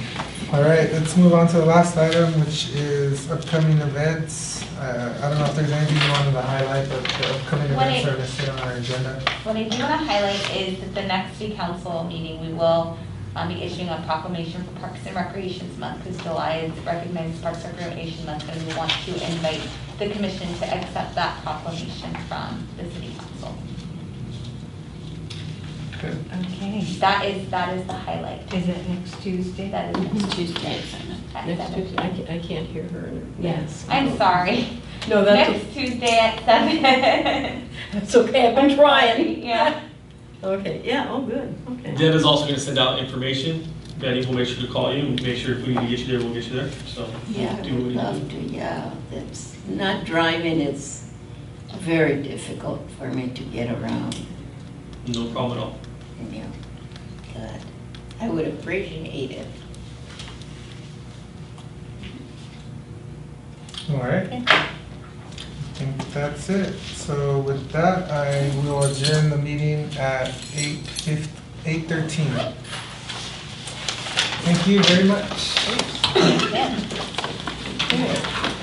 All right, let's move on to the last item, which is upcoming events. I don't know if there's anything you wanted to highlight, but the upcoming What events I- are listed on our agenda. What I do want to highlight is that the next city council meeting, we will be issuing a proclamation for Parks and Recreations Month, because July is recognized Parks and Recreation Month, and we want to invite the commission to accept that proclamation from the city council. Good. Okay. That is the highlight. Is it next Tuesday? That is next Tuesday. at Next 7. Tuesday, I can't hear her. Yes, I'm sorry. No, that's, Next Tuesday at 7. that's okay, I've been trying. Yeah. Okay, yeah, oh, good, okay. Deb is also going to send out information. Betty will make sure to call you and make sure if we need to get you there, we'll get you there. So Yeah, I do what would you love do. to, yeah. It's not driving, it's very difficult for me to get around, No problem at all. you know. But I would appreciate it. All right. I think that's it. So with that, I will adjourn the meeting at 8:13. Thank you very much. Okay.